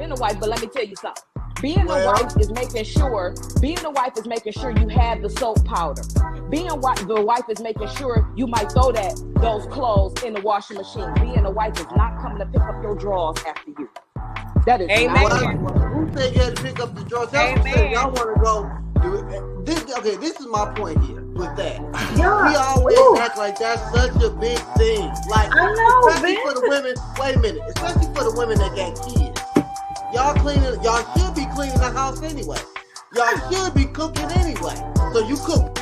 been a wife, but let me tell you something. Being a wife is making sure you have the soap powder. Being the wife is making sure you might throw those clothes in the washing machine. Being a wife is not coming to pick up your drawers after you. That is Amen. Who said you had to pick up the drawers? Y'all want to go. This is my point here with that. Yeah. We always act like that's such a big thing. Like, I know, especially for the women. Wait a minute. Especially for the women that got kids. Y'all should be cleaning the house anyway. Y'all should be cooking anyway. So you cook.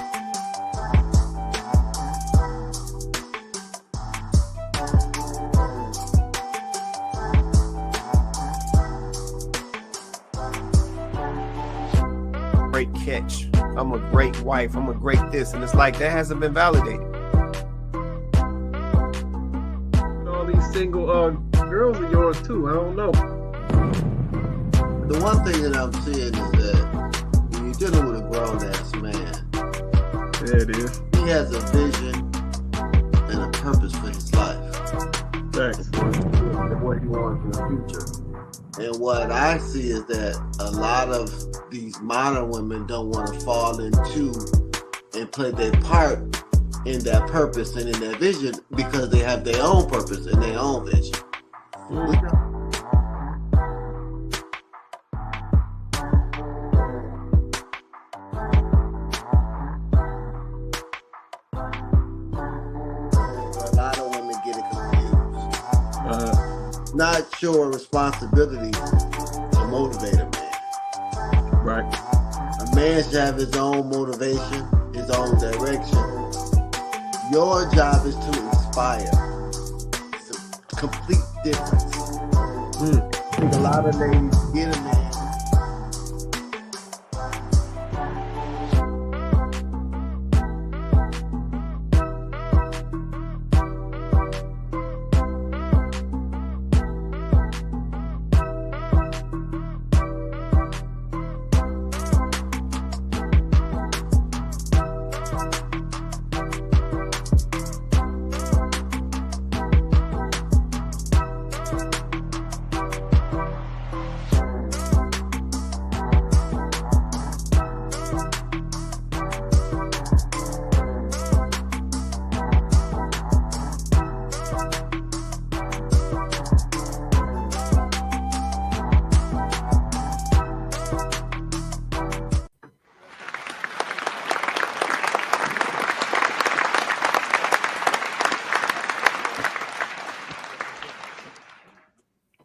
Great catch. I'm a great wife. I'm a great this. And it's like that hasn't been validated. All these single girls are yours too. I don't know. The one thing that I'm seeing is that when you're dealing with a grown-ass man, Yeah, it is. he has a vision and a purpose for his life. Thanks. And what he wants in the future. And what I see is that a lot of these modern women don't want to fall into and play their part in that purpose and in that vision because they have their own purpose and their own vision. Not sure responsibility to motivate a man. Right. A man should have his own motivation, his own direction. Your job is to inspire. It's a complete difference. I think a lot of ladies get a man.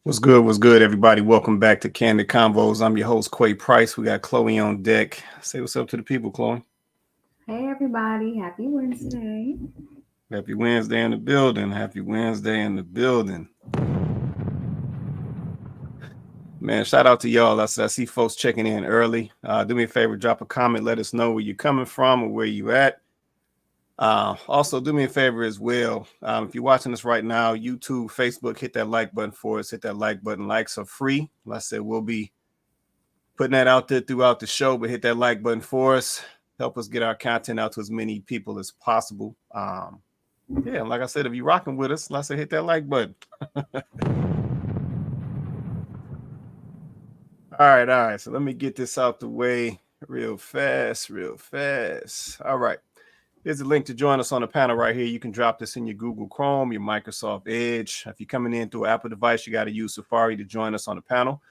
What's good, everybody? Welcome back to Kandid Konvos. I'm your host, Quay Price. We got Chloe on deck. Say what's up to the people, Chloe. Hey, everybody. Happy Wednesday. Happy Wednesday in the building. Happy Wednesday in the building. Man, shout out to y'all. I see folks checking in early. Do me a favor, drop a comment. Let us know where you're coming from or where you at. Also, do me a favor as well. If you're watching this right now, YouTube, Facebook, hit that like button for us. Hit that like button. Likes are free. Like I said, we'll be putting that out there throughout the show, but hit that like button for us. Help us get our content out to as many people as possible. Yeah, like I said, if you're rocking with us, like I said, hit that like button. All right. So let me get this out the way real fast. All right. Here's a link to join us on the panel right here. You can drop this in your Google Chrome, your Microsoft Edge. If you're coming in through an Apple device, you got to use Safari to join us on the panel.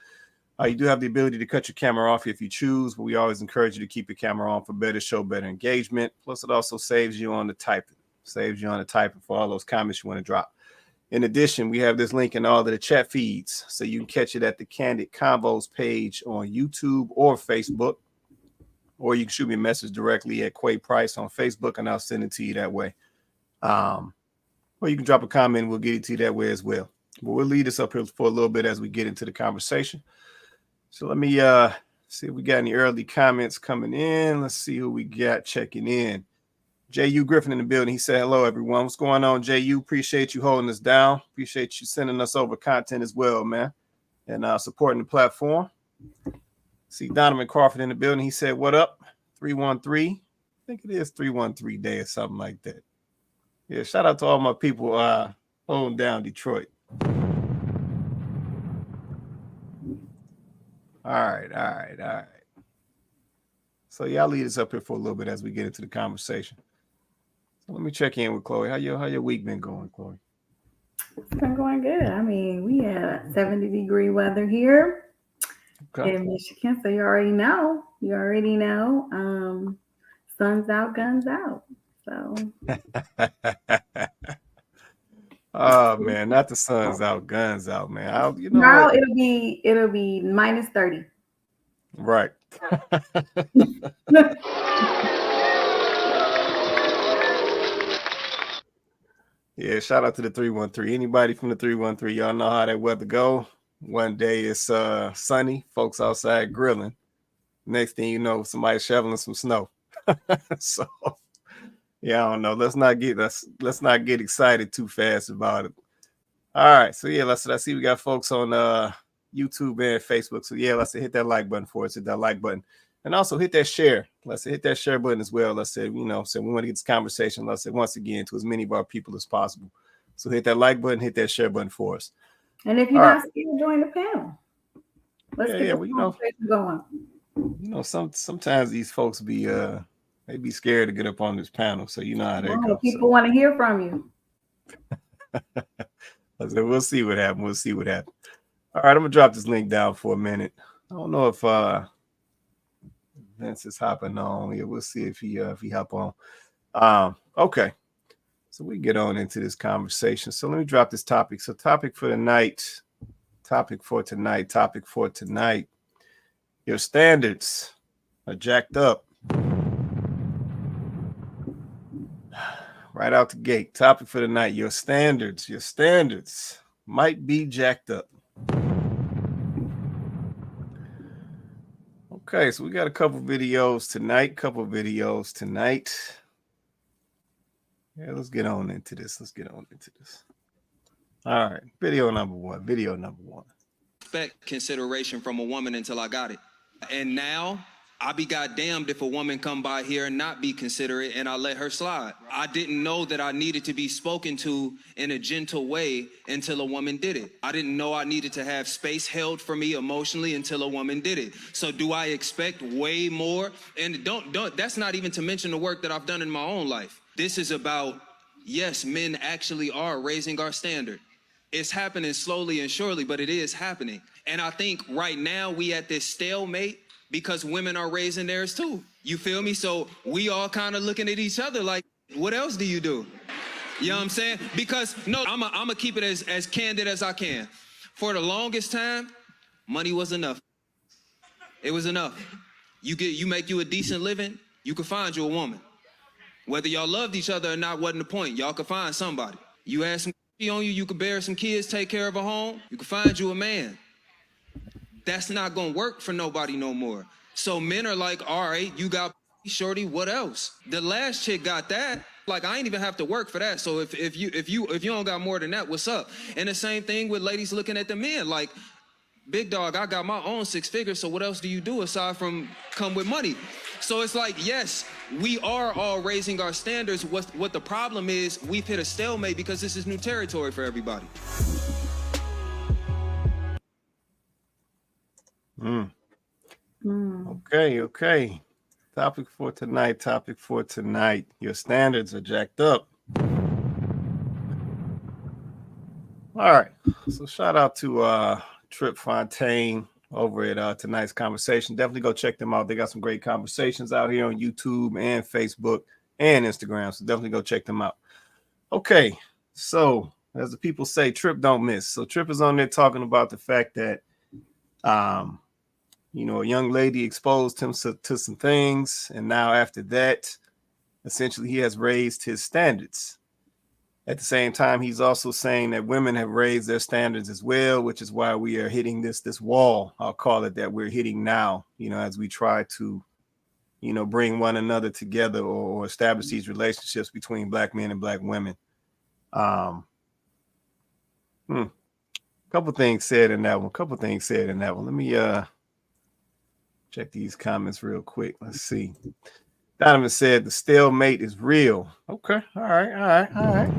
You do have the ability to cut your camera off if you choose, but we always encourage you to keep your camera on for better show, better engagement. Plus, it also saves you on the typing. For all those comments you want to drop. In addition, we have this link in all of the chat feeds, so you can catch it at the Kandid Konvos page on YouTube or Facebook. Or you can shoot me a message directly at Quay Price on Facebook, and I'll send it to you that way. Or you can drop a comment, and we'll get it to you that way as well. But we'll lead this up here for a little bit as we get into the conversation. So let me see if we got any early comments coming in. Let's see who we got checking in. J.U. Griffin in the building. He said, hello, everyone. What's going on, J.U.? Appreciate you holding us down. Appreciate you sending us over content as well, man, and supporting the platform. See Donovan Crawford in the building. He said, what up? 313. I think it is 313 day or something like that. Yeah, shout out to all my people holding down Detroit. All right. So y'all lead us up here for a little bit as we get into the conversation. So let me check in with Chloe. How your week been going, Chloe? It's been going good. I mean, we had 70-degree weather here in Michigan, so you already know. Sun's out, guns out. So. Oh man, not the sun's out, guns out, man. Tomorrow it'll be minus 30. Right. Yeah, shout out to the 313. Anybody from the 313, y'all know how that weather go. One day it's sunny, folks outside grilling. Next thing you know, somebody shoveling some snow. So yeah, I don't know. Let's not get excited too fast about it. All right, so yeah, let's see. We got folks on YouTube and Facebook. So yeah, let's hit that like button for us. Hit that like button, and also hit that share. Let's hit that share button as well. Let's say we want to get this conversation. Let's say once again to as many of our people as possible. So hit that like button, hit that share button for us. And if you're not scared, join the panel. Let's get the conversation going. Sometimes these folks be they be scared to get up on this panel. So you know how that goes. People want to hear from you. I said, we'll see what happens. All right, I'm gonna drop this link down for a minute. I don't know if Vince is hopping on. Yeah, we'll see if he hop on. Okay, so we get on into this conversation. So let me drop this topic. So topic for tonight. Your standards are jacked up. Right out the gate. Topic for the night. Your standards might be jacked up. Okay, so we got a couple videos tonight. Yeah, let's get on into this. All right, video number one. Expect consideration from a woman until I got it. And now I be goddamned if a woman come by here and not be considerate and I let her slide. I didn't know that I needed to be spoken to in a gentle way until a woman did it. I didn't know I needed to have space held for me emotionally until a woman did it. So do I expect way more? And don't that's not even to mention the work that I've done in my own life. This is about, yes, men actually are raising our standard. It's happening slowly and surely, but it is happening. And I think right now we at this stalemate because women are raising theirs too. You feel me? So we all kind of looking at each other like, what else do you do? You know what I'm saying? Because no, I'm gonna keep it as candid as I can. For the longest time, money was enough. It was enough. You make you a decent living, you could find you a woman. Whether y'all loved each other or not wasn't the point. Y'all could find somebody. You had some on you, you could bear some kids, take care of a home, you could find you a man. That's not gonna work for nobody no more. So men are like, all right, you got shorty, what else? The last chick got that. Like, I ain't even have to work for that. So if you don't got more than that, what's up? And the same thing with ladies looking at the men, like, big dog, I got my own 6 figures, so what else do you do aside from come with money? So it's like, yes, we are all raising our standards. What the problem is, we've hit a stalemate because this is new territory for everybody. Okay. Topic for tonight. Your standards are jacked up. All right. So shout out to Trip Fontaine over at tonight's conversation. Definitely go check them out. They got some great conversations out here on YouTube and Facebook and Instagram. So definitely go check them out. Okay. So as the people say, Trip don't miss. So Trip is on there talking about the fact that a young lady exposed him to some things, and now after that, essentially he has raised his standards. At the same time, he's also saying that women have raised their standards as well, which is why we are hitting this wall, I'll call it, that we're hitting now, as we try to, bring one another together or establish these relationships between black men and black women. Couple things said in that one. Let me check these comments real quick. Let's see. Donovan said the stalemate is real. Okay. All right.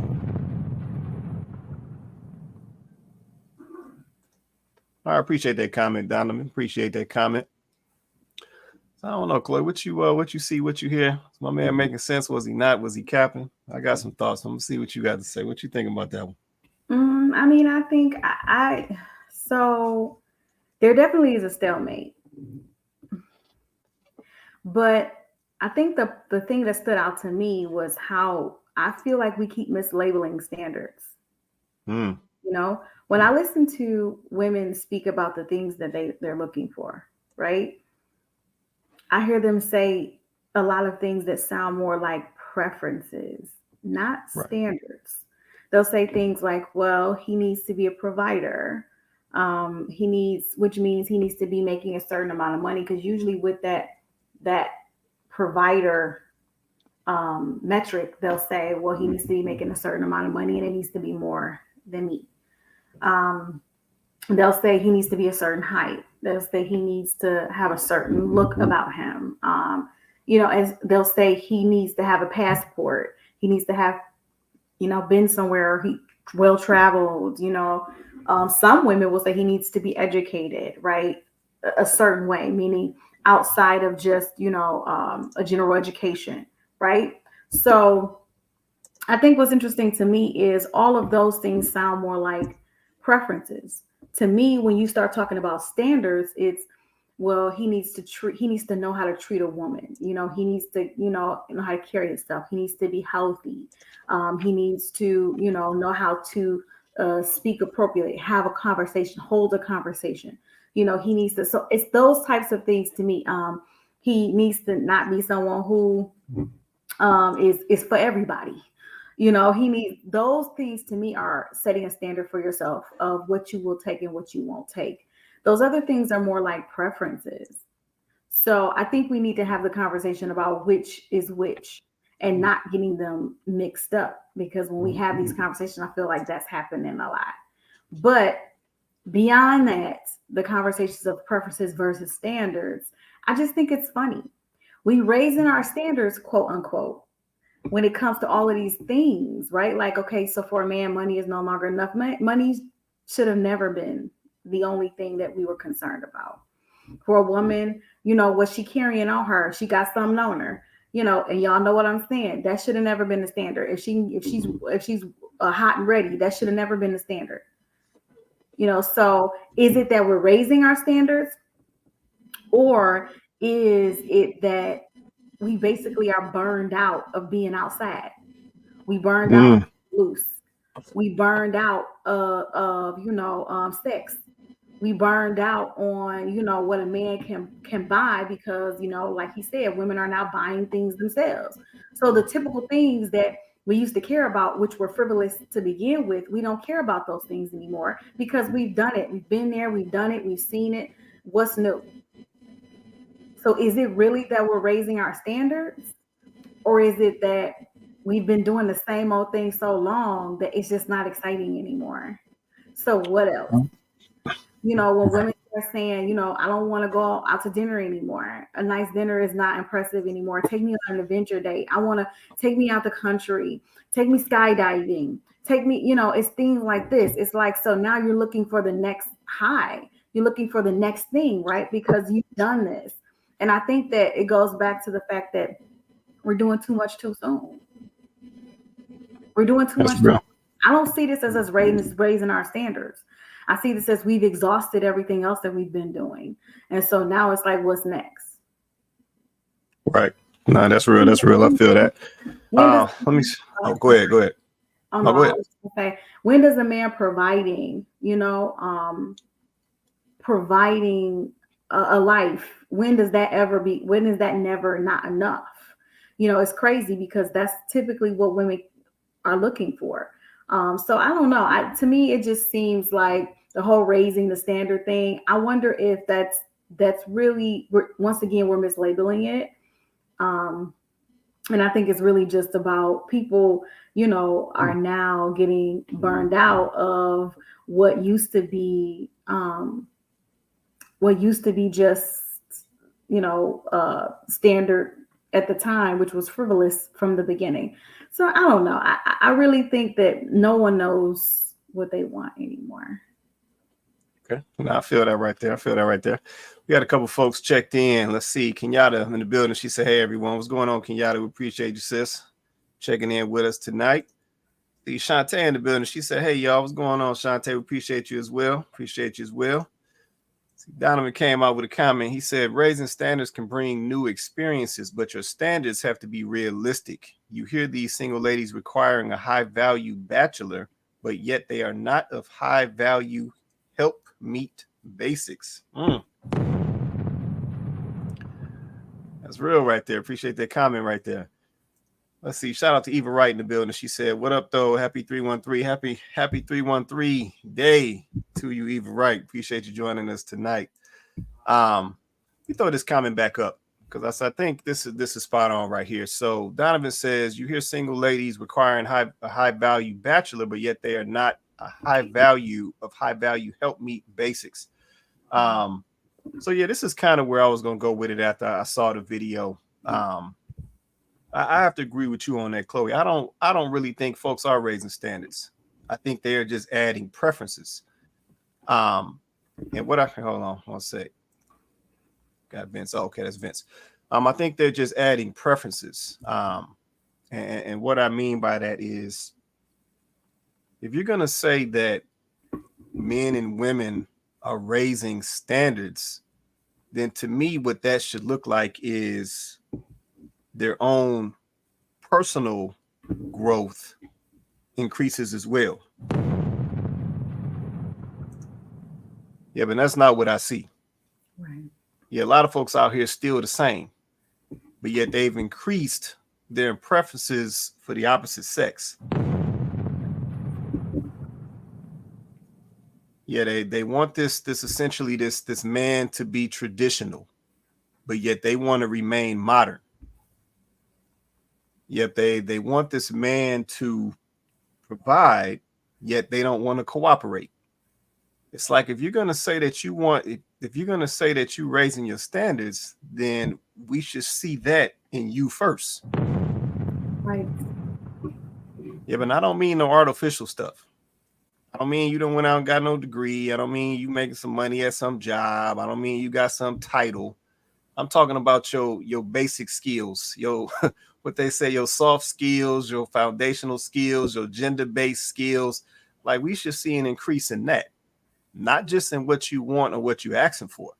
I appreciate that comment, Donovan. Appreciate that comment. I don't know, Chloe. What you see? What you hear? Is my man making sense? Was he not? Was he capping? I got some thoughts. I'm gonna see what you got to say. What you think about that one? I mean, I think so there definitely is a stalemate. But I think the thing that stood out to me was how I feel like we keep mislabeling standards. You know, when I listen to women speak about the things that they're looking for, right? I hear them say a lot of things that sound more like preferences, not standards. They'll say things like, well, he needs to be a provider. Which means he needs to be making a certain amount of money. Because usually with that provider metric, they'll say, well, he needs to be making a certain amount of money and it needs to be more than me. They'll say he needs to be a certain height. They'll say he needs to have a certain look about him. As they'll say he needs to have a passport. He needs to have, been somewhere, he well traveled. Some women will say he needs to be educated, right? A certain way, meaning outside of just, a general education, right? So I think what's interesting to me is all of those things sound more like preferences. To me, when you start talking about standards, it's, well, he needs to know how to treat a woman. He needs to, know how to carry himself. He needs to be healthy. He needs to, know how to speak appropriately, have a conversation, hold a conversation. He needs to, so it's those types of things to me. He needs to not be someone who is for everybody. He needs, those things to me are setting a standard for yourself of what you will take and what you won't take. Those other things are more like preferences. So I think we need to have the conversation about which is which and not getting them mixed up, because when we have these conversations, I feel like that's happening a lot. But beyond that, the conversations of preferences versus standards, I just think it's funny. We raising our standards, quote unquote, when it comes to all of these things, right? Like, okay, so for a man, money is no longer enough. Money should have never been the only thing that we were concerned about. For a woman, what's she carrying on her? She got something on her, and y'all know what I'm saying. That should have never been the standard. If she's hot and ready, that should have never been the standard. So is it that we're raising our standards, or is it that we basically are burned out of being outside? We burned out of loose. We burned out of sex. We burned out on what a man can buy, because like he said, women are now buying things themselves. So the typical things that we used to care about, which were frivolous to begin with, we don't care about those things anymore because we've done it. We've been there. We've done it. We've seen it. What's new? So is it really that we're raising our standards, or is it that we've been doing the same old thing so long that it's just not exciting anymore? So what else? When women are saying, I don't want to go out to dinner anymore. A nice dinner is not impressive anymore. Take me on an adventure date. I want to take me out the country. Take me skydiving. Take me, it's things like this. It's like, so now you're looking for the next high. You're looking for the next thing, right? Because you've done this. And I think that it goes back to the fact that we're doing too much too soon. We're doing too much. I don't see this as us raising our standards. I see this as we've exhausted everything else that we've been doing. And so now it's like, what's next? Right. No, that's real. That's real. I feel that. Let me see. Go ahead. Go ahead. Go ahead. Okay. When does a man providing a life, when does that never not enough? It's crazy because that's typically what women are looking for. So I don't know. To me, it just seems like the whole raising the standard thing. I wonder if that's really, once again, we're mislabeling it. And I think it's really just about people, are now getting burned out of what used to be just, standard at the time, which was frivolous from the beginning. So I don't know. I really think that no one knows what they want anymore. Okay. No, I feel that right there. I feel that right there. We got a couple folks checked in. Let's see. Kenyatta in the building. She said, hey, everyone. What's going on, Kenyatta? We appreciate you, sis. Checking in with us tonight. See Shantae in the building. She said, hey, y'all. What's going on, Shantae? We appreciate you as well. Appreciate you as well. See, Donovan came out with a comment. He said, raising standards can bring new experiences, but your standards have to be realistic. You hear these single ladies requiring a high-value bachelor, but yet they are not of high-value help meet basics. That's real right there. Appreciate that comment right there. Let's see. Shout out to Eva Wright in the building. She said, what up, though? Happy 313. Happy 313 day to you, Eva Wright. Appreciate you joining us tonight. We throw this comment back up because I think this is spot on right here. So Donovan says, you hear single ladies requiring a high-value bachelor, but yet they are not a high-value help meet basics. So yeah, this is kind of where I was gonna go with it after I saw the video. I have to agree with you on that, Chloe. I don't really think folks are raising standards. I think they are just adding preferences. And hold on one sec. Got Vince. Oh, okay, that's Vince. I think they're just adding preferences. And what I mean by that is, if you're gonna say that men and women are raising standards, then to me, what that should look like is their own personal growth increases as well. Yeah, but that's not what I see. Right. Yeah, a lot of folks out here still the same, but yet they've increased their preferences for the opposite sex. Yeah, they want this essentially this man to be traditional, but yet they want to remain modern. Yet they want this man to provide, yet they don't want to cooperate. It's like, if you're gonna say that you're raising your standards, then we should see that in you first. Right. Yeah, but I don't mean no artificial stuff. I don't mean you don't went out and got no degree. I don't mean you making some money at some job. I don't mean you got some title. I'm talking about your basic skills, what they say, your soft skills, your foundational skills, your gender-based skills. Like, we should see an increase in that, not just in what you want or what you're asking for.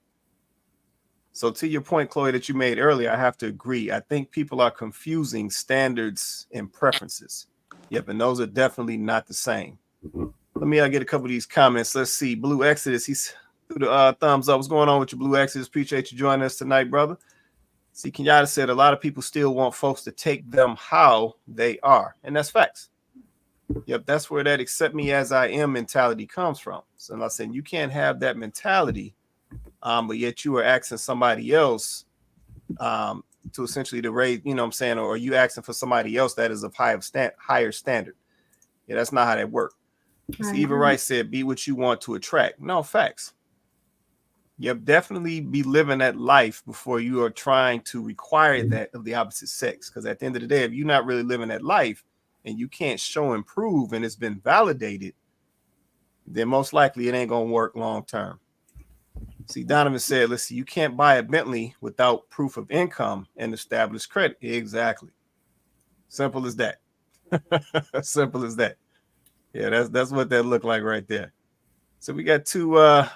So to your point, Chloe, that you made earlier, I have to agree. I think people are confusing standards and preferences. Yep, and those are definitely not the same. Let me get a couple of these comments. Let's see. Blue Exodus, he's through the thumbs up. What's going on with you, Blue Exodus? Appreciate you joining us tonight, brother. See, Kenyatta said a lot of people still want folks to take them how they are. And that's facts. Yep, that's where that accept me as I am mentality comes from. So I said, you can't have that mentality, but yet you are asking somebody else to essentially to raise, you know what I'm saying, or you asking for somebody else that is of higher standard. Yeah, that's not how that works. Eva Wright said, be what you want to attract. No, facts. Yep, definitely be living that life before you are trying to require that of the opposite sex. Because at the end of the day, if you're not really living that life and you can't show and prove and it's been validated, then most likely it ain't going to work long term. See, Donovan said, let's see, you can't buy a Bentley without proof of income and established credit. Exactly. Simple as that. Simple as that. Yeah, that's what that looked like right there. So we got two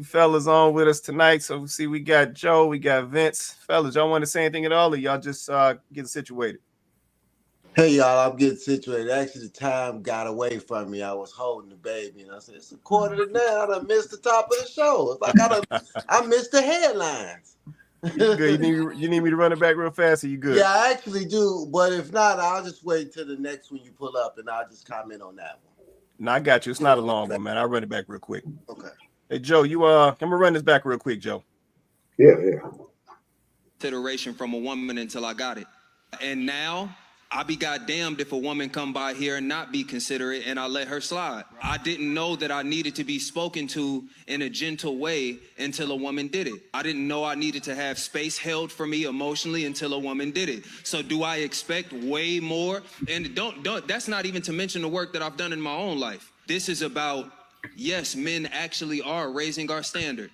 fellas on with us tonight. So see, we got Joe, we got Vince. Fellas, y'all want to say anything at all, or y'all just get situated? Hey, y'all, I'm getting situated. Actually, the time got away from me. I was holding the baby, and I said, it's 8:45. I done missed the top of the show. It's like I missed the headlines. You good? You need me to run it back real fast, or you good? Yeah, I actually do. But if not, I'll just wait till the next one you pull up, and I'll just comment on that one. No, I got you. It's not a long one, man. I'll run it back real quick. Okay. Hey, Joe, I'm gonna run this back real quick, Joe. Yeah. Consideration from a woman until I got it. And now I be goddamned if a woman come by here and not be considerate and I let her slide. I didn't know that I needed to be spoken to in a gentle way until a woman did it. I didn't know I needed to have space held for me emotionally until a woman did it. So do I expect way more? And don't that's not even to mention the work that I've done in my own life. This is about yes, men actually are raising our standard.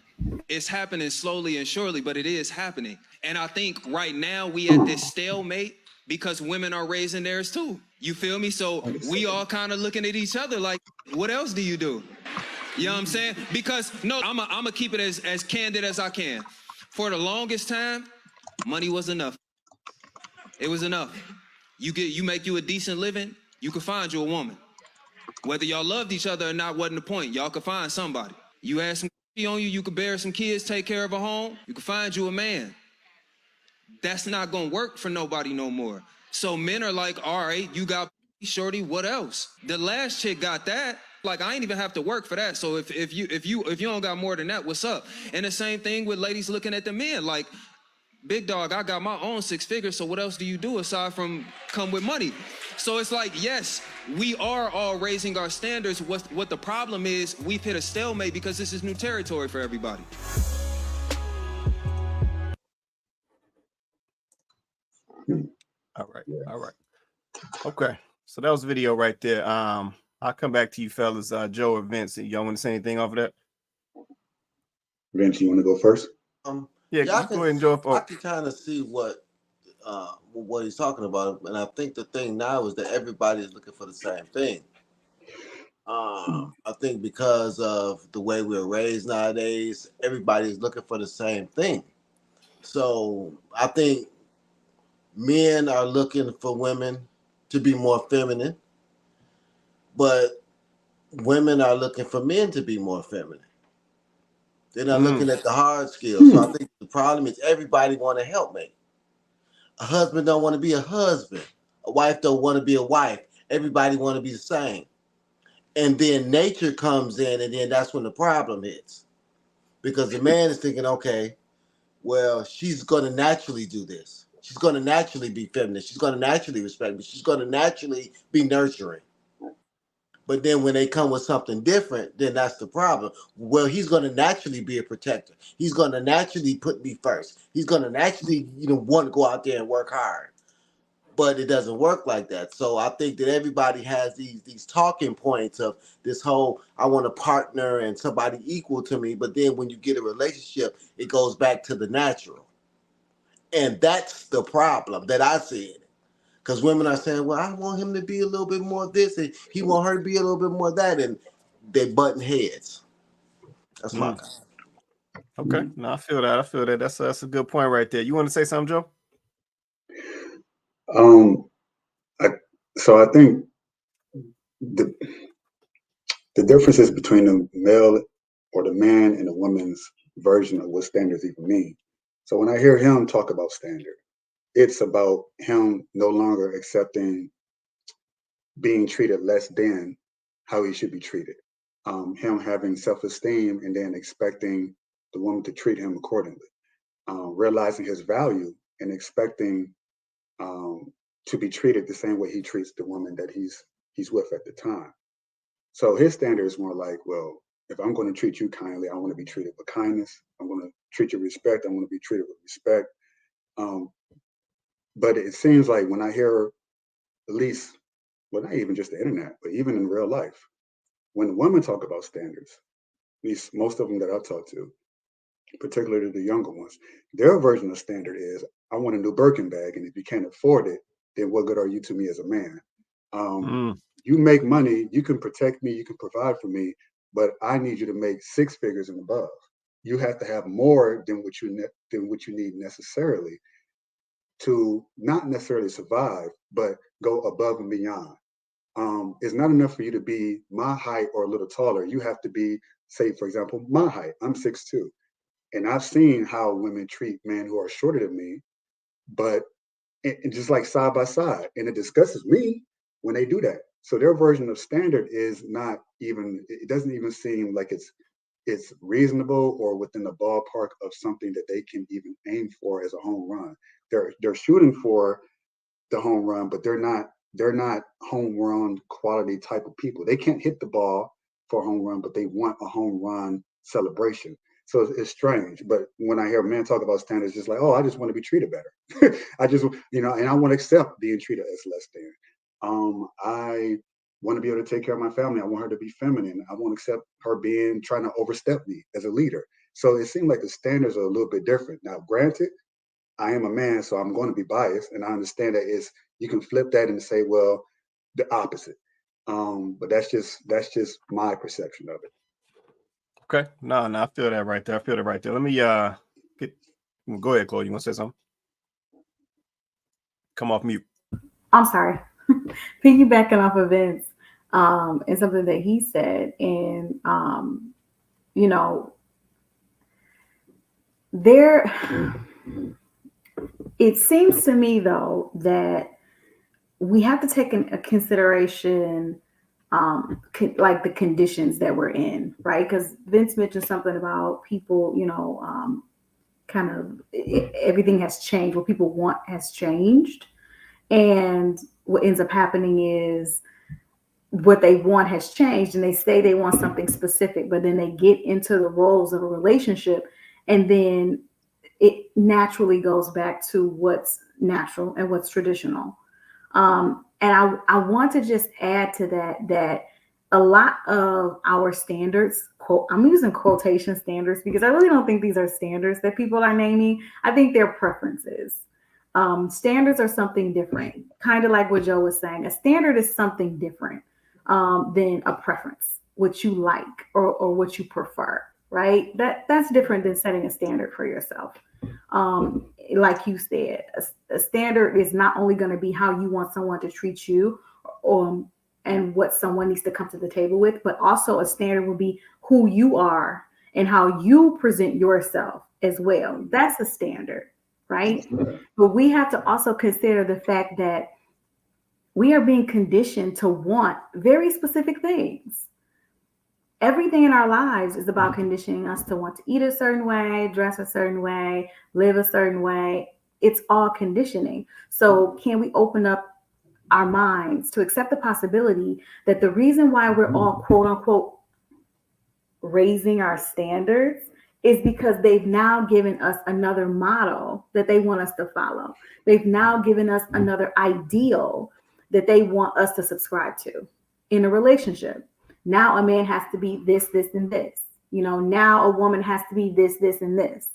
It's happening slowly and surely, but it is happening. And I think right now we at this stalemate because women are raising theirs too. You feel me? So we all kind of looking at each other like, what else do you do? You know what I'm saying? Because no, I'm gonna keep it as candid as I can. For the longest time, money was enough. It was enough. You make you a decent living, you could find you a woman. Whether y'all loved each other or not wasn't the point. Y'all could find somebody. You had some on you could bear some kids, take care of a home, you could find you a man. That's not gonna work for nobody no more. So men are like, all right, you got shorty, what else? The last chick got that. Like, I ain't even have to work for that. So if you don't got more than that, what's up? And the same thing with ladies looking at the men, like, big dog, I got my own 6 figures, so what else do you do aside from come with money? So it's like, yes, we are all raising our standards. What the problem is, we've hit a stalemate because this is new territory for everybody. All right. Okay, so that was the video right there. I'll come back to you fellas, Joe or Vince. Y'all want to say anything off of that? Vince, you want to go first? Yeah, go ahead and Joe. I can kind of see what he's talking about, and I think the thing now is that everybody is looking for the same thing. I think because of the way we're raised nowadays, everybody's looking for the same thing. So I think men are looking for women to be more feminine, but women are looking for men to be more feminine. They're not looking at the hard skills. So I think the problem is everybody want to help me. A husband don't want to be a husband. A wife don't want to be a wife. Everybody want to be the same. And then nature comes in, and then that's when the problem hits. Because the man is thinking, okay, well, she's going to naturally do this. She's going to naturally be feminine. She's going to naturally respect me. She's going to naturally be nurturing. But then when they come with something different, then that's the problem. Well, he's going to naturally be a protector. He's going to naturally put me first. He's going to naturally, want to go out there and work hard. But it doesn't work like that. So I think that everybody has these talking points of this whole, I want a partner and somebody equal to me. But then when you get a relationship, it goes back to the natural. And that's the problem that I see. Because women are saying, well, I want him to be a little bit more of this, and he want her to be a little bit more of that, and they button heads. That's my comment. Okay, no, I feel that. That's a good point right there. You want to say something, Joe? So I think the differences between the male or the man and the woman's version of what standards even mean. So when I hear him talk about standard, it's about him no longer accepting being treated less than how he should be treated. Him having self-esteem and then expecting the woman to treat him accordingly. Realizing his value and expecting to be treated the same way he treats the woman that he's with at the time. So his standard is more like, well, if I'm going to treat you kindly, I want to be treated with kindness. I'm going to treat you with respect. I want to be treated with respect. But it seems like when I hear, at least, well, not even just the internet, but even in real life, when women talk about standards, at least most of them that I've talked to, particularly the younger ones, their version of standard is, I want a new Birkin bag, and if you can't afford it, then what good are you to me as a man? You make money, you can protect me, you can provide for me, but I need you to make 6 figures and above. You have to have more than what you need necessarily to not necessarily survive, but go above and beyond. It's not enough for you to be my height or a little taller. You have to be, say, for example, my height. I'm 6'2". And I've seen how women treat men who are shorter than me, but it just like side by side. And it disgusts me when they do that. So their version of standard is not even, it doesn't even seem like it's reasonable or within the ballpark of something that they can even aim for as a home run. They're shooting for the home run, but they're not home run quality type of people. They can't hit the ball for a home run, but they want a home run celebration. So it's strange. But when I hear men talk about standards, it's just like, oh, I just want to be treated better. I just, and I want to accept being treated as less than. want to be able to take care of my family. I want her to be feminine. I won't accept her trying to overstep me as a leader. So it seemed like the standards are a little bit different. Now, granted, I am a man, so I'm going to be biased, and I understand that you can flip that and say, well, the opposite. But that's just my perception of it. Okay. No, I feel that right there. Let me go ahead, Chloe. You want to say something? Come off mute. I'm sorry. Piggybacking off of Vince, and something that he said, and you know, it seems to me though that we have to take in consideration like the conditions that we're in, right? Because Vince mentioned something about people, kind of everything has changed. What people want has changed. And what ends up happening is what they want has changed, and they say they want something specific, but then they get into the roles of a relationship, and then it naturally goes back to what's natural and what's traditional. And I want to just add to that a lot of our standards, I'm using quotation standards because I really don't think these are standards that people are naming. I think they're preferences. Standards are something different, kind of like what Joe was saying. A standard is something different than a preference, what you like or what you prefer, right? That's different than setting a standard for yourself. Like you said, a standard is not only going to be how you want someone to treat you and what someone needs to come to the table with, but also a standard will be who you are and how you present yourself as well. That's a standard, right? But we have to also consider the fact that we are being conditioned to want very specific things. Everything in our lives is about conditioning us to want to eat a certain way, dress a certain way, live a certain way. It's all conditioning. So can we open up our minds to accept the possibility that the reason why we're all quote unquote raising our standards is because they've now given us another model that they want us to follow. They've now given us another ideal that they want us to subscribe to in a relationship. Now a man has to be this, and this. Now a woman has to be this, and this.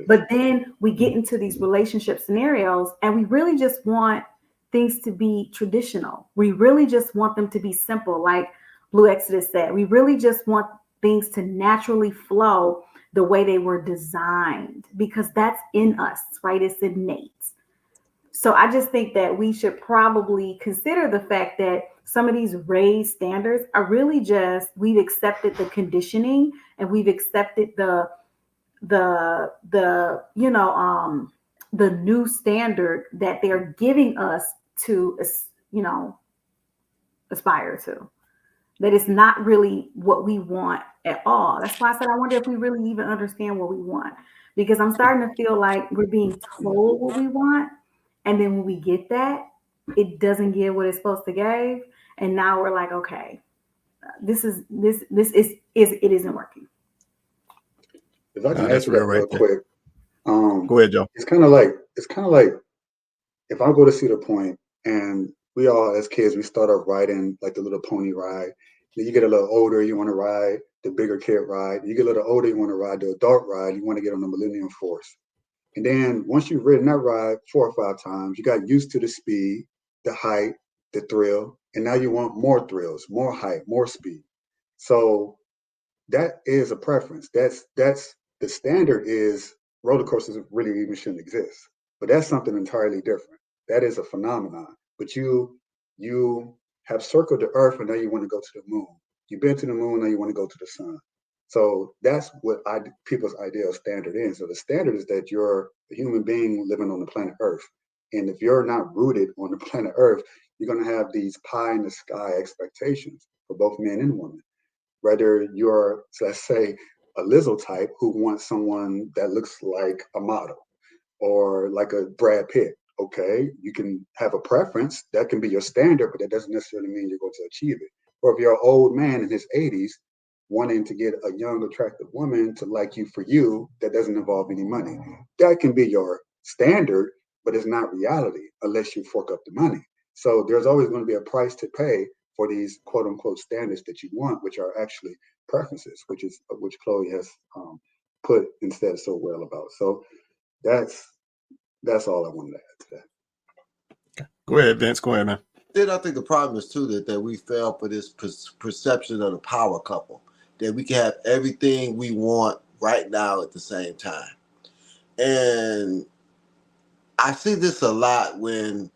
But then we get into these relationship scenarios and we really just want things to be traditional. We really just want them to be simple, like Blue Exodus said. We really just want things to naturally flow the way they were designed, because that's in us, right? It's innate. So I just think that we should probably consider the fact that some of these raised standards are really just, we've accepted the conditioning and we've accepted the new standard that they're giving us to, aspire to. That it's not really what we want at all. That's why I said, I wonder if we really even understand what we want, because I'm starting to feel like we're being told what we want. And then when we get that, it doesn't give what it's supposed to give. And now we're like, okay, this it isn't working. If I can answer that real quick. Go ahead, Joe. It's kind of like if I go to Cedar Point and we all as kids, we start off riding like the little pony ride. Then you get a little older, you want to ride the bigger kid ride. You get a little older, you want to ride the adult ride. You want to get on the Millennium Force. And then once you've ridden that ride 4 or 5 times, you got used to the speed, the height, the thrill, and now you want more thrills, more height, more speed. So that is a preference. That's the standard is roller coasters really even shouldn't exist. But that's something entirely different. That is a phenomenon. But you have circled the earth and now you want to go to the moon. You've been to the moon, now you want to go to the sun. So that's what people's ideal standard is. So the standard is that you're a human being living on the planet Earth. And if you're not rooted on the planet Earth, you're going to have these pie in the sky expectations for both men and women. Whether you're, let's say, a Lizzo type who wants someone that looks like a model or like a Brad Pitt. Okay, you can have a preference. That can be your standard, but that doesn't necessarily mean you're going to achieve it. Or if you're an old man in his 80s, wanting to get a young, attractive woman to like you for you, that doesn't involve any money. That can be your standard, but it's not reality unless you fork up the money. So there's always going to be a price to pay for these quote unquote standards that you want, which are actually preferences, which Chloe has put instead so well about. So that's all I wanted to add to that. Go ahead, Vince. Go ahead, man. Then I think the problem is too that we fell for this perception of the power couple, that we can have everything we want right now at the same time. And I see this a lot when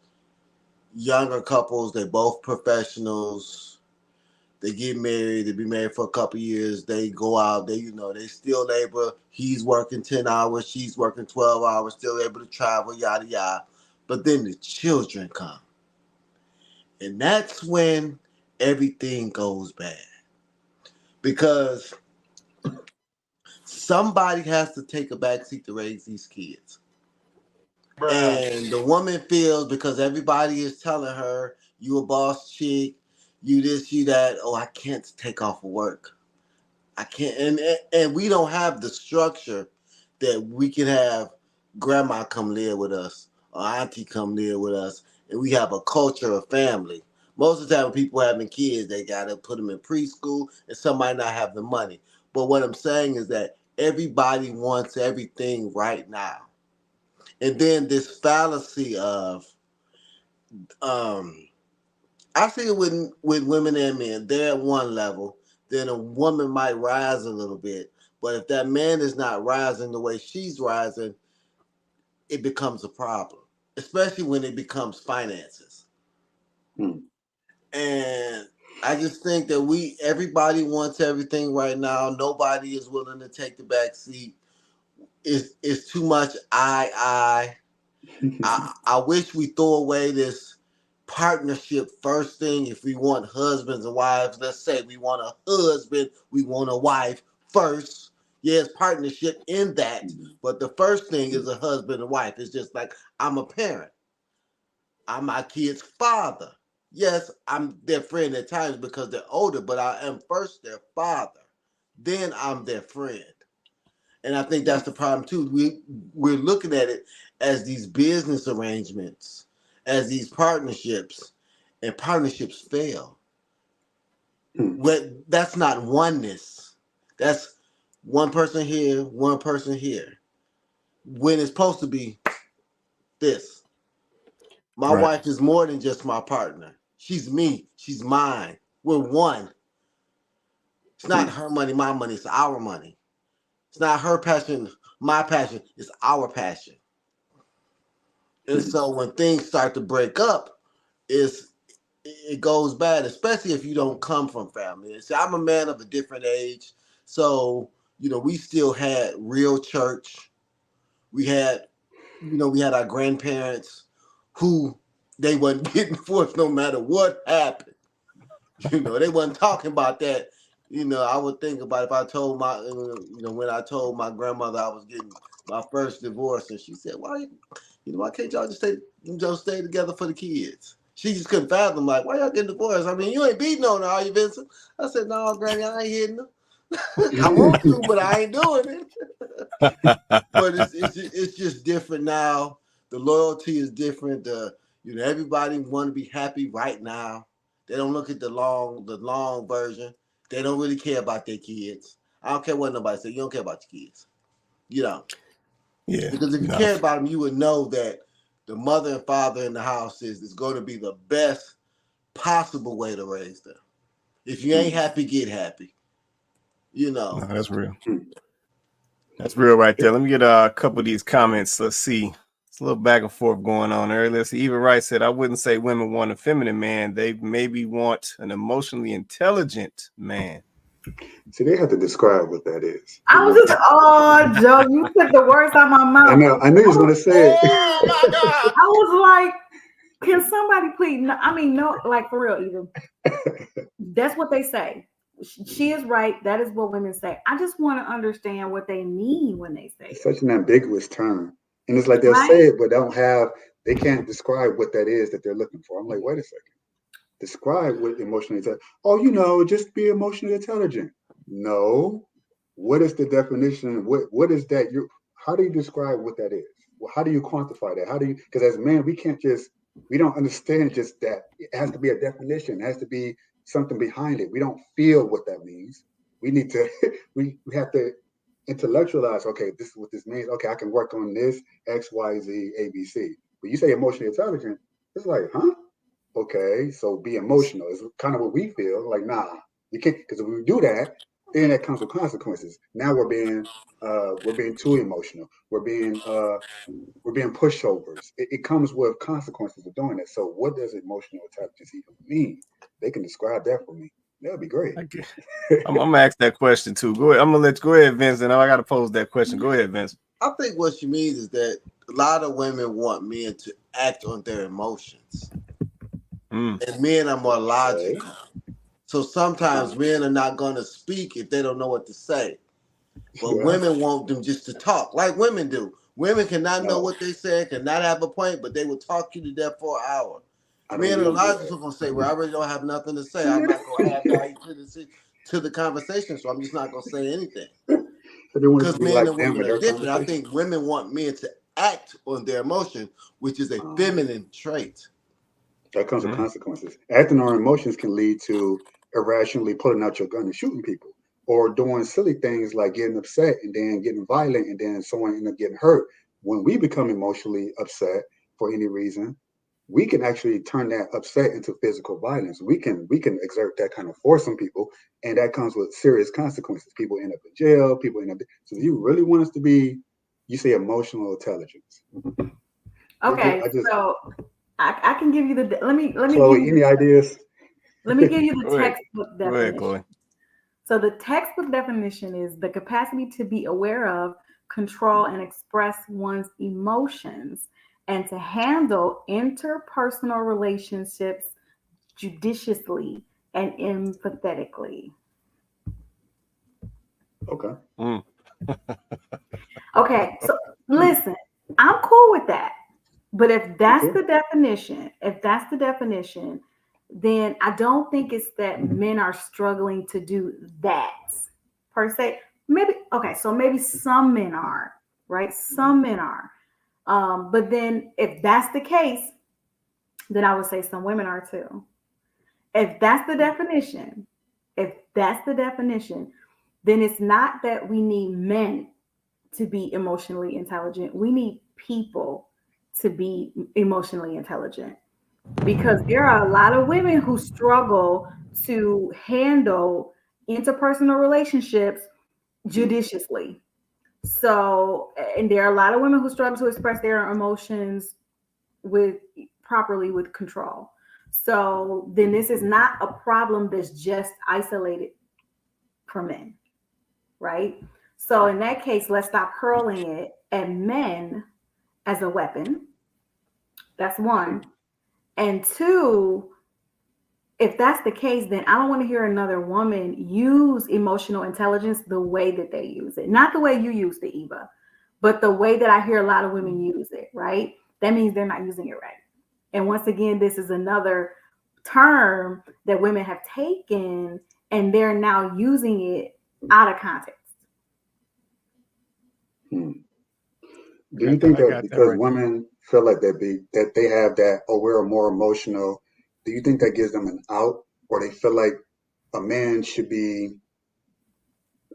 younger couples, they both professionals, they get married, they be married for a couple years, they go out, they still labor, he's working 10 hours, she's working 12 hours, still able to travel, yada yada. But then the children come. And that's when everything goes bad. Because somebody has to take a backseat to raise these kids. Bruh. And the woman feels, because everybody is telling her, you a boss chick, you this, you that, oh, I can't take off of work. I can't. And we don't have the structure that we can have grandma come live with us or auntie come live with us. And we have a culture of family. Most of the time when people having kids, they got to put them in preschool, and some might not have the money. But what I'm saying is that everybody wants everything right now. And then this fallacy of, I see it with women and men. They're at one level. Then a woman might rise a little bit. But if that man is not rising the way she's rising, it becomes a problem, especially when it becomes finances. And I just think that everybody wants everything right now. Nobody is willing to take the back seat. It's too much I wish we throw away this partnership first thing. If we want husbands and wives, let's say we want a husband, we want a wife first. Yes, partnership in that. But the first thing is a husband and wife. It's just like, I'm a parent. I'm my kid's father. Yes, I'm their friend at times because they're older, but I am first their father. Then I'm their friend. And I think that's the problem too. We're looking at it as these business arrangements, as these partnerships, and partnerships fail. That's not oneness. That's one person here, one person here. When it's supposed to be this. My wife is more than just my partner. She's me. She's mine. We're one. It's not her money, my money. It's our money. It's not her passion, my passion. It's our passion. And so when things start to break up, it goes bad, especially if you don't come from family. See, I'm a man of a different age. So, we still had real church. We had our grandparents who they wasn't getting divorced no matter what happened. They wasn't talking about that. I would think about if I told when I told my grandmother I was getting my first divorce, and she said, why can't y'all just stay together for the kids? She just couldn't fathom, like, why y'all getting divorced? I mean, you ain't beating on her, are you, Vincent? I said, no, Granny, I ain't hitting her. I want to, but I ain't doing it. But it's just different now. The loyalty is different. Everybody want to be happy right now. They don't look at the long version. They don't really care about their kids. I don't care what nobody says. You don't care about your kids. Yeah. Because if you cared about them, you would know that the mother and father in the house is going to be the best possible way to raise them. If you ain't happy, get happy. No, that's real. That's real right there. Let me get a couple of these comments. Let's see. It's a little back and forth going on earlier. Let's see. Eva Wright said, I wouldn't say women want a feminine man. They maybe want an emotionally intelligent man. See, they have to describe what that is. I was just, Joe, you took the words out of my mouth. I knew you was going to say it. Oh, my God. I was like, can somebody please? No, I mean, no, like for real, Eva. That's what they say. She is right. That is what women say. I just want to understand what they mean when they say it. It's such an ambiguous term. And it's like they'll say it, but they can't describe what that is that they're looking for. I'm like, wait a second. Describe what emotionally intelligent. Oh, just be emotionally intelligent. No. What is the definition? What is that? How do you describe what that is? Well, how do you quantify that? Because as men, we don't understand just that. It has to be a definition. It has to be something behind it. We don't feel what that means. We need to, we have to intellectualize, okay, this is what this means. Okay, I can work on this, X, Y, Z, A, B, C. But you say emotionally intelligent, it's like, huh? Okay, so be emotional is kind of what we feel. Like, nah, you can't, because if we do that, then that comes with consequences. Now we're being too emotional. We're being pushovers. It comes with consequences of doing that. So what does emotional intelligence even mean? They can describe that for me. That'd be great. I'm gonna ask that question too. Go ahead. I'm gonna go ahead, Vince, and I gotta pose that question. Go ahead, Vince. I think what she means is that a lot of women want men to act on their emotions. And men are more logical. So sometimes men are not going to speak if they don't know what to say. But women want them just to talk like women do. Women cannot know what they say, cannot have a point, but they will talk you to death for an hour. Men are logical going to say, well, I really don't have nothing to say. I'm not going to add value to the conversation, so I'm just not going to say anything. Because men and women are different. I think women want men to act on their emotion, which is a feminine trait. That comes with consequences. Acting on emotions can lead to irrationally pulling out your gun and shooting people, or doing silly things like getting upset and then getting violent and then someone ends up getting hurt. When we become emotionally upset for any reason, we can actually turn that upset into physical violence. We can exert that kind of force on people, and that comes with serious consequences. People end up in jail. People end up. So, you really want us to be, you say, emotional intelligence. Okay, so I can give you the. Let me. Chloe, give you any ideas? Let me give you the textbook definition. Go ahead, Chloe. So the textbook definition is the capacity to be aware of, control, and express one's emotions, and to handle interpersonal relationships judiciously and empathetically. Okay. Okay, so listen, I'm cool with that. But if that's the definition, then I don't think it's that men are struggling to do that per se. Maybe, okay, so maybe some men are, right? Some men are. But then if that's the case, then I would say some women are too. If that's the definition, then it's not that we need men to be emotionally intelligent. We need people to be emotionally intelligent, because there are a lot of women who struggle to handle interpersonal relationships judiciously. So, and there are a lot of women who struggle to express their emotions properly with control. So then this is not a problem that's just isolated from men, right? So in that case, let's stop hurling it at men as a weapon. That's one. And two, if that's the case, then I don't want to hear another woman use emotional intelligence the way that they use it. Not the way you used it, Eva, but the way that I hear a lot of women use it, right? That means they're not using it right. And once again, this is another term that women have taken and they're now using it out of context. Do you think that because women feel like that they have that, oh, we're more emotional, do you think that gives them an out, or they feel like a man should be,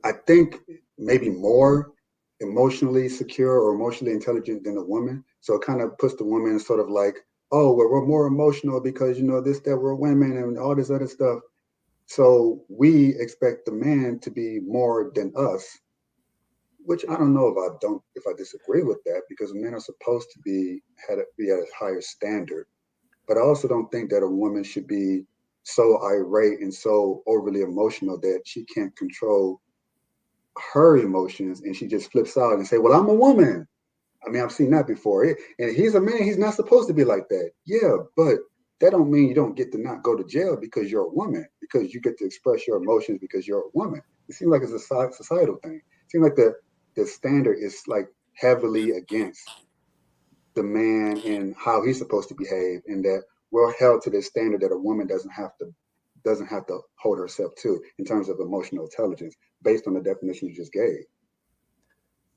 I think, maybe more emotionally secure or emotionally intelligent than a woman? So it kind of puts the woman sort of like, oh, well, we're more emotional because, this, that we're women and all this other stuff. So we expect the man to be more than us. Which I don't know if I disagree with that, because men are supposed to be at a higher standard. But I also don't think that a woman should be so irate and so overly emotional that she can't control her emotions and she just flips out and say, well, I'm a woman. I mean, I've seen that before. And he's a man, he's not supposed to be like that. Yeah, but that don't mean you don't get to not go to jail because you're a woman, because you get to express your emotions because you're a woman. It seems like it's a societal thing. It seems like the standard is like heavily against the man and how he's supposed to behave, and that we're held to this standard that a woman doesn't have to hold herself to in terms of emotional intelligence based on the definition you just gave.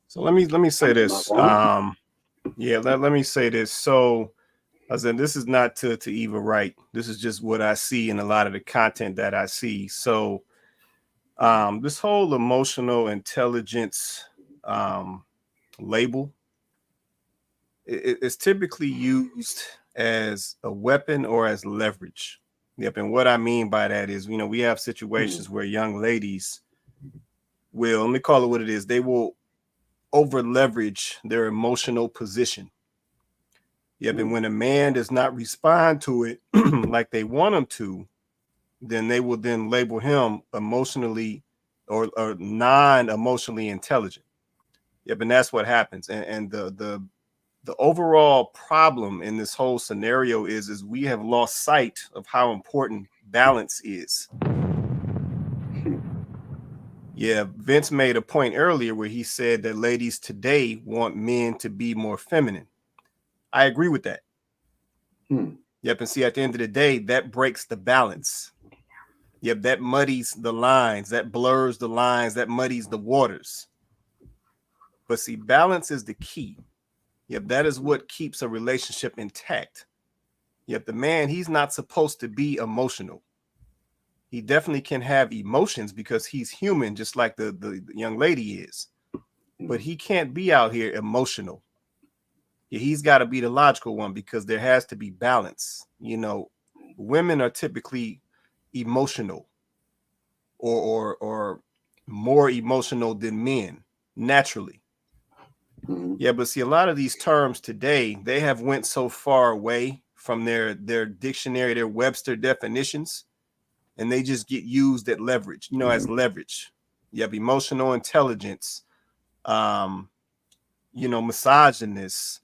So let me say this. Let me say this. So I said, this is not to Eva Wright. This is just what I see in a lot of the content that I see. So this whole emotional intelligence label is typically used as a weapon or as leverage. Yep. And what I mean by that is, you know, we have situations where young ladies will, let me call it what it is, they will over leverage their emotional position. Yep. And when a man does not respond to it like they want him to, then they will then label him emotionally or non-emotionally intelligent. Yep. And that's what happens. And the overall problem in this whole scenario is we have lost sight of how important balance is. Yeah, Vince made a point earlier where he said that ladies today want men to be more feminine. I agree with that. Yep, and see, at the end of the day, that breaks the balance. Yep, that muddies the lines, that blurs the lines, that muddies the waters. But see, balance is the key. Yep, that is what keeps a relationship intact. Yep, the man, he's not supposed to be emotional. He definitely can have emotions because he's human, just like the young lady is. But he can't be out here emotional. Yeah, he's got to be the logical one because there has to be balance. You know, women are typically emotional or more emotional than men naturally. Yeah, but see, a lot of these terms today, they have went so far away from their dictionary, their Webster definitions, and they just get used at leverage, you know, as leverage. You have emotional intelligence, you know, misogynist,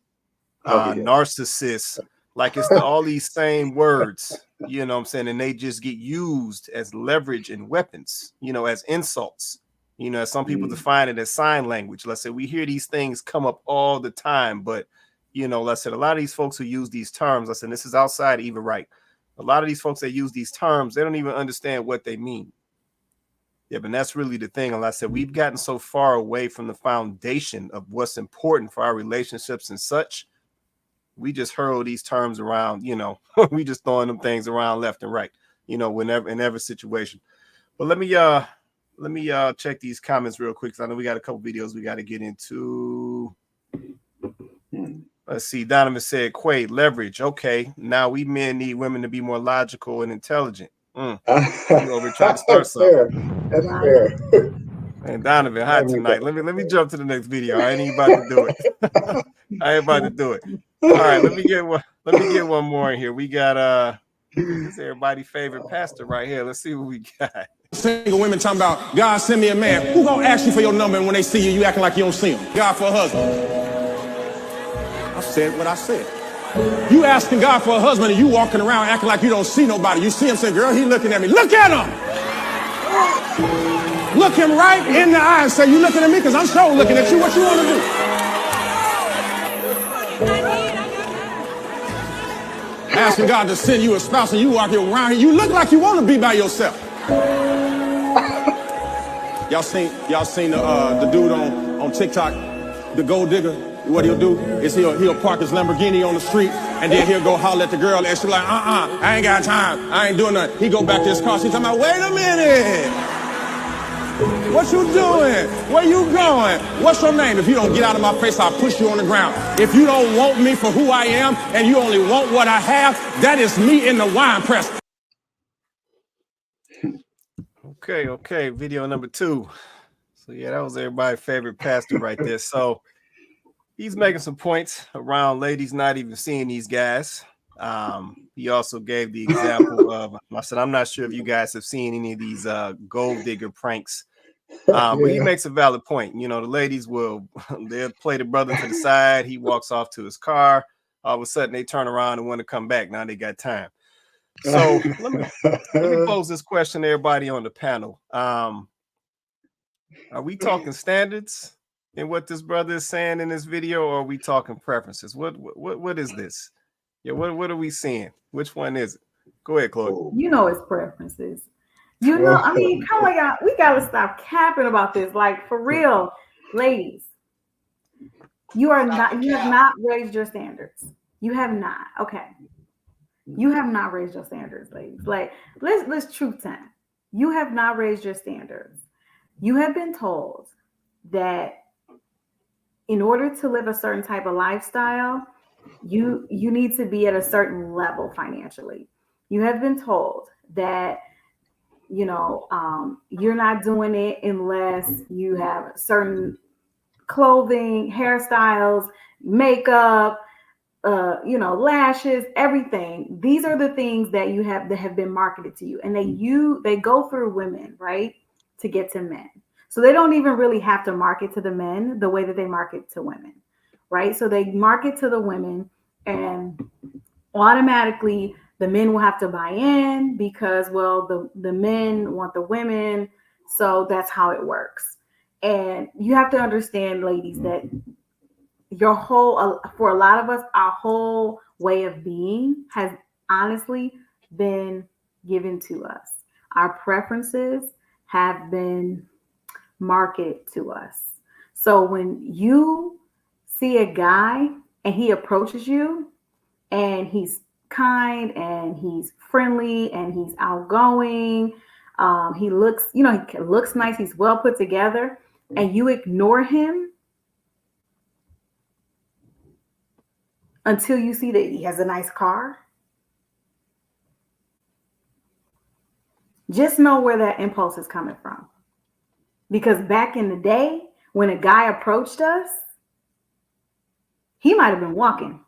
narcissist, like it's all these same words, you know what I'm saying? And they just get used as leverage and weapons, you know, as insults. You know, some people define it as sign language. Let's say we hear these things come up all the time, but, you know, let's say a lot of these folks who use these terms, I said, this is outside Eva Wright. A lot of these folks that use these terms, they don't even understand what they mean. Yeah, but that's really the thing. And like I said, we've gotten so far away from the foundation of what's important for our relationships and such. We just hurl these terms around, you know, we just throwing them things around left and right, you know, whenever in every situation. But let me check these comments real quick, because I know we got a couple videos we got to get into. Let's see. Donovan said, Quay, leverage. Okay, now we men need women to be more logical and intelligent. You over trying to start something. That's fair. And Donovan, hot tonight. Let me jump to the next video. I ain't even about to do it. I ain't about to do it. All right, let me get one more in here. We got this is everybody's favorite pastor right here. Let's see what we got. Single women talking about, God send me a man. Who gonna ask you for your number, and when they see you, you acting like you don't see them? God for a husband. I said what I said. You asking God for a husband and you walking around acting like you don't see nobody. You see him say, girl, he looking at me. Look at him. Look him right in the eye and say, you looking at me? Because I'm sure looking at you. What you want to do? Asking God to send you a spouse and you walk around here. You look like you want to be by yourself. Y'all seen the dude on TikTok, the gold digger? What he'll do is he'll park his Lamborghini on the street and then he'll go holler at the girl and she's like, I ain't got time. I ain't doing nothing. He go back to his car. She's talking about, wait a minute. What you doing? Where you going? What's your name? If you don't get out of my face, I'll push you on the ground. If you don't want me for who I am and you only want what I have, that is me in the wine press. Okay. Video number 2. So yeah, that was everybody's favorite pastor right there. So he's making some points around ladies not even seeing these guys. He also gave the example of, I said, I'm not sure if you guys have seen any of these gold digger pranks. But he makes a valid point. You know, the ladies they'll play the brother to the side. He walks off to his car. All of a sudden they turn around and want to come back. Now they got time. So let me pose this question to everybody on the panel. Are we talking standards in what this brother is saying in this video, or are we talking preferences? What is this? Yeah, what are we seeing? Which one is it? Go ahead, Chloe. You know it's preferences. You know, I mean, come on, y'all. We gotta stop capping about this. Like, for real, ladies, you have not raised your standards. You have not. Okay. You have not raised your standards, ladies. Like, let's truth time. You have not raised your standards. You have been told that in order to live a certain type of lifestyle, you need to be at a certain level financially. You have been told that you're not doing it unless you have certain clothing, hairstyles, makeup, lashes, everything. These are the things that have been marketed to you, and they go through women, right, to get to men. So they don't even really have to market to the men the way that they market to women, right? So they market to the women, and automatically the men will have to buy in because, well, the men want the women, so that's how it works. And you have to understand, ladies, that your whole for a lot of us, our whole way of being has honestly been given to us. Our preferences have been marketed to us. So when you see a guy and he approaches you and he's kind and he's friendly and he's outgoing, he looks nice, he's well put together, and you ignore him until you see that he has a nice car, just know where that impulse is coming from. Because back in the day, when a guy approached us, he might have been walking,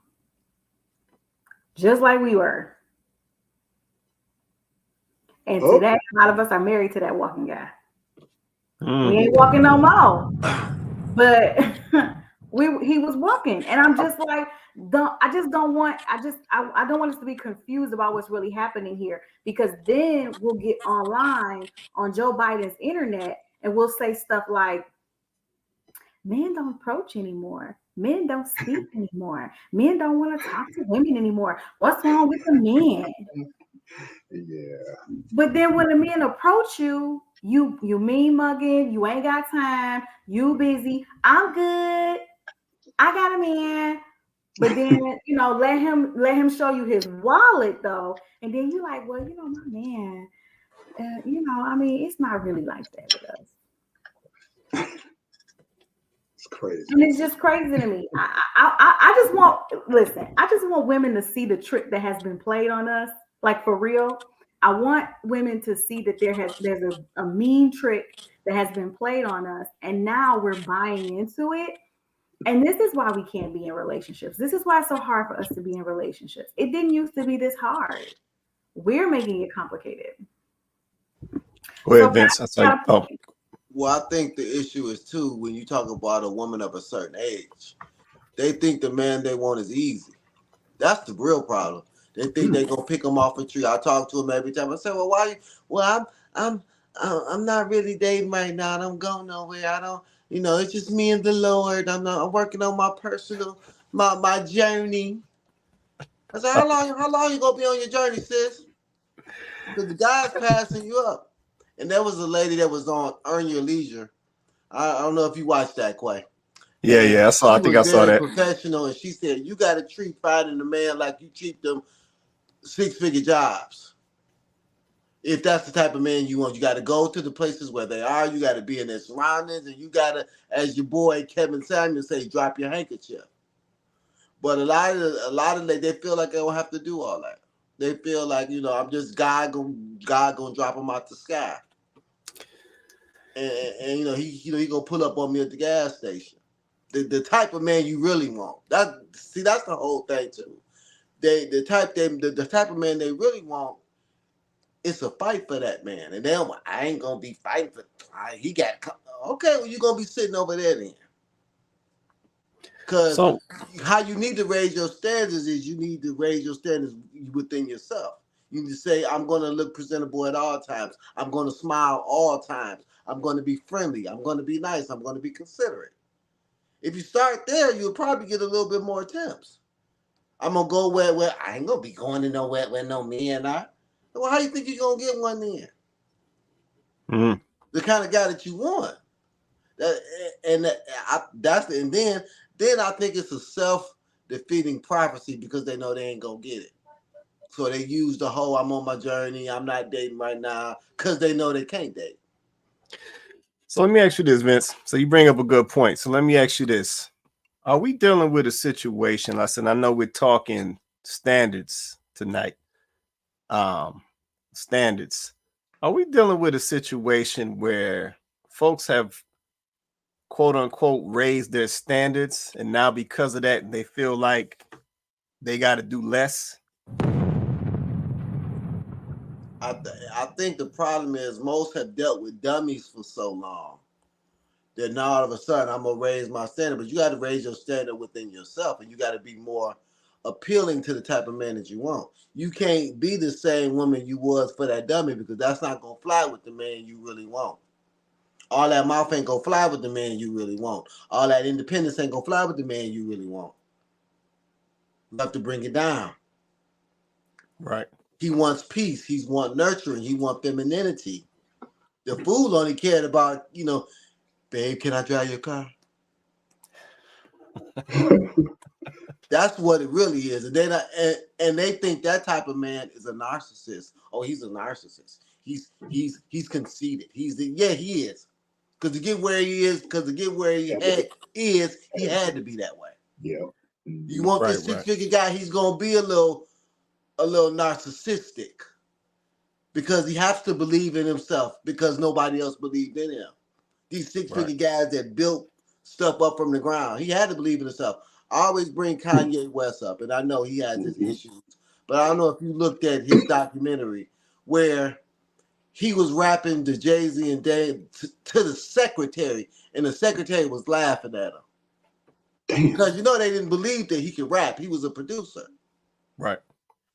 just like we were. And today, a lot of us are married to that walking guy. We ain't walking no more. But he was walking, and I'm just like, I don't want us to be confused about what's really happening here, because then we'll get online on Joe Biden's internet and we'll say stuff like, men don't approach anymore, men don't speak anymore, men don't want to talk to women anymore. What's wrong with the men? Yeah. But then when the men approach you, you mean mugging, you ain't got time, you busy, I'm good, I got a man. But then, let him show you his wallet though. And then you're like, well, my man, it's not really like that with us. It's crazy. And it's just crazy to me. I just want women to see the trick that has been played on us, like for real. I want women to see that there's a mean trick that has been played on us, and now we're buying into it. And this is why we can't be in relationships. This is why it's so hard for us to be in relationships. It didn't used to be this hard. We're making it complicated. Go ahead, Vince. Well, I think the issue is too, when you talk about a woman of a certain age, they think the man they want is easy. That's the real problem. They think they're gonna pick them off a tree. I talk to them every time. I say, well, why? Well, I'm not really dating right now. I don't go nowhere. I don't. It's just me and the Lord. I'm working on my personal, my journey. I said, how long you gonna be on your journey, sis? Because the guy's passing you up. And there was a lady that was on Earn Your Leisure. I don't know if you watched that, Quay. Yeah, I saw. I think I saw that. Professional, and she said you got to treat finding a man like you treat them 6-figure jobs. If that's the type of man you want, you got to go to the places where they are. You got to be in their surroundings, and you got to, as your boy Kevin Samuel say, drop your handkerchief. But a lot of they feel like they don't have to do all that. They feel like I'm just God gonna drop them out the sky, and he gonna pull up on me at the gas station. The type of man you really want. That's the whole thing too. The type of man they really want. It's a fight for that man, and I ain't gonna be fighting for. He got okay. Well, you're gonna be sitting over there then. Because how you need to raise your standards is you need to raise your standards within yourself. You need to say, I'm going to look presentable at all times. I'm going to smile all times. I'm going to be friendly. I'm going to be nice. I'm going to be considerate. If you start there, you'll probably get a little bit more attempts. I'm going to go where I ain't going to be going to nowhere where no men are. Well, how you think you're going to get one then? Mm-hmm. The kind of guy that you want. Then I think it's a defeating prophecy because they know they ain't gonna get it. So they use the whole "I'm on my journey, I'm not dating right now" because they know they can't date. So let me ask you this, Vince. So you bring up a good point. So let me ask you this. Are we dealing with a situation? Listen, I know we're talking standards tonight. Standards. Are we dealing with a situation where folks have quote unquote raised their standards and now because of that they feel like they got to do less? I think the problem is most have dealt with dummies for so long that now all of a sudden I'm gonna raise my standard, but you got to raise your standard within yourself, and you got to be more appealing to the type of man that you want. You can't be the same woman you was for that dummy because that's not gonna fly with the man you really want. All that mouth ain't gonna fly with the man you really want. All that independence ain't gonna fly with the man you really want. You have to bring it down. Right. He wants peace. He wants nurturing. He wants femininity. The fool only cared about, babe, can I drive your car? That's what it really is. And they think that type of man is a narcissist. Oh, he's a narcissist. He's conceited. He is. Because to get where he is, he had to be that way. Yeah. You want this six-figure guy, he's gonna be a little narcissistic. Because he has to believe in himself because nobody else believed in him. These six-figure guys that built stuff up from the ground, he had to believe in himself. I always bring Kanye West up, and I know he has his issues, but I don't know if you looked at his documentary where he was rapping to Jay-Z and Dame to the secretary, and the secretary was laughing at him. Damn. Because they didn't believe that he could rap. He was a producer. Right.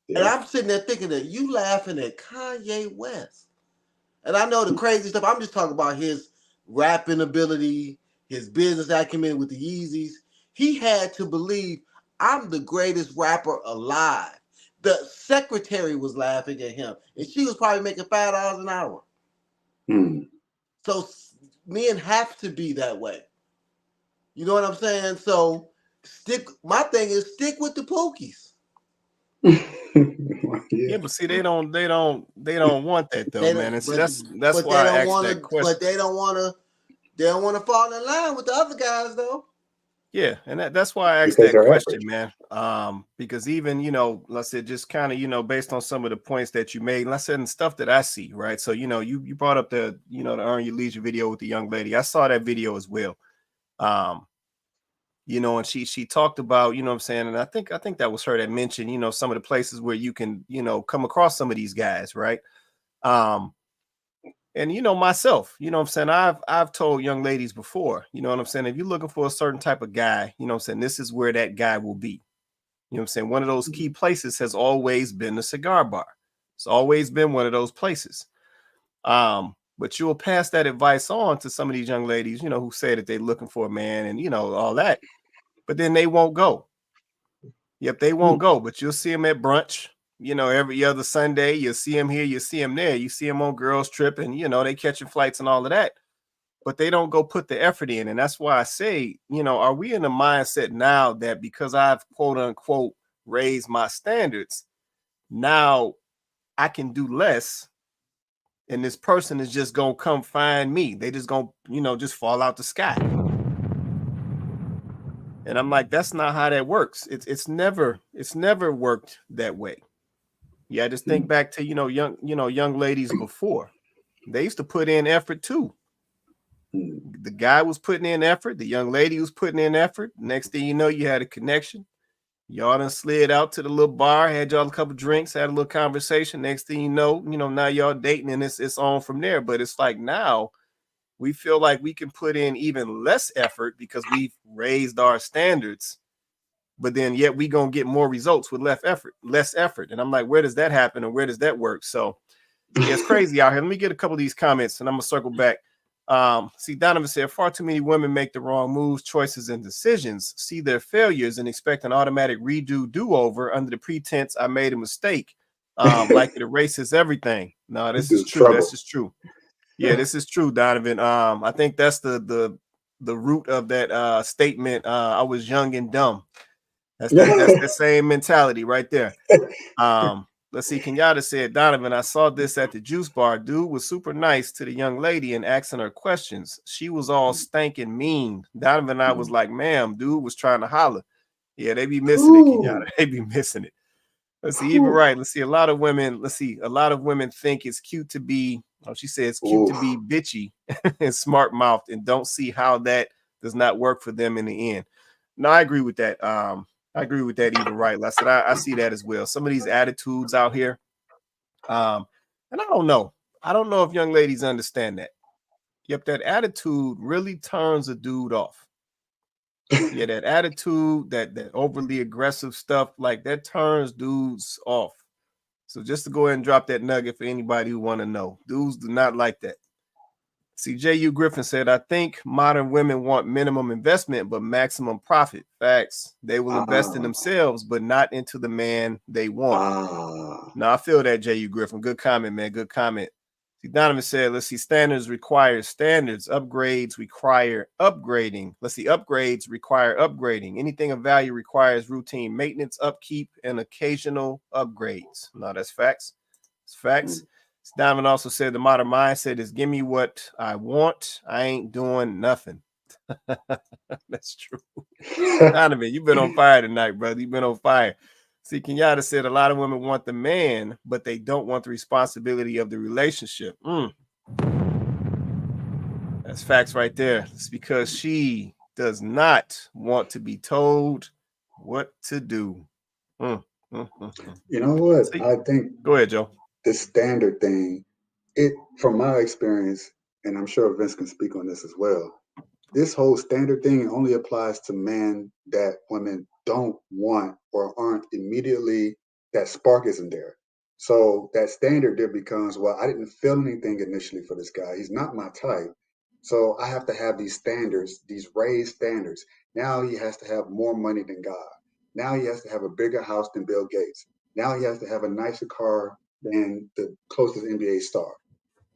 And I'm sitting there thinking that you laughing at Kanye West. And I know the crazy stuff. I'm just talking about his rapping ability, his business acumen with the Yeezys. He had to believe I'm the greatest rapper alive. The secretary was laughing at him, and she was probably making $5 an hour. So men have to be that way. You know what I'm saying? So my thing is stick with the Pookies. Yeah, but see, they don't want that though, man. And see, that's why I asked that question. But they don't want to fall in line with the other guys though. Yeah, and that's why I asked that question, man. Because even let's say just kind of based on some of the points that you made, let's say and stuff that I see, right? So you brought up the the Earn Your Leisure video with the young lady. I saw that video as well. And she talked about, what I'm saying, and I think that was her that mentioned, some of the places where you can, come across some of these guys, right? And myself, what I'm saying, I've told young ladies before, what I'm saying, if you're looking for a certain type of guy, what I'm saying, this is where that guy will be. What I'm saying, one of those key places has always been the cigar bar. It's always been one of those places. But you'll pass that advice on to some of these young ladies, who say that they're looking for a man and all that. But then they won't go. Yep, they won't go. But you'll see them at brunch, every other Sunday. You'll see them here, you see them there. You see them on girls' trip and, they catching flights and all of that. But they don't go put the effort in. And that's why I say, are we in a mindset now that because I've, quote unquote, raised my standards, now I can do less and this person is just going to come find me. They just going to, just fall out the sky. And I'm like, that's not how that works. It's never worked that way. Yeah, just think back to young ladies before. They used to put in effort too. The guy was putting in effort, the young lady was putting in effort. Next thing you know, you had a connection. Y'all done slid out to the little bar, had y'all a couple drinks, had a little conversation. Next thing you know, now y'all dating and it's on from there. But it's like now we feel like we can put in even less effort because we've raised our standards, but then yet we gonna get more results with less effort. And I'm like, where does that happen and where does that work? So yeah, it's crazy out here. Let me get a couple of these comments and I'm gonna circle back. See, Donovan said, far too many women make the wrong moves, choices, and decisions, see their failures and expect an automatic do-over under the pretense I made a mistake. Like it erases everything. No, this is true. This is true. Yeah, this is true, Donovan. I think that's the root of that statement. I was young and dumb. That's the same mentality right there. Let's see. Kenyatta said, Donovan, I saw this at the juice bar. Dude was super nice to the young lady and asking her questions. She was all stankin' mean. Donovan and I was like, ma'am, dude was trying to holler. Yeah, they be missing it, Kenyatta. They be missing it. Let's see, even right. Let's see. A lot of women think it's cute to be, she says it's cute to be bitchy and smart mouthed and don't see how that does not work for them in the end. No, I agree with that. I agree with that, even right. I said I see that as well. Some of these attitudes out here, and I don't know. I don't know if young ladies understand that. Yep, that attitude really turns a dude off. Yeah, that attitude, that overly aggressive stuff, like that turns dudes off. So just to go ahead and drop that nugget for anybody who want to know, dudes do not like that. See, J.U. Griffin said, I think modern women want minimum investment, but maximum profit. Facts. They will invest in themselves, but not into the man they want. No, I feel that, J.U. Griffin. Good comment, man. Good comment. See, Donovan said, let's see, standards require standards. Upgrades require upgrading. Let's see, upgrades require upgrading. Anything of value requires routine maintenance, upkeep, and occasional upgrades. No, that's facts. It's facts. Donovan also said the modern mindset is give me what I want. I ain't doing nothing. That's true. Donovan, you've been on fire tonight, brother. You've been on fire. See, Kenyatta said a lot of women want the man, but they don't want the responsibility of the relationship. That's facts right there. It's because she does not want to be told what to do. You know what? See, I think. Go ahead, Joe. The standard thing, from my experience, and I'm sure Vince can speak on this as well, this whole standard thing only applies to men that women don't want or aren't immediately, that spark isn't there. So that standard there becomes, well, I didn't feel anything initially for this guy. He's not my type. So I have to have these standards, these raised standards. Now he has to have more money than God. Now he has to have a bigger house than Bill Gates. Now he has to have a nicer car than the closest NBA star.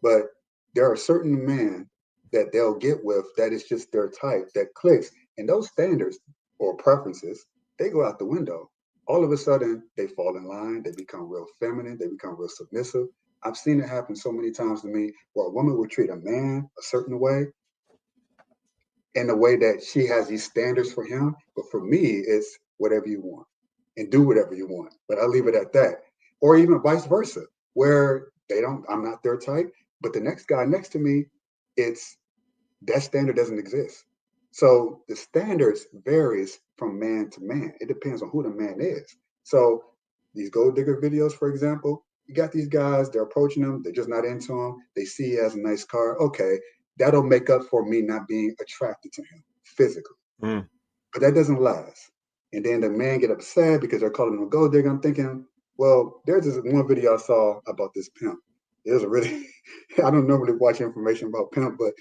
But there are certain men that they'll get with that is just their type, that clicks. And those standards or preferences, they go out the window. All of a sudden, they fall in line. They become real feminine. They become real submissive. I've seen it happen so many times to me where a woman would treat a man a certain way in the way that she has these standards for him. But for me, it's whatever you want and do whatever you want. But I'll leave it at that. Or even vice versa, where I'm not their type, but the next guy next to me, it's that standard doesn't exist. So the standards varies from man to man. It depends on who the man is. So these gold digger videos, for example, you got these guys, they're approaching them, they're just not into him. They see he has a nice car. Okay, that'll make up for me not being attracted to him physically. But that doesn't last. And then the man get upset because they're calling him a gold digger. I'm thinking, well, there's this one video I saw about this pimp. It was a really, I don't normally watch information about pimp, but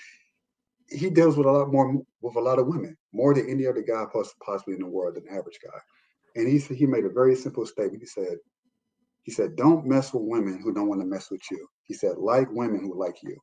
he deals with a lot of women, more than any other guy possibly in the world, than average guy. And he made a very simple statement. He said, don't mess with women who don't want to mess with you. He said, like women who like you.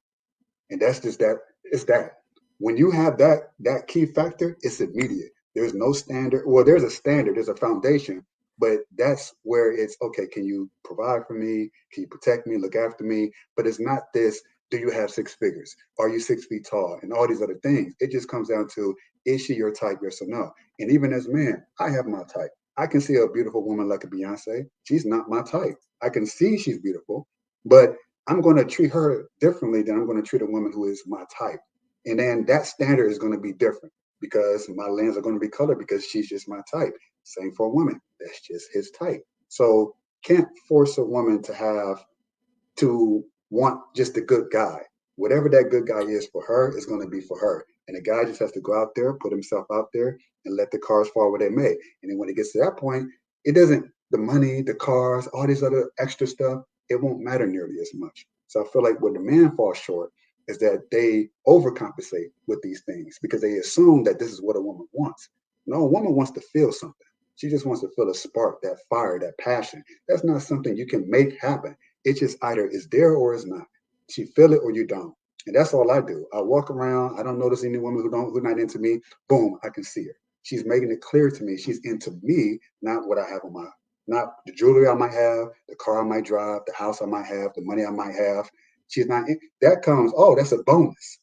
And that's just that. It's that. When you have that key factor, it's immediate. There's no standard. Well, there's a standard, there's a foundation, but that's where it's okay. Can you provide for me? Can you protect me? Look after me? But it's not this. Do you have 6 figures? Are you 6 feet tall? And all these other things. It just comes down to, is she your type? Yes or no? And even as a man, I have my type. I can see a beautiful woman like a Beyonce. She's not my type. I can see she's beautiful, but I'm going to treat her differently than I'm going to treat a woman who is my type. And then that standard is going to be different because my lens are going to be colored because she's just my type. Same for a woman. That's just his type. So can't force a woman to want just a good guy. Whatever that good guy is for her is going to be for her. And the guy just has to go out there, put himself out there, and let the cars fall where they may. And then when it gets to that point, the money, the cars, all this other extra stuff, it won't matter nearly as much. So I feel like where the man falls short is that they overcompensate with these things because they assume that this is what a woman wants. No, a woman wants to feel something. She just wants to feel a spark, that fire, that passion. That's not something you can make happen. It just either is there or is not. She feel it or you don't. And that's all I do. I walk around. I don't notice any woman who's not into me. Boom, I can see her. she's making it clear to me she's into me, not what I have on my, not the jewelry I might have, the car I might drive, the house I might have, the money I might have. She's not in, that comes, oh, that's a bonus.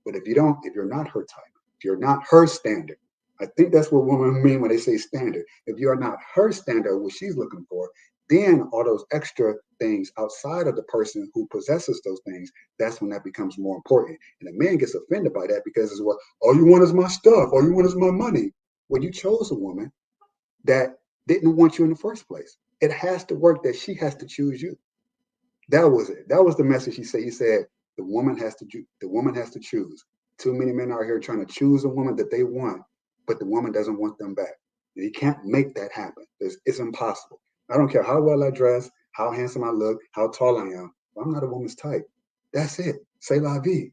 But if you're not her type, if you're not her standard, I think that's what women mean when they say standard. If you're not her standard, what she's looking for, then all those extra things outside of the person who possesses those things, that's when that becomes more important. And a man gets offended by that because it's what, all you want is my stuff, all you want is my money. Well, you chose a woman that didn't want you in the first place. It has to work that she has to choose you. That was it. That was the message he said. He said the woman has to choose. Too many men are here trying to choose a woman that they want, but the woman doesn't want them back. You can't make that happen. It's impossible. I don't care how well I dress, how handsome I look, how tall I am. I'm not a woman's type. That's it. C'est la vie.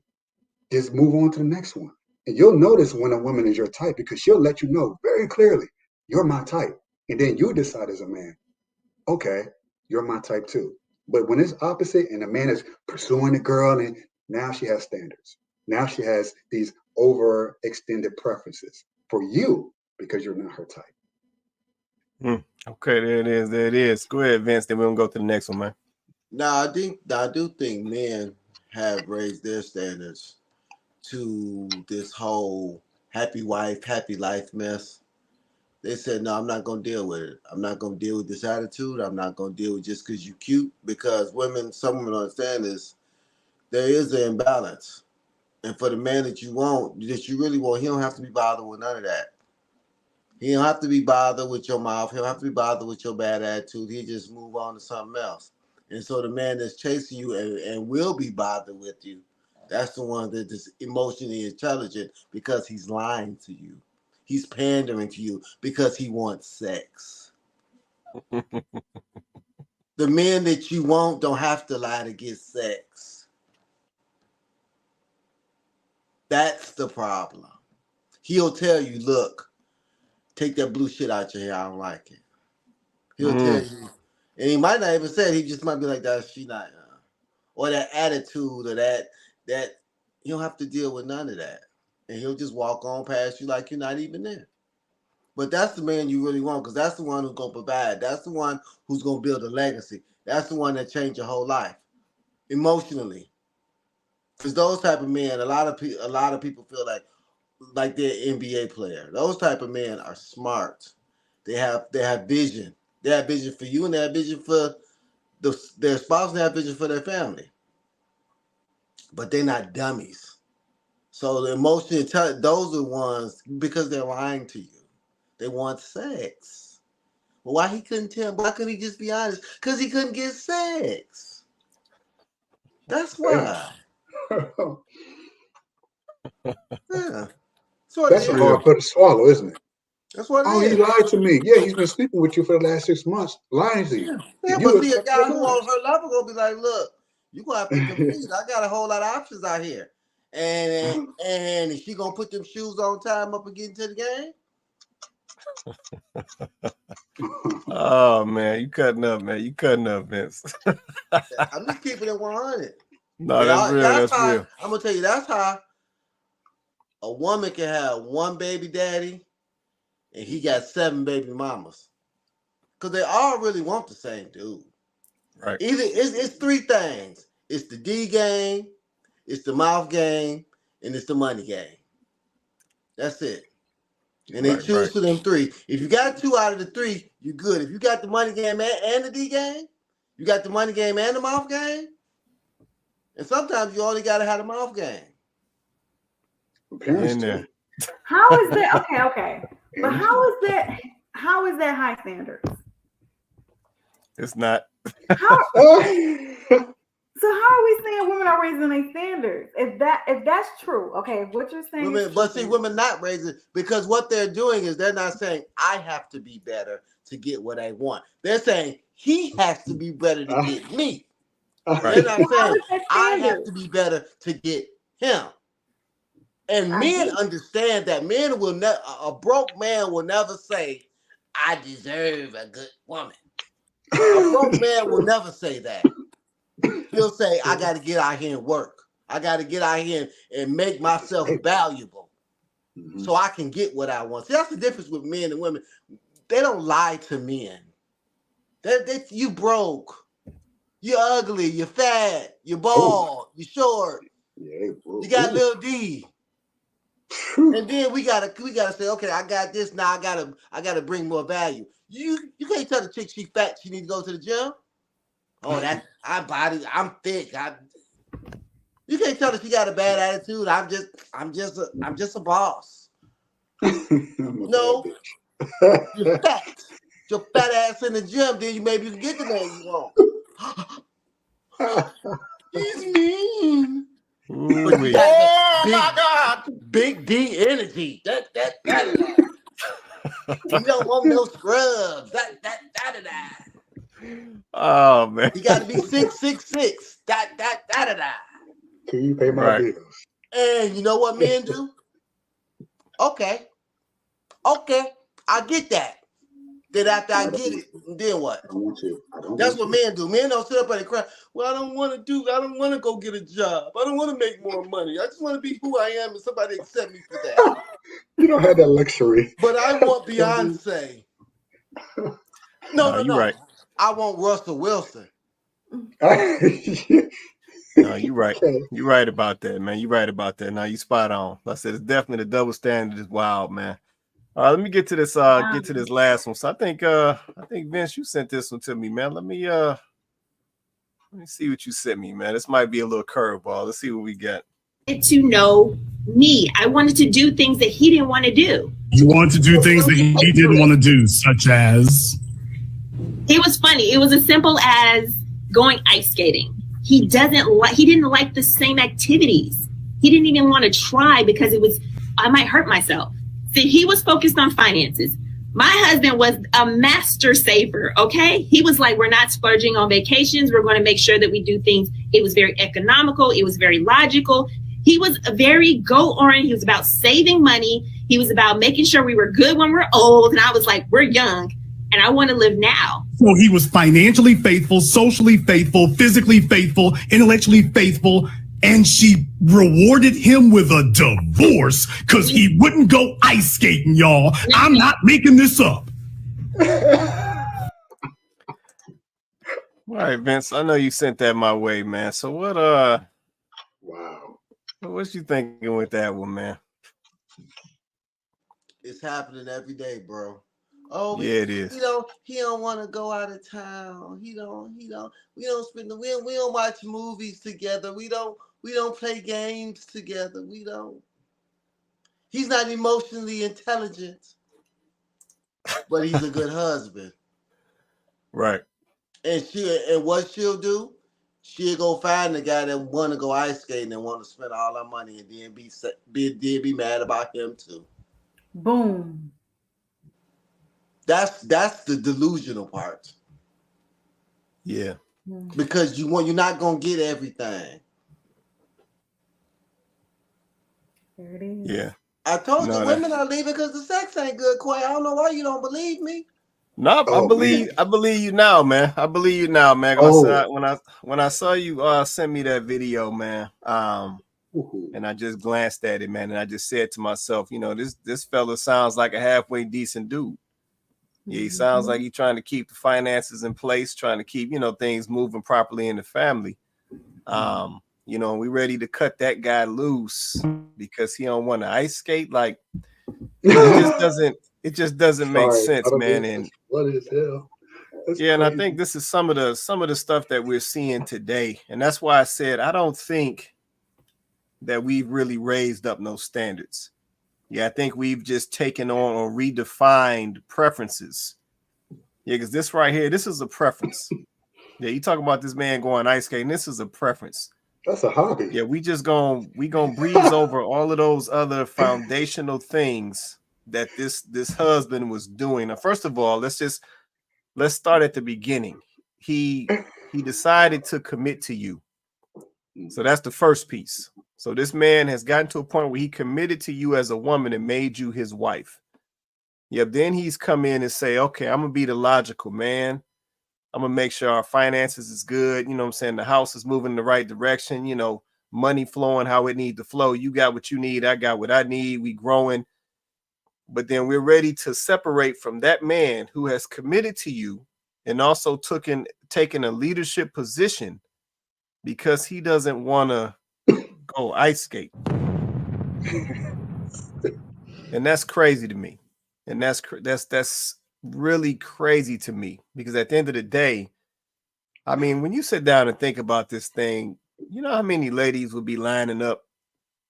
Just move on to the next one. And you'll notice when a woman is your type because she'll let you know very clearly, you're my type. And then you decide as a man, okay, you're my type too. But when it's opposite and a man is pursuing a girl and now she has standards. Now she has these overextended preferences for you because you're not her type. Okay, there it is. There it is. Go ahead, Vince. Then we're gonna go to the next one, man. Now, I do think men have raised their standards to this whole happy wife, happy life mess. They said, no, I'm not going to deal with it. I'm not going to deal with this attitude. I'm not going to deal with just because you're cute. Because some women understand this, there is an imbalance. And for the man that you really want, he don't have to be bothered with none of that. He don't have to be bothered with your mouth. He don't have to be bothered with your bad attitude. He just move on to something else. And so the man that's chasing you and will be bothered with you, that's the one that is emotionally intelligent because he's lying to you. He's pandering to you because he wants sex. The men that you want don't have to lie to get sex. That's the problem. He'll tell you, look, take that blue shit out your hair. I don't like it. He'll tell you. And he might not even say it. He just might be like, that she not. Or that attitude or that you don't have to deal with none of that. And he'll just walk on past you like you're not even there. But that's the man you really want because that's the one who's going to provide. That's the one who's going to build a legacy. That's the one that changed your whole life emotionally. Because those type of men, a lot of people feel like they're an NBA player. Those type of men are smart. They have vision. They have vision for you and they have vision for their spouse and they have vision for their family. But they're not dummies. So the emotional those are the ones because they're lying to you. They want sex. Well, why he couldn't tell? Why couldn't he just be honest? Because he couldn't get sex. That's why. Yeah. That's a hard pill to swallow, isn't it? That's what it is. Oh, he lied to me. Yeah, he's been sleeping with you for the last 6 months, lying to you. Yeah, but see, a guy who wants her lover gonna be like, look, you gonna have to compete. I got a whole lot of options out here. And is she gonna put them shoes on, tie them up and get into the game? Oh man, you cutting up, man. You cutting up, Vince. I'm just keeping it 100. No, that's real. That's real. I'm gonna tell you, that's how a woman can have one baby daddy and he got 7 baby mamas. Because they all really want the same dude. Right. Either it's 3 things. It's the D game, it's the mouth game, and it's the money game. That's it. And they choose for them 3. If you got 2 out of the 3, you're good. If you got the money game and the D game, you got the money game and the mouth game. And sometimes you only got to have the mouth game. Parents do. How is that? Okay. But how is that high standards? It's not. So how are we saying women are raising their standards? If that's true, okay, what you're saying women not raising, because what they're doing is they're not saying I have to be better to get what I want. They're saying he has to be better to get me. They're not saying I have to be better to get him. And men understand that men will never, a broke man will never say, I deserve a good woman. A broke man will never say that. He'll say, I got to get out here and work. I got to get out here and make myself valuable. so I can get what I want. See, that's the difference with men and women. They don't lie to men. You broke, you're ugly, you're fat, you're bald, you're short, you got little D. And then we gotta say, okay, I got this now. I gotta bring more value. You can't tell the chick she fat, she need to go to the gym. Oh, I'm thick. You can't tell her she got a bad attitude. I'm just a boss. No, you're fat. Your fat ass in the gym, then maybe you can get the man you want. He's mean. But you got my God, big D energy. That. You don't want no scrubs. That. Oh man. You got to be 6'6". That. Can you pay my bills? And you know what men do? Okay, I get that. Then after I get it, then what? I want you. That's what men do. Men don't sit up and cry. Well, I don't want to go get a job. I don't want to make more money. I just want to be who I am and somebody accept me for that. You don't have that luxury. But I want Beyonce. No. You're right. I want Russell Wilson. No, you're right. You're right about that, man. You're right about that. Now you spot on. Like I said, it's definitely the double standard is wild, man. All right, let me get to this. Get to this last one. So I think Vince, you sent this one to me, man. Let me see what you sent me, man. This might be a little curveball. Let's see what we got. To know me, I wanted to do things that he didn't want to do. You wanted to do things that he didn't want to do, such as. It was funny. It was as simple as going ice skating. He didn't like the same activities. He didn't even want to try because I might hurt myself. See, he was focused on finances. My husband was a master saver, okay? He was like, we're not splurging on vacations. We're going to make sure that we do things. It was very economical. It was very logical. He was a very goal-oriented. He was about saving money. He was about making sure we were good when we're old. And I was like, we're young and I want to live now. So he was financially faithful, socially faithful, physically faithful, intellectually faithful. And she rewarded him with a divorce because he wouldn't go ice skating, y'all. I'm not making this up. All right, Vince. I know you sent that my way, man. So what? Wow. What you thinking with that one, man? It's happening every day, bro. Oh, yeah, it is. He don't want to go out of town. We don't watch movies together. We don't play games together. He's not emotionally intelligent, but he's a good husband. Right. And what she'll do, she'll go find the guy that want to go ice skating and want to spend all her money and then be mad about him too. Boom. That's the delusional part. Yeah. Because you're not gonna get everything. There it is. Yeah. I told you women are leaving because the sex ain't good, Quay. I don't know why you don't believe me. No, I believe you now, man. I believe you now, man. When I saw you send me that video, man, and I just glanced at it, man, and I just said to myself, this fella sounds like a halfway decent dude. Yeah, he sounds like he's trying to keep the finances in place, trying to keep, things moving properly in the family. We ready to cut that guy loose because he don't want to ice skate. Like it just doesn't make sense, man. And what is hell? That's yeah, crazy. and I think this is some of the stuff that we're seeing today. And that's why I said I don't think that we've really raised up no standards. Yeah, I think we've just taken on or redefined preferences. Yeah, because this right here, this is a preference. Yeah, you talk about this man going ice skating. This is a preference. That's a hobby. Yeah, we gonna breeze over all of those other foundational things that this husband was doing. Now, first of all, let's start at the beginning. He decided to commit to you. So that's the first piece. So this man has gotten to a point where he committed to you as a woman and made you his wife. Yep. Then he's come in and say, okay, I'm going to be the logical man. I'm going to make sure our finances is good. You know what I'm saying? The house is moving in the right direction. money flowing how it needs to flow. You got what you need. I got what I need. We growing. But then we're ready to separate from that man who has committed to you and also taken a leadership position because he doesn't want to go ice skate. And that's crazy to me. And that's really crazy to me, because at the end of the day, I mean, when you sit down and think about this thing, you know how many ladies would be lining up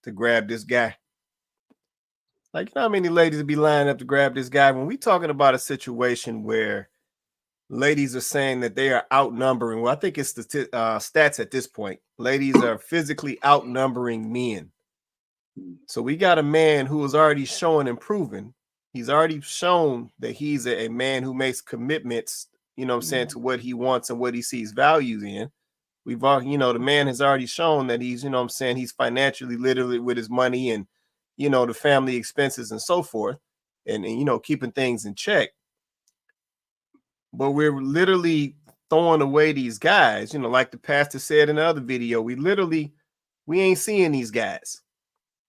to grab this guy? Like, you know how many ladies would be lining up to grab this guy? When we talking about a situation where ladies are saying that they are outnumbering, well, I think it's the stats at this point. Ladies are physically outnumbering men. So we got a man who is already showing and proven. He's already shown that he's a man who makes commitments, you know what I'm saying, to what he wants and what he sees values in. We've all, you know, the man has already shown that he's, you know what I'm saying, he's financially literate with his money and, you know, the family expenses and so forth, and you know, keeping things in check. But we're literally throwing away these guys, you know, like the pastor said in the other video, we ain't seeing these guys.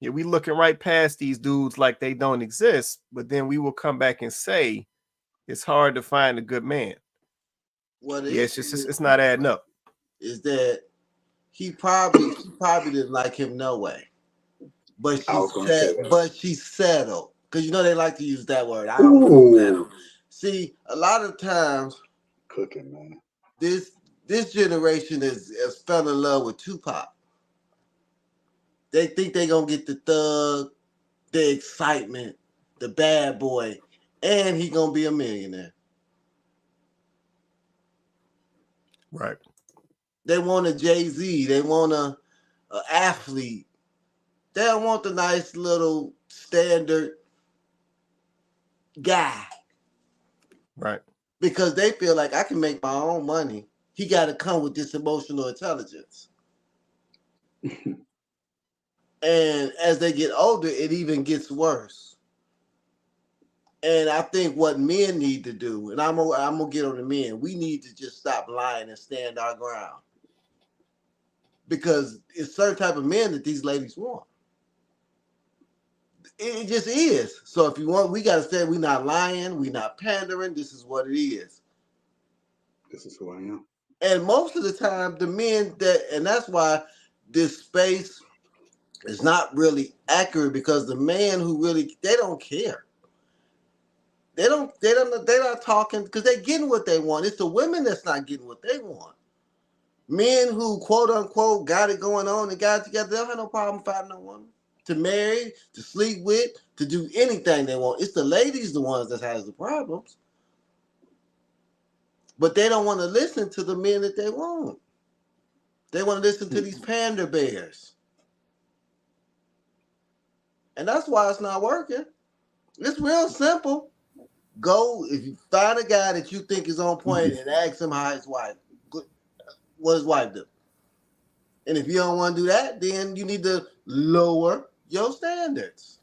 Yeah, we looking right past these dudes like they don't exist, but then we will come back and say it's hard to find a good man. It's not adding up. Is that she probably didn't like him no way, but she settled, because you know they like to use that word. I don't settle. See, a lot of times, cooking, man. This generation has fell in love with Tupac. They think they're gonna get the thug, the excitement, the bad boy, and he gonna be a millionaire. Right. They want a Jay-Z. They want a athlete. They don't want the nice little standard guy. Right. Because they feel like I can make my own money. He got to come with this emotional intelligence. And as they get older, it even gets worse. And I think what men need to do, and I'm gonna get on the men, we need to just stop lying and stand our ground. Because it's certain type of men that these ladies want. It just is. So if you want, we got to say we're not lying, we're not pandering. This is what it is. This is who I am. And most of the time, the men and that's why this space is not really accurate, because the man who really, they don't care. They're not talking because they're getting what they want. It's the women that's not getting what they want. Men who quote unquote got it going on and got it together, they don't have no problem finding a woman to marry, to sleep with, to do anything they want. It's the ladies, the ones that has the problems. But they don't want to listen to the men that they want. They want to listen to these pander bears. And that's why it's not working. It's real simple. Go, if you find a guy that you think is on point, and ask him how his wife, what his wife do. And if you don't want to do that, then you need to lower your standards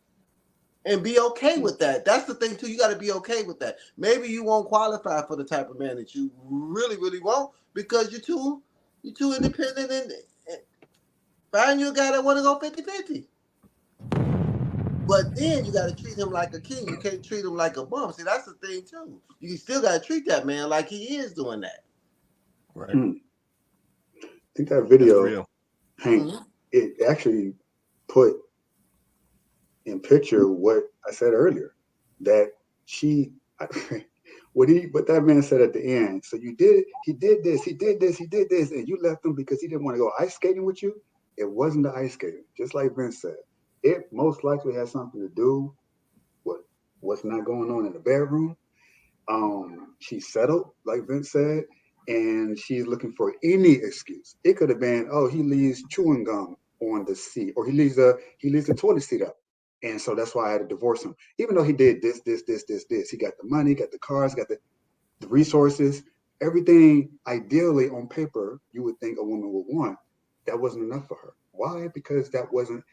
and be okay with that. That's the thing too. You got to be okay with that. Maybe you won't qualify for the type of man that you really, really want, because you're too independent, and find you a guy that want to go 50-50. But then you got to treat him like a king. You can't treat him like a bum. See, that's the thing too. You still got to treat that man like he is doing that. Right. I think that video, Hank, it actually put in picture what I said earlier, that what that man said at the end. So he did this, and you left him because he didn't want to go ice skating with you. It wasn't the ice skating, just like Vince said. It most likely has something to do with what's not going on in the bedroom. She settled, like Vince said, and she's looking for any excuse. It could have been, oh, he leaves chewing gum on the seat, or he leaves the toilet seat up, and so that's why I had to divorce him. Even though he did this. He got the money, got the cars, got the resources, everything ideally on paper you would think a woman would want. That wasn't enough for her. Why? Because that wasn't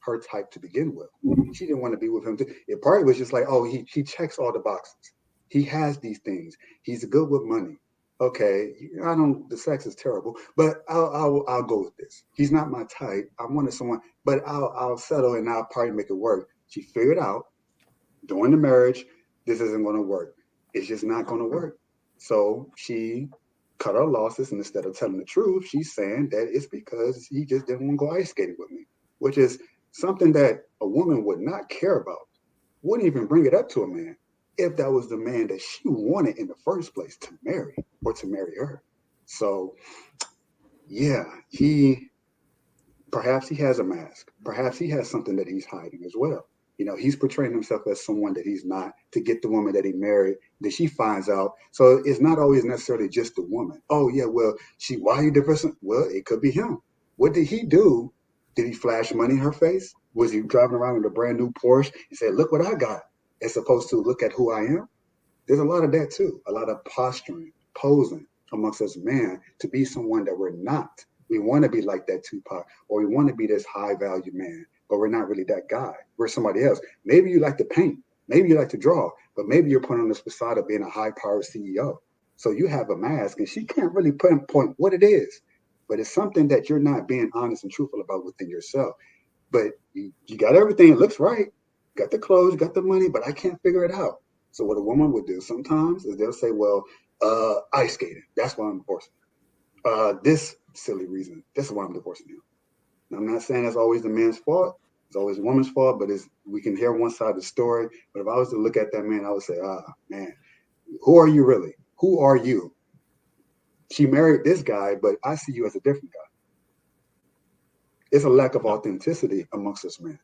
her type to begin with. She didn't want to be with him. It partly was just like, oh, he checks all the boxes. He has these things. He's good with money. okay, the sex is terrible, but I'll go with this. He's not my type. I wanted someone, but I'll settle and I'll probably make it work. She figured out during the marriage, this isn't going to work. It's just not going to work. So she cut her losses, and instead of telling the truth, she's saying that it's because he just didn't want to go ice skating with me, which is something that a woman would not care about, wouldn't even bring it up to a man if that was the man that she wanted in the first place to marry or to marry her. So, yeah, perhaps he has a mask. Perhaps he has something that he's hiding as well. He's portraying himself as someone that he's not to get the woman that he married, that she finds out. So it's not always necessarily just the woman. Oh, yeah, well, why are you divorcing? Well, it could be him. What did he do? Did he flash money in her face? Was he driving around in a brand new Porsche and said, look what I got, as opposed to look at who I am? There's a lot of that too. A lot of posturing, posing amongst us men to be someone that we're not. We want to be like that Tupac, or we want to be this high value man, but we're not really that guy. We're somebody else. Maybe you like to paint. Maybe you like to draw, but maybe you're putting on this facade of being a high powered CEO. So you have a mask and she can't really pinpoint what it is, but it's something that you're not being honest and truthful about within yourself. But you got everything. It looks right. Got the clothes, got the money, but I can't figure it out. So what a woman would do sometimes is they'll say, well, ice skating. That's why I'm divorcing. This silly reason. That's why I'm divorcing you. Now, I'm not saying that's always the man's fault. It's always the woman's fault, but we can hear one side of the story. But if I was to look at that man, I would say, man, who are you really? Who are you? She married this guy, but I see you as a different guy. It's a lack of authenticity amongst us men,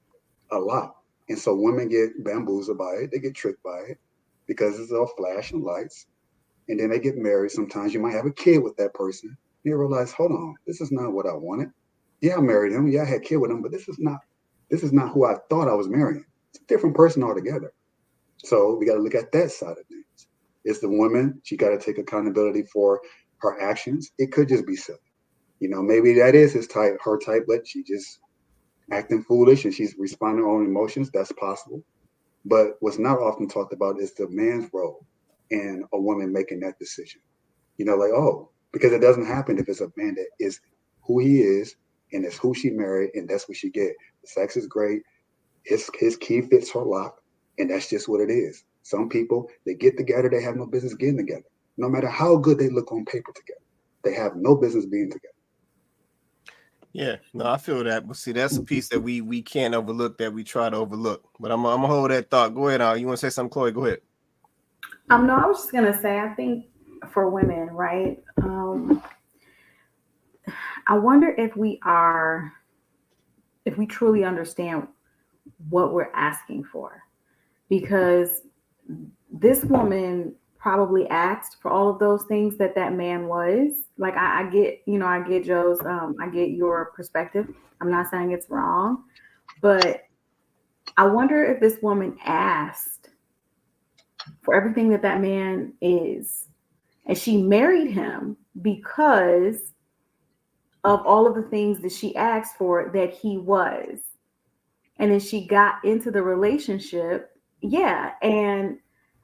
a lot. And so women get bamboozled by it. They get tricked by it because it's all flash and lights. And then they get married. Sometimes you might have a kid with that person. And you realize, hold on, this is not what I wanted. Yeah, I married him. Yeah, I had a kid with him, but this is not who I thought I was marrying. It's a different person altogether. So we got to look at that side of things. It's the woman. She got to take accountability for her actions. It could just be silly. Maybe that is her type, but she just acting foolish and she's responding to her own emotions. That's possible. But what's not often talked about is the man's role in a woman making that decision. Because it doesn't happen if it's a man that is who he is and it's who she married and that's what she get. The sex is great. His key fits her lock, and that's just what it is. Some people, they get together, they have no business getting together. No matter how good they look on paper together, they have no business being together. Yeah, no, I feel that. But see, that's a piece that we can't overlook, that we try to overlook. But I'm gonna hold that thought. Go ahead, you want to say something, Chloe? Go ahead. No, I was just gonna say, I think for women, right? I wonder if we truly understand what we're asking for, because this woman probably asked for all of those things that man was. Like I get Joe's, I get your perspective. I'm not saying it's wrong, but I wonder if this woman asked for everything that man is, and she married him because of all of the things that she asked for that he was. And then she got into the relationship, and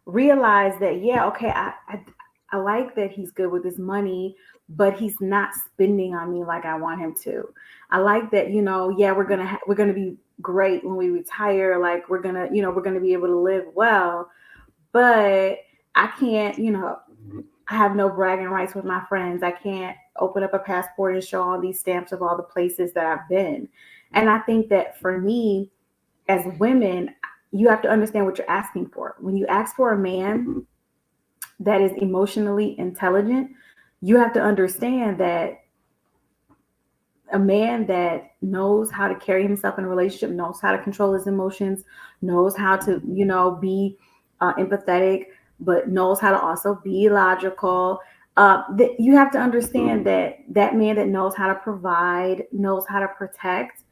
realized that, okay, I like that he's good with his money, but he's not spending on me like I want him to. I like that, we're gonna be great when we retire. Like we're gonna be able to live well, but I can't, I have no bragging rights with my friends. I can't open up a passport and show all these stamps of all the places that I've been. And I think that for me, as women, you have to understand what you're asking for. When you ask for a man that is emotionally intelligent, you have to understand that a man that knows how to carry himself in a relationship, knows how to control his emotions, knows how to, be empathetic, but knows how to also be logical. You have to understand that man that knows how to provide, knows how to protect,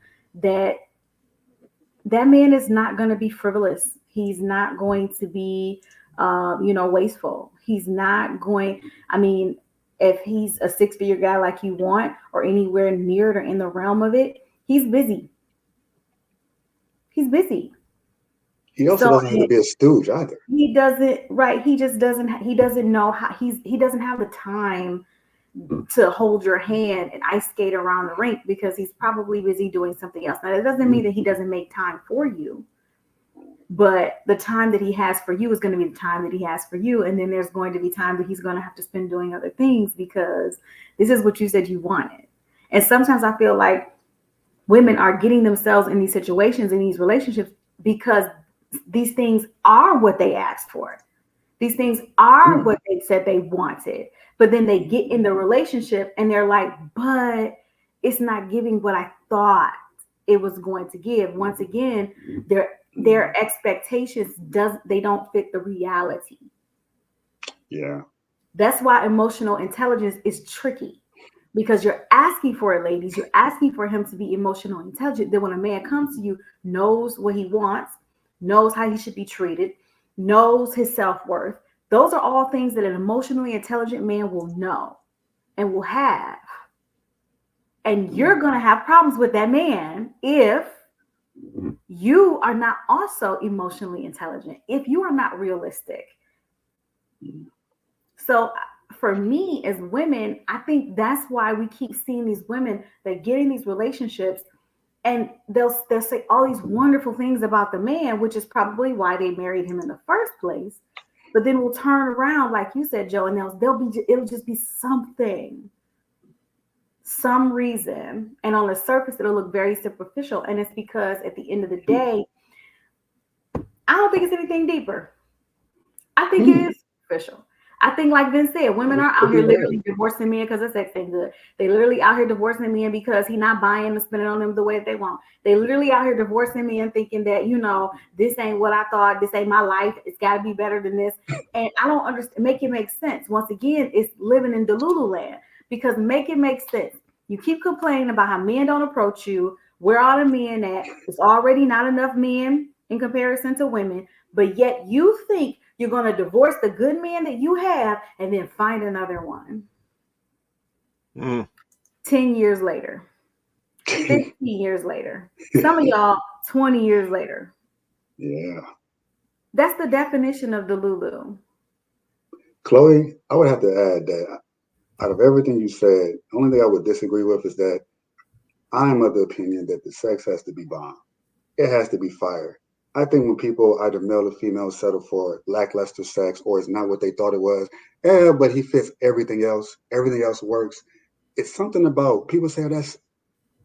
that man is not going to be frivolous. He's not going to be, wasteful. He's not going, if he's a 6-figure guy like you want, or anywhere near it or in the realm of it, he's busy. He's busy. He also doesn't have to be a stooge either. He doesn't, right? He just doesn't. He doesn't know how. He doesn't have the time to hold your hand and ice skate around the rink because he's probably busy doing something else. Now, that doesn't mean that he doesn't make time for you, but the time that he has for you is going to be the time that he has for you. And then there's going to be time that he's going to have to spend doing other things because this is what you said you wanted. And sometimes I feel like women are getting themselves in these situations, in these relationships, because these things are what they asked for. These things are what they said they wanted. But then they get in the relationship and they're like, but it's not giving what I thought it was going to give. Once again, their expectations they don't fit the reality. Yeah. That's why emotional intelligence is tricky, because you're asking for it, ladies. You're asking for him to be emotionally intelligent. Then when a man comes to you, knows what he wants, knows how he should be treated, knows his self-worth. Those are all things that an emotionally intelligent man will know and will have. And you're going to have problems with that man if you are not also emotionally intelligent, if you are not realistic. So for me as women, I think that's why we keep seeing these women that get in these relationships and they'll say all these wonderful things about the man, which is probably why they married him in the first place. But then we'll turn around, like you said, Joe, and it'll just be something, some reason. And on the surface, it'll look very superficial. And it's because at the end of the day, I don't think it's anything deeper. I think it is superficial. I think, like Vince said, women are out here literally divorcing men because the sex ain't good. They literally out here divorcing men because he's not buying and spending on them the way that they want. They literally out here divorcing men thinking that, this ain't what I thought. This ain't my life. It's got to be better than this. And I don't understand. Make it make sense. Once again, it's living in Delulu land, because make it make sense. You keep complaining about how men don't approach you. Where are the men at? There's already not enough men in comparison to women, but yet you think you're going to divorce the good man that you have and then find another one. 10 years later, 15 years later, some of y'all 20 years later. Yeah. That's the definition of Delulu. Chloe, I would have to add that out of everything you said, the only thing I would disagree with is that I'm of the opinion that the sex has to be bomb. It has to be fire. I think when people, either male or female, settle for lackluster sex or it's not what they thought it was, but he fits everything else works. It's something about people say it's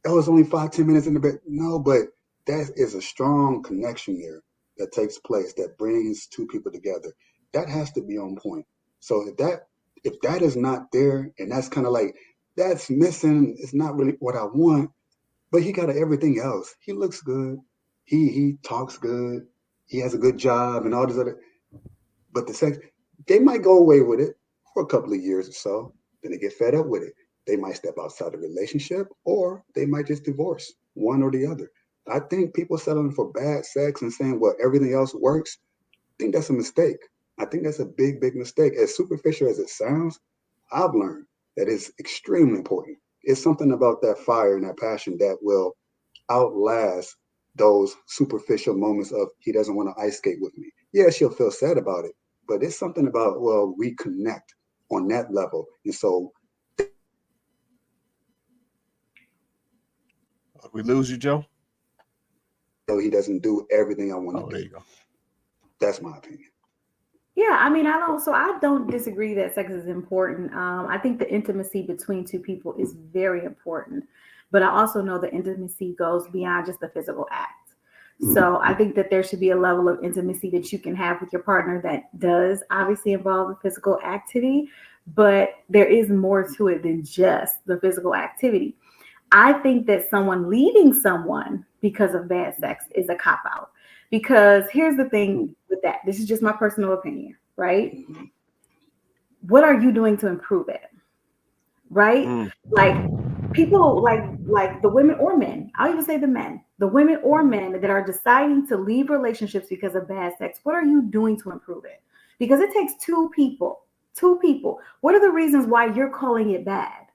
only 5-10 minutes in the bed. No, but that is a strong connection there that takes place that brings two people together. That has to be on point. So if that is not there, and that's kind of like, that's missing, it's not really what I want, but he got everything else. He looks good. He talks good. He has a good job and all this other. But the sex, they might go away with it for a couple of years or so. Then they get fed up with it. They might step outside the relationship, or they might just divorce, one or the other. I think people settling for bad sex and saying, well, everything else works, I think that's a mistake. I think that's a big, big mistake. As superficial as it sounds, I've learned that it's extremely important. It's something about that fire and that passion that will outlast those superficial moments of he doesn't want to ice skate with me. Yeah, she'll feel sad about it, but it's something about, well, we connect on that level. And so we lose you, Joe? So he doesn't do everything I want to do. There you go. That's my opinion. Yeah, I mean, I don't disagree that sex is important. I think the intimacy between two people is very important, but I also know that intimacy goes beyond just the physical act. So I think that there should be a level of intimacy that you can have with your partner that does obviously involve the physical activity, but there is more to it than just the physical activity. I think that someone leaving someone because of bad sex is a cop-out. Because here's the thing with that. This is just my personal opinion, right? What are you doing to improve it? Right? Like people like the women or men, I'll even say the men, the women or men that are deciding to leave relationships because of bad sex. What are you doing to improve it? Because it takes two people. What are the reasons why you're calling it bad?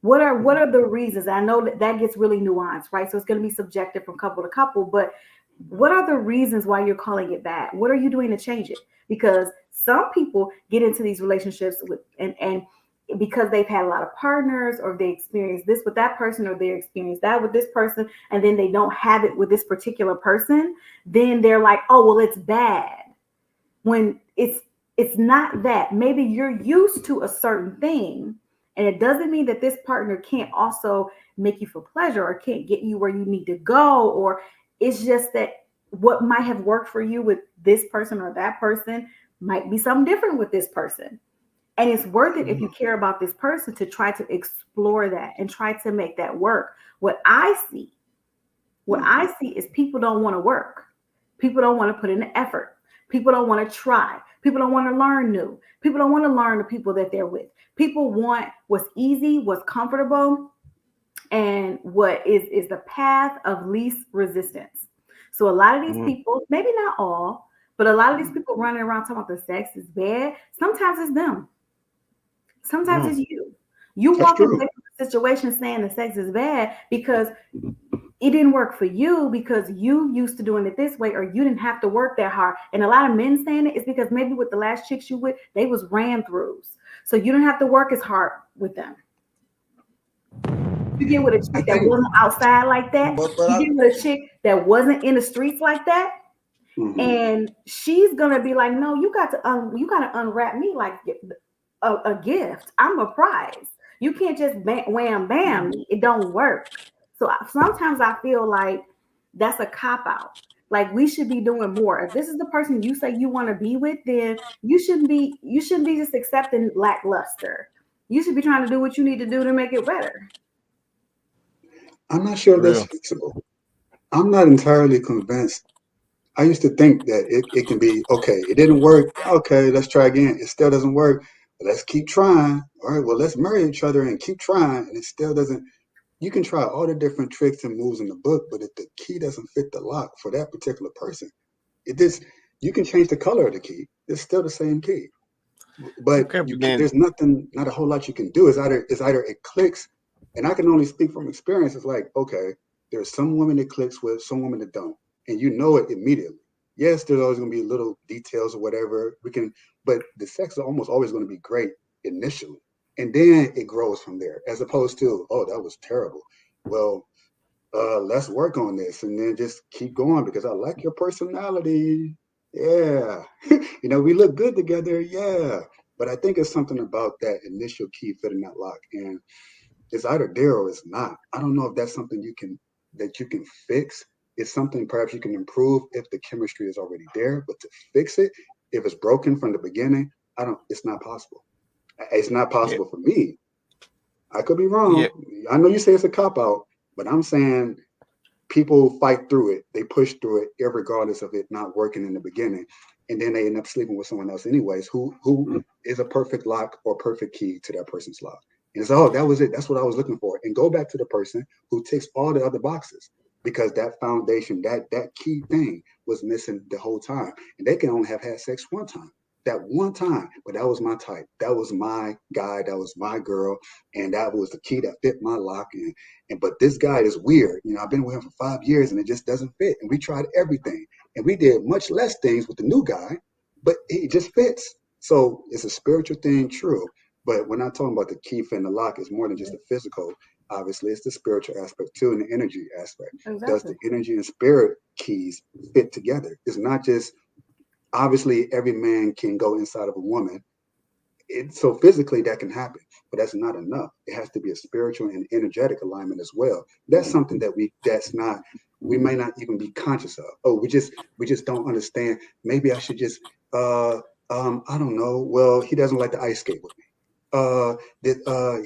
What are the reasons? I know that gets really nuanced, right? So it's going to be subjective from couple to couple, but What are the reasons why you're calling it bad? What are you doing to change it? Because some people get into these relationships with and because they've had a lot of partners, or they experience this with that person, or they experience that with this person, and then they don't have it with this particular person, then they're like, oh well, it's bad. When it's not that. Maybe you're used to a certain thing, and it doesn't mean that this partner can't also make you feel pleasure or can't get you where you need to go, or it's just that what might have worked for you with this person or that person might be something different with this person. And it's worth it if you care about this person to try to explore that and try to make that work. What I see is people don't want to work. People don't want to put in the effort. People don't want to try. People don't want to learn new. People don't want to learn the people that they're with. People want what's easy, what's comfortable, and what is the path of least resistance. So a lot of these people, maybe not all, but a lot of these people running around talking about the sex is bad. Sometimes it's them. Sometimes it's you. You walk away from the situation saying the sex is bad because it didn't work for you, because you used to doing it this way, or you didn't have to work that hard. And a lot of men saying it is because maybe with the last chicks you with, they was ran throughs. So you don't have to work as hard with them. You get with a chick that wasn't outside like that. You get with a chick that wasn't in the streets like that. And she's gonna be like, no, you got to unwrap me like a gift. I'm a prize. You can't just wham bam me. It don't work. So sometimes I feel like that's a cop out. Like we should be doing more. If this is the person you say you want to be with, then you shouldn't be just accepting lackluster. You should be trying to do what you need to do to make it better. I'm not sure that's feasible. I'm not entirely convinced. I used to think that it can be, okay, it didn't work. Okay, let's try again. It still doesn't work. Let's keep trying. All right, well, let's marry each other and keep trying. And it still doesn't. You can try all the different tricks and moves in the book, but if the key doesn't fit the lock for that particular person, you can change the color of the key. It's still the same key. But there's not a whole lot you can do. It's either it clicks, and I can only speak from experience. It's like, okay, there's some women that clicks with, some women that don't, and you know it immediately. Yes, there's always going to be little details or whatever but the sex is almost always going to be great initially, and then it grows from there. As opposed to, oh, that was terrible. Well, let's work on this, and then just keep going because I like your personality. Yeah, we look good together. Yeah, but I think it's something about that initial key fitting that lock, and it's either there or it's not. I don't know if that's something you can fix. It's something perhaps you can improve if the chemistry is already there, but to fix it, if it's broken from the beginning, it's not possible. It's not possible for me. I could be wrong. Yeah. I know you say it's a cop-out, but I'm saying people fight through it. They push through it irregardless of it not working in the beginning. And then they end up sleeping with someone else anyways, who is a perfect lock or perfect key to that person's lock. And it's, oh, that was it. That's what I was looking for. And go back to the person who ticks all the other boxes, because that foundation, that key thing was missing the whole time. And they can only have had sex one time. That one time, but that was my type. That was my guy. That was my girl, and that was the key that fit my lock. But this guy is weird. I've been with him for 5 years, and it just doesn't fit. And we tried everything, and we did much less things with the new guy, but it just fits. So it's a spiritual thing, true. But we're not talking about the key fitting the lock. It's more than just the physical. Obviously, it's the spiritual aspect too, and the energy aspect. Exactly. Does the energy and spirit keys fit together? It's not just. Obviously, every man can go inside of a woman. So physically that can happen, but that's not enough. It has to be a spiritual and energetic alignment as well. That's something that we may not even be conscious of. Oh, we just don't understand. Maybe I should just, I don't know. Well, he doesn't like to ice skate with me.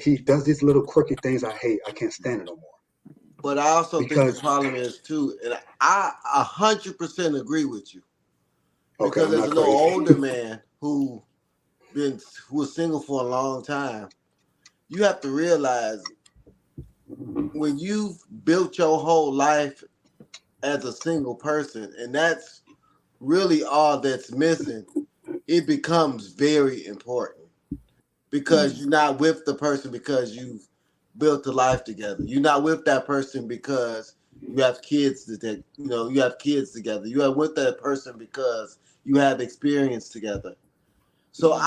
He does these little quirky things I hate. I can't stand it no more. But I also think the problem is too, and I 100% agree with you. Because there's a little older man who was single for a long time. You have to realize when you've built your whole life as a single person, and that's really all that's missing, it becomes very important. Because you're not with the person because you've built a life together. You're not with that person because You have kids you have kids together. You are with that person because you have experience together. So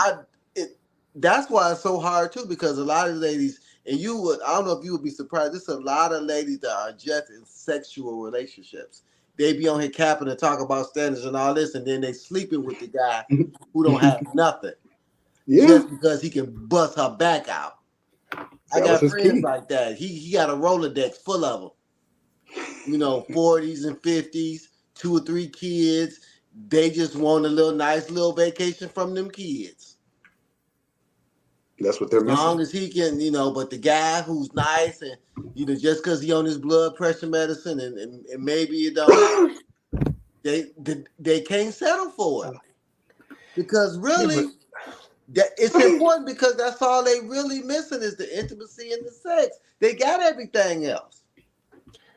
that's why it's so hard too, because a lot of ladies, and I don't know if you would be surprised, there's a lot of ladies that are just in sexual relationships. They be on here capping and talk about standards and all this, and then they sleeping with the guy who don't have nothing. Yeah. Just because he can bust her back out. I That was got his friends key. like that. He got a Rolodex full of them. 40s and 50s, 2 or 3 kids. They just want a nice little vacation from them kids. That's what they're As missing. long as he can, but the guy who's nice and just because he on his blood pressure medicine and maybe you don't, they can't settle for it. Because really, it's important, because that's all they really missing is the intimacy and the sex. They got everything else.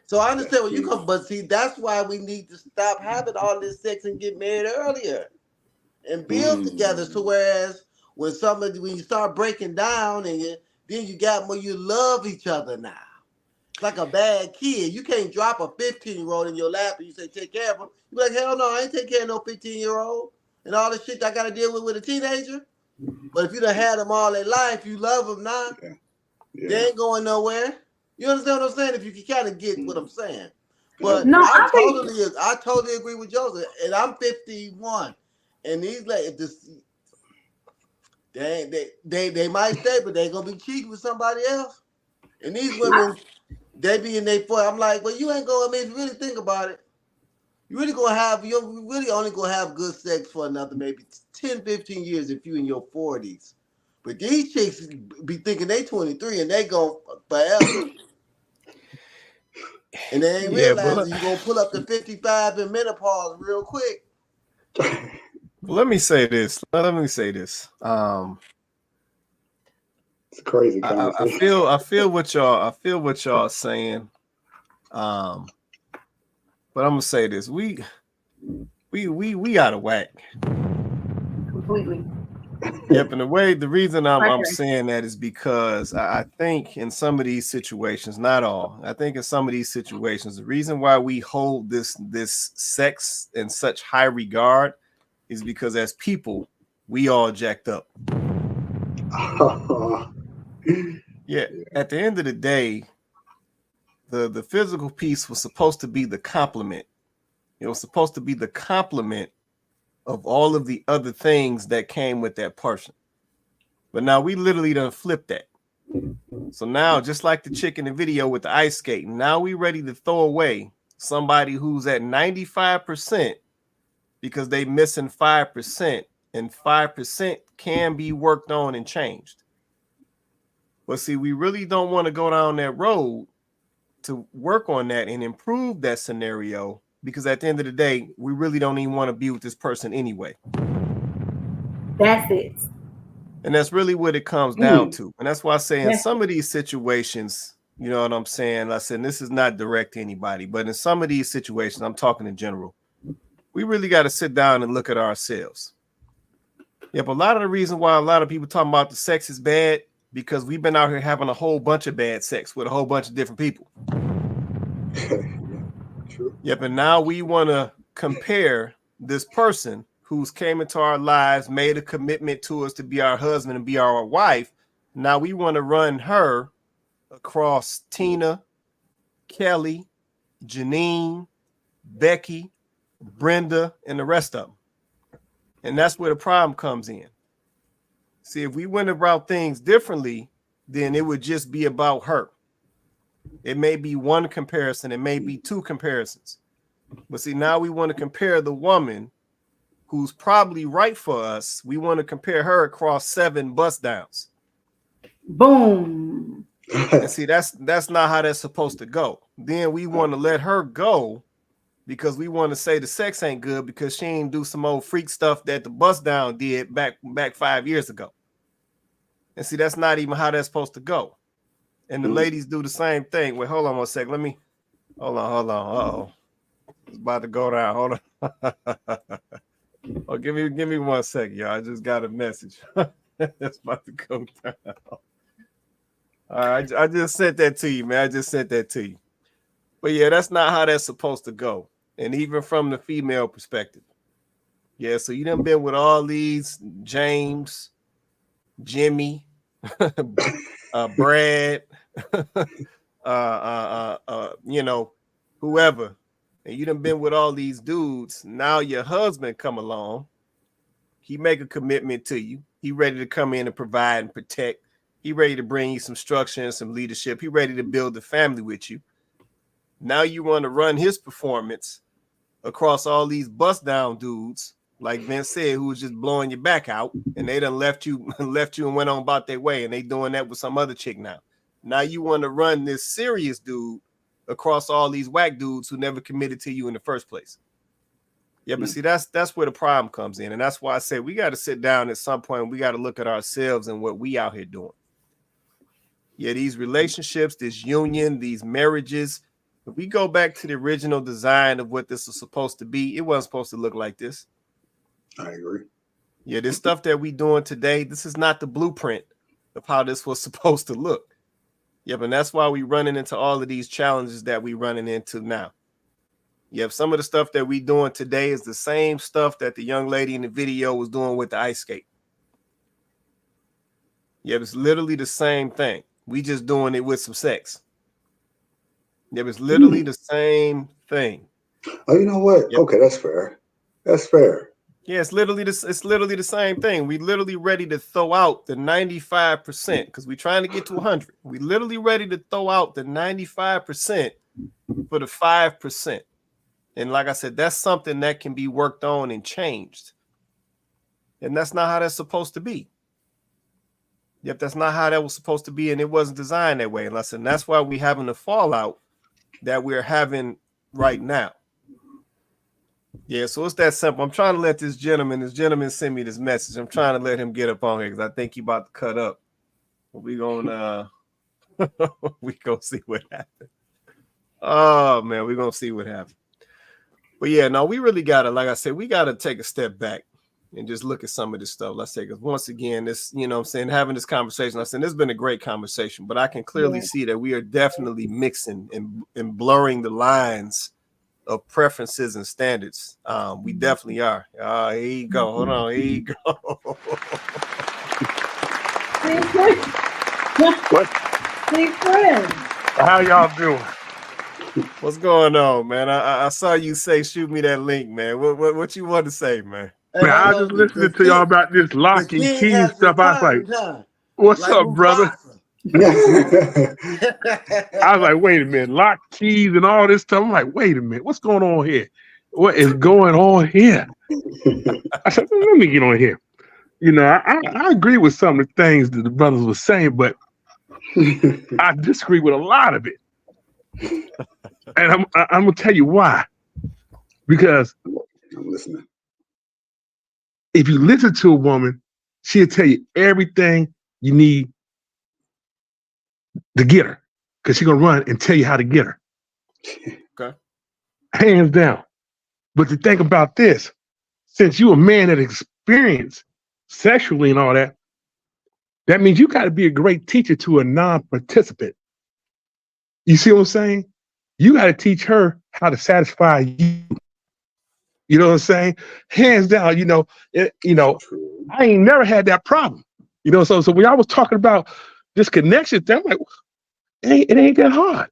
So I understand where you come, but see, that's why we need to stop having all this sex and get married earlier and build together. So whereas when you start breaking down and then you got more, you love each other now. It's like a bad kid. You can't drop a 15-year-old in your lap and you say, take care of him. You be like, hell no, I ain't take care of no 15-year-old and all the shit I got to deal with a teenager. But if you done had them all their life, you love them now. Yeah. They ain't going nowhere. You understand what I'm saying? If you can kind of get what I'm saying. But no, I totally agree with Joseph. And I'm 51. And these ladies, they might stay, but they gonna be cheating with somebody else. And these women, they be in their 40s. I'm like, well, you ain't going. I mean, if you really think about it, you're really only gonna have good sex for another maybe 10, 15 years if you in your 40s. But these chicks be thinking they 23 and they go forever. And they ain't realizing you're going to pull up to 55 in menopause real quick. Let me say this. It's a crazy conversation. I feel what y'all saying. But I'm gonna say this. We out of whack. Completely. Yep, and the reason I'm saying that is because I think in some of these situations, not all, I think in some of these situations, the reason why we hold this sex in such high regard is because as people, we all jacked up. Yeah, at the end of the day, the physical piece was supposed to be the complement. It was supposed to be the complement of all of the other things that came with that person. But now we literally done flipped that. So now, just like the chick in the video with the ice skating, now we ready to throw away somebody who's at 95% because they missing 5%, and 5% can be worked on and changed. But see, we really don't want to go down that road to work on that and improve that scenario, because at the end of the day, we really don't even want to be with this person anyway. That's it. And that's really what it comes down to. And that's why I say in some of these situations, you know what I'm saying? I said, this is not direct to anybody, but in some of these situations, I'm talking in general, we really got to sit down and look at ourselves. Yep, a lot of the reason why a lot of people talking about the sex is bad, because we've been out here having a whole bunch of bad sex with a whole bunch of different people. True. Yep, and now we want to compare this person who's came into our lives, made a commitment to us to be our husband and be our wife. Now we want to run her across Tina, Kelly, Janine, Becky, Brenda, and the rest of them. And that's where the problem comes in. See, if we went about things differently, then it would just be about her. It may be one comparison. It may be two comparisons. But see, now we want to compare the woman who's probably right for us. We want to compare her across 7 bus downs. Boom. And see, that's not how that's supposed to go. Then we want to let her go because we want to say the sex ain't good because she ain't do some old freak stuff that the bus down did back 5 years ago. And see, that's not even how that's supposed to go. And the ladies do the same thing. Wait, hold on 1 second. Hold on. Uh-oh. It's about to go down. Hold on. Oh, give me 1 second, y'all. I just got a message. It's about to go down. All right, I just sent that to you, man. I just sent that to you. But yeah, that's not how that's supposed to go. And even from the female perspective. Yeah, so you done been with all these James, Jimmy, Brad, you know, whoever. And you done been with all these dudes. Now your husband come along. He make a commitment to you. He ready to come in and provide and protect. He ready to bring you some structure and some leadership. He ready to build a family with you. Now you want to run his performance across all these bust down dudes, like Vince said, who was just blowing your back out, and they done left you and went on about their way, and they doing that with some other chick now. Now you want to run this serious dude across all these whack dudes who never committed to you in the first place. Yeah, but see, that's where the problem comes in, and that's why I say we got to sit down at some point. And we got to look at ourselves and what we out here doing. Yeah, these relationships, this union, these marriages. If we go back to the original design of what this was supposed to be, it wasn't supposed to look like this. I agree. Yeah, this stuff that we doing today, this is not the blueprint of how this was supposed to look. Yep, and that's why we running into all of these challenges that we running into now. Yep, some of the stuff that we doing today is the same stuff that the young lady in the video was doing with the ice skate. Yep, it's literally the same thing. We just doing it with some sex. It was literally the same thing. Oh, you know what? Yep. Okay, that's fair. That's fair. Yeah, it's literally the same thing. We literally ready to throw out the 95% because we're trying to get to 100. We literally ready to throw out the 95% for the 5%. And like I said, that's something that can be worked on and changed. And that's not how that's supposed to be. Yep, that's not how that was supposed to be, and it wasn't designed that way. And listen, that's why we're having the fallout that we're having right now. Yeah, so it's that simple. I'm trying to let this gentleman send me this message. I'm trying to let him get up on here because I think he about to cut up. We're gonna see what happens. Oh man, we're gonna see what happens. But yeah, no, we really gotta, like I said, we gotta take a step back and just look at some of this stuff. Let's say, because once again, this, you know what I'm saying, having this conversation, I'm saying this has been a great conversation, but I can clearly see that we are definitely mixing and blurring the lines of preferences and standards. We definitely are. Here you go. Hold on. Here you go. What? Hey, friend. How y'all doing? What's going on, man? I saw you say, shoot me that link, man. What you want to say, man? Man, I was just listening to y'all about this lock and key stuff. I was like, what's up, brother? I was like, wait a minute, lock, keys, and all this stuff. I'm like, wait a minute, what's going on here? What is going on here? I said, let me get on here. You know, I agree with some of the things that the brothers were saying, but I disagree with a lot of it. And I'm gonna tell you why. Because I'm listening. If you listen to a woman, she'll tell you everything you need to get her, because she's gonna run and tell you how to get her. Okay. Hands down. But to think about this, since you're a man that experienced sexually and all that, that means you got to be a great teacher to a non-participant. You see what I'm saying? You got to teach her how to satisfy you. You know what I'm saying? Hands down, I ain't never had that problem. So when I was talking about this connection thing, I'm like, it ain't that hard.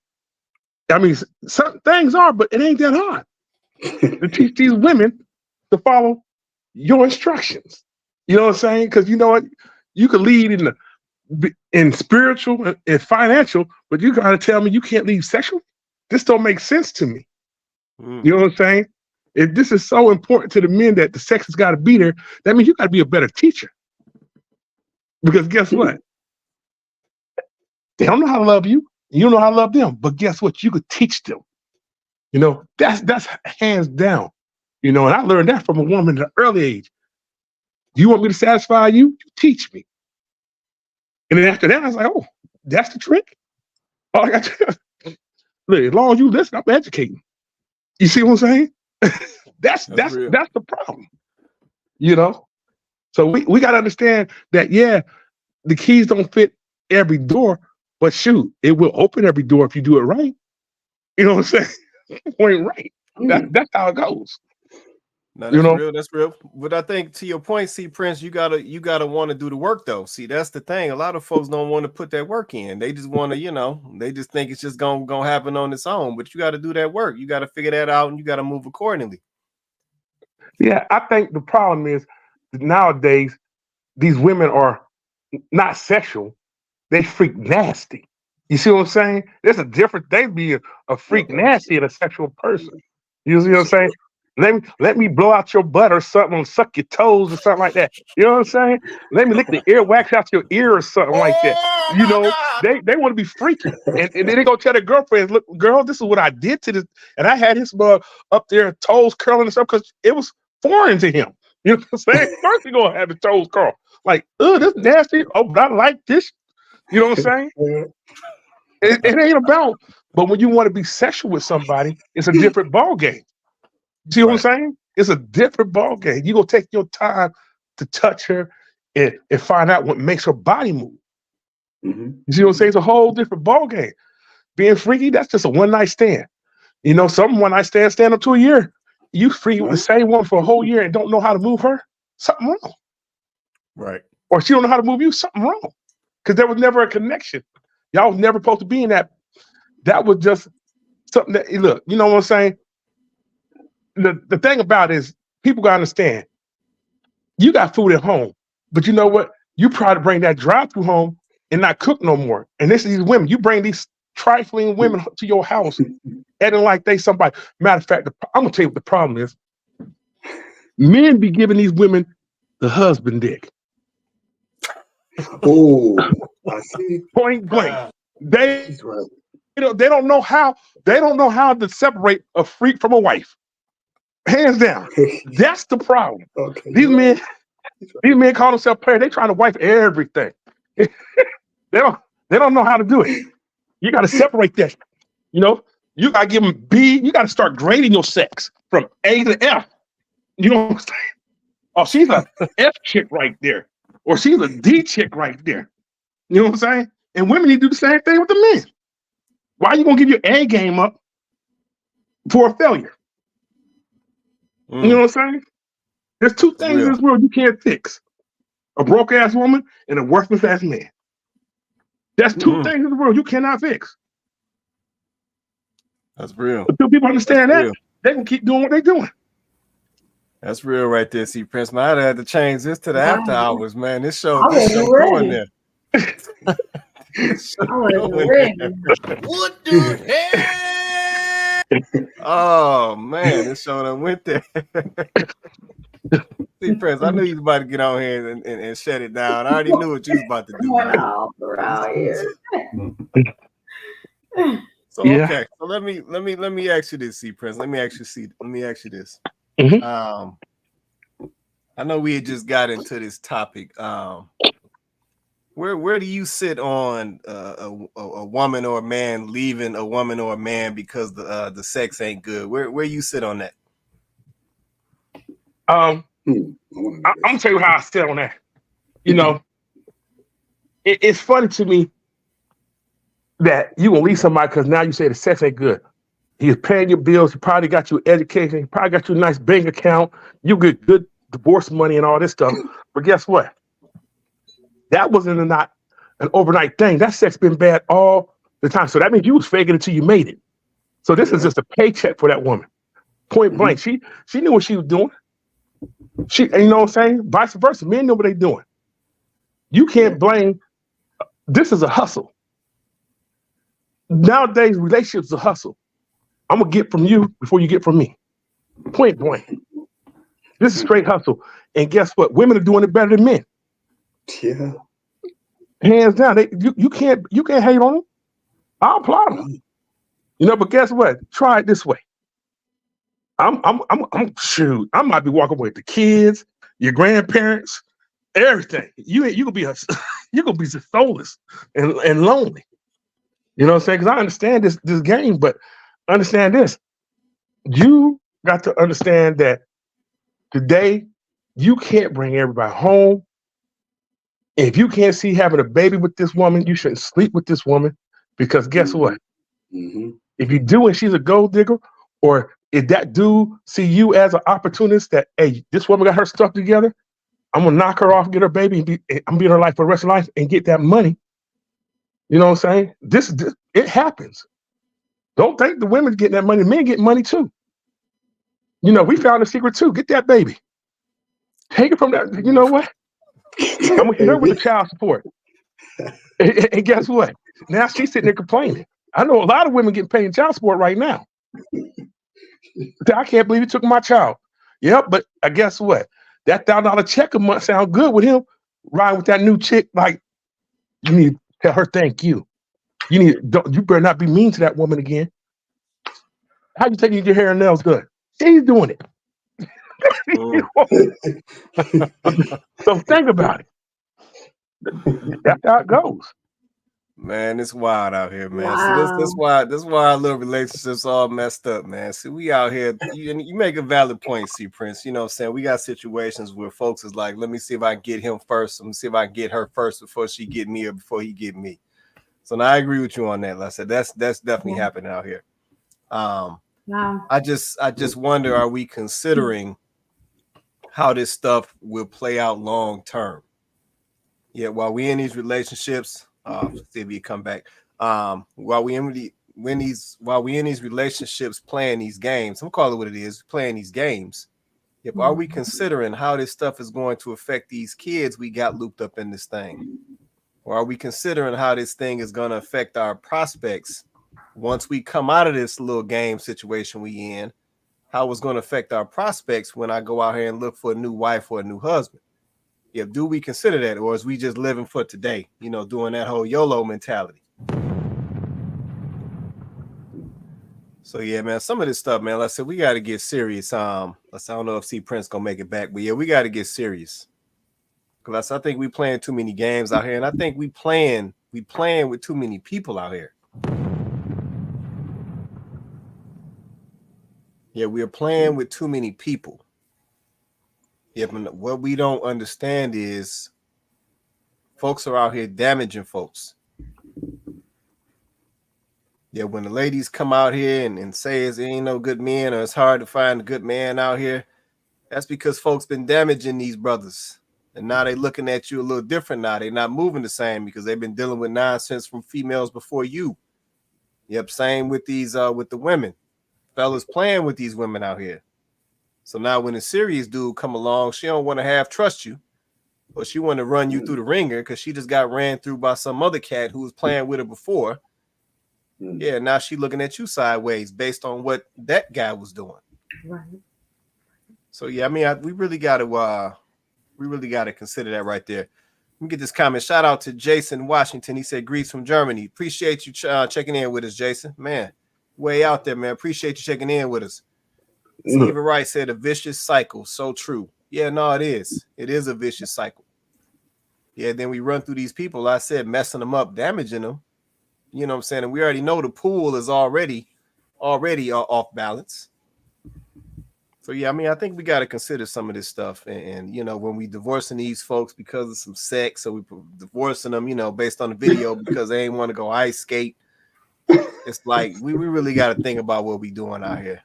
I mean, some things are, but it ain't that hard to teach these women to follow your instructions. You know what I'm saying? Because you know what? You could lead in spiritual and financial, but you got to tell me you can't lead sexual? This don't make sense to me. You know what I'm saying? If this is so important to the men that the sex has got to be there, that means you got to be a better teacher. Because guess what? They don't know how to love you. You don't know how to love them. But guess what? You could teach them. That's hands down. And I learned that from a woman at an early age. You want me to satisfy you? You teach me. And then after that, I was like, oh, that's the trick? All I got to look, as long as you listen, I'm educating. You see what I'm saying? That's the problem. So we got to understand that, yeah, the keys don't fit every door, but shoot, it will open every door if you do it right. You know what I'm saying? Point right. That's how it goes. No, that's real. That's real. But I think to your point, see, Prince, you gotta want to do the work though. See, that's the thing. A lot of folks don't want to put that work in. They just want to, they just think it's just gonna happen on its own. But you got to do that work. You got to figure that out, and you got to move accordingly. Yeah, I think the problem is that nowadays these women are not sexual; they freak nasty. You see what I'm saying? There's a difference. They be a freak nasty and a sexual person. You see what I'm saying? Let me blow out your butt or something, and suck your toes or something like that. You know what I'm saying? Let me lick the earwax out your ear or something like that. You know, they want to be freaky, and then they go tell their girlfriends, "Look, girl, this is what I did to this," and I had his mug up there, toes curling and stuff, because it was foreign to him. You know what I'm saying? First, he gonna have his toes curl, like, "Oh, this nasty." Oh, but I like this. You know what I'm saying? It ain't about. But when you want to be sexual with somebody, it's a different ball game. See what I'm saying? It's a different ball game. You gonna take your time to touch her and find out what makes her body move. You see what I'm saying? It's a whole different ball game. Being freaky, that's just a one night stand. You know, some one night stand up to a year. You freaky with the same one for a whole year and don't know how to move her. Something wrong. Right. Or she don't know how to move you. Something wrong. Because there was never a connection. Y'all was never supposed to be in that. That was just something that, look, you know what I'm saying? The thing about it is, people gotta understand, you got food at home, but you know what? You probably bring that drive-through home and not cook no more. And this is these women. You bring these trifling women to your house, acting like they somebody. Matter of fact, I'm gonna tell you what the problem is. Men be giving these women the husband dick. Oh, I see. Point blank. They don't know how to separate a freak from a wife. Hands down. That's the problem. These men call themselves players. They trying to wife everything. they don't know how to do it. You got to separate that. You know, you got to give them B. You got to start grading your sex from A to F. You know what I'm saying? Oh, she's a F chick right there, or she's a D chick right there. You know what I'm saying? And women need to do the same thing with the men. Why are you gonna give your A game up for a failure? You know what I'm saying? There's two things in this world you can't fix: a broke ass woman and a worthless ass man. That's two things in the world you cannot fix. That's real. Until people understand that, they can keep doing what they're doing. That's real right there, see, Prince. Man, I had to change this to the after hours, man. This show going there. What the hell? Oh man, this show done went there. See, Prince, I knew you was about to get on here and shut it down. I already knew what you was about to do. Around here. So okay, so let me ask you this, see, Prince. Let me ask you this. I know we had just got into this topic. Where do you sit on a woman or a man leaving a woman or a man because the sex ain't good? Where you sit on that? I'm gonna tell you how I sit on that. You know, it's funny to me that you will leave somebody because now you say the sex ain't good. He's paying your bills. He probably got you education. He probably got you a nice bank account. You get good divorce money and all this stuff. But guess what? That wasn't not an overnight thing. That sex been bad all the time. So that means you was faking it until you made it. So this is just a paycheck for that woman. Point blank. She knew what she was doing. You know what I'm saying? Vice versa. Men know what they're doing. You can't blame. This is a hustle. Nowadays, relationships is a hustle. I'm gonna get from you before you get from me. Point blank. This is straight hustle. And guess what? Women are doing it better than men. Yeah. Hands down. You can't hate on them. I'll applaud them. You know, but guess what? Try it this way. I'm shoot. I might be walking with the kids, your grandparents, everything. You gonna be just soulless and lonely. You know what I'm saying? Because I understand this game, but understand this. You got to understand that today you can't bring everybody home. If you can't see having a baby with this woman, you shouldn't sleep with this woman, because guess what? If If you do and she's a gold digger, or if that dude see you as an opportunist that, hey, this woman got her stuff together, I'm gonna knock her off, get her baby, and I'm be in her life for the rest of her life and get that money. You know what I'm saying? This it happens. Don't think the women's getting that money. Men get money too. You know, we found a secret too. Get that baby. Take it from that. You know what? I'm gonna hit her with the child support. And guess what? Now she's sitting there complaining. I know a lot of women getting paid child support right now. I can't believe he took my child. Yep, but guess what? That $1,000 check a month sound good with him riding with that new chick. Like, you need to tell her thank you. You better not be mean to that woman again. How you taking your hair and nails done? She's doing it. So think about it. That's how it goes. Man, it's wild out here, man. Wow. See, this why our little relationships all messed up, man. See, we out here, you make a valid point, see, Prince. You know what I'm saying? We got situations where folks is like, let me see if I can get him first. Let me see if I can get her first before she get me or before he get me. So now I agree with you on that. Like I said, that's definitely happening out here. Wow. I just wonder, are we considering how this stuff will play out long term? Yeah, while we in these relationships, see if you come back. While we in these relationships playing these games, I'm calling it what it is, playing these games. Yep, are we considering how this stuff is going to affect these kids we got looped up in this thing? Or are we considering how this thing is going to affect our prospects once we come out of this little game situation we in? How it's going to affect our prospects when I go out here and look for a new wife or a new husband? Yeah, do we consider that, or is we just living for today? You know, doing that whole YOLO mentality. So yeah, man, some of this stuff, man. Like I said, we got to get serious. I don't know if C Prince gonna make it back, but yeah, we got to get serious. Because I think we playing too many games out here, and I think we playing with too many people out here. Yeah, we are playing with too many people. Yeah, but what we don't understand is folks are out here damaging folks. Yeah, when the ladies come out here and say it ain't no good men or it's hard to find a good man out here, that's because folks been damaging these brothers. And now they looking at you a little different now. They're not moving the same because they've been dealing with nonsense from females before you. Yep, same with these with the women. Fellas playing with these women out here. So now when a serious dude come along, she don't want to half trust you, or she want to run you through the ringer because she just got ran through by some other cat who was playing with her before. Yeah, now she looking at you sideways based on what that guy was doing. Right. So yeah, I mean, we really got to consider that right there. Let me get this comment. Shout out to Jason Washington. He said, "Greets from Germany. Appreciate you checking in with us, Jason. Man, way out there, man. Appreciate you checking in with us." Stephen Wright said, "A vicious cycle." So true. Yeah, no, it is. It is a vicious cycle. Yeah, then we run through these people. I said, messing them up, damaging them. You know what I'm saying? And we already know the pool is already off balance. So yeah, I mean, I think we got to consider some of this stuff, and you know, when we divorcing these folks because of some sex, or we divorcing them, you know, based on the video because they ain't want to go ice skate. It's like we really got to think about what we doing out here.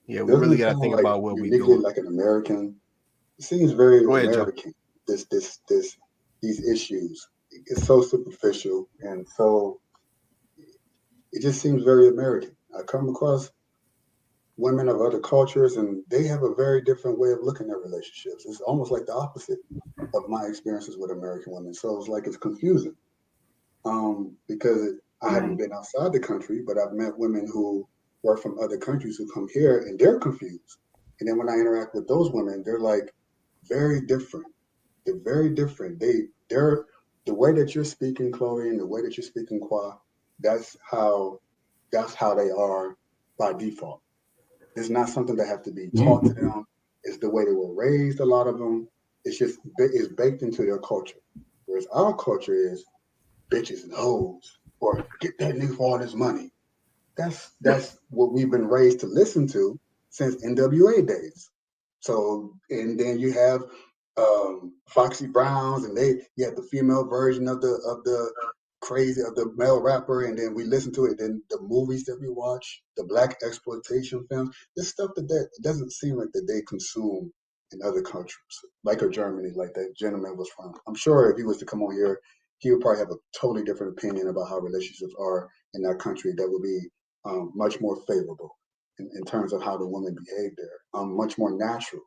Yeah, we really got to think about what we doing. Like an American, it seems very Go ahead, American. Joe. These issues, it's so superficial, and so it just seems very American. I come across women of other cultures, and they have a very different way of looking at relationships. It's almost like the opposite of my experiences with American women. So it's like it's confusing because I haven't been outside the country, but I've met women who were from other countries who come here, and they're confused. And then when I interact with those women, they're like very different. They're very different. They're the way that you're speaking, Chloe, and the way that you're speaking, Kwa. That's how they are by default. It's not something that have to be taught to them. It's the way they were raised, a lot of them. It's baked into their culture. Whereas our culture is bitches and hoes, or get that nigga for all this money. That's what we've been raised to listen to since NWA days. So, and then you have Foxy Browns, and you have the female version of the crazy of the male rapper, and then we listen to it, then the movies that we watch, the black exploitation films, this stuff that doesn't seem like that they consume in other countries, like or Germany, like that gentleman was from. I'm sure if he was to come on here, he would probably have a totally different opinion about how relationships are in that country that would be much more favorable in terms of how the women behave there, much more natural.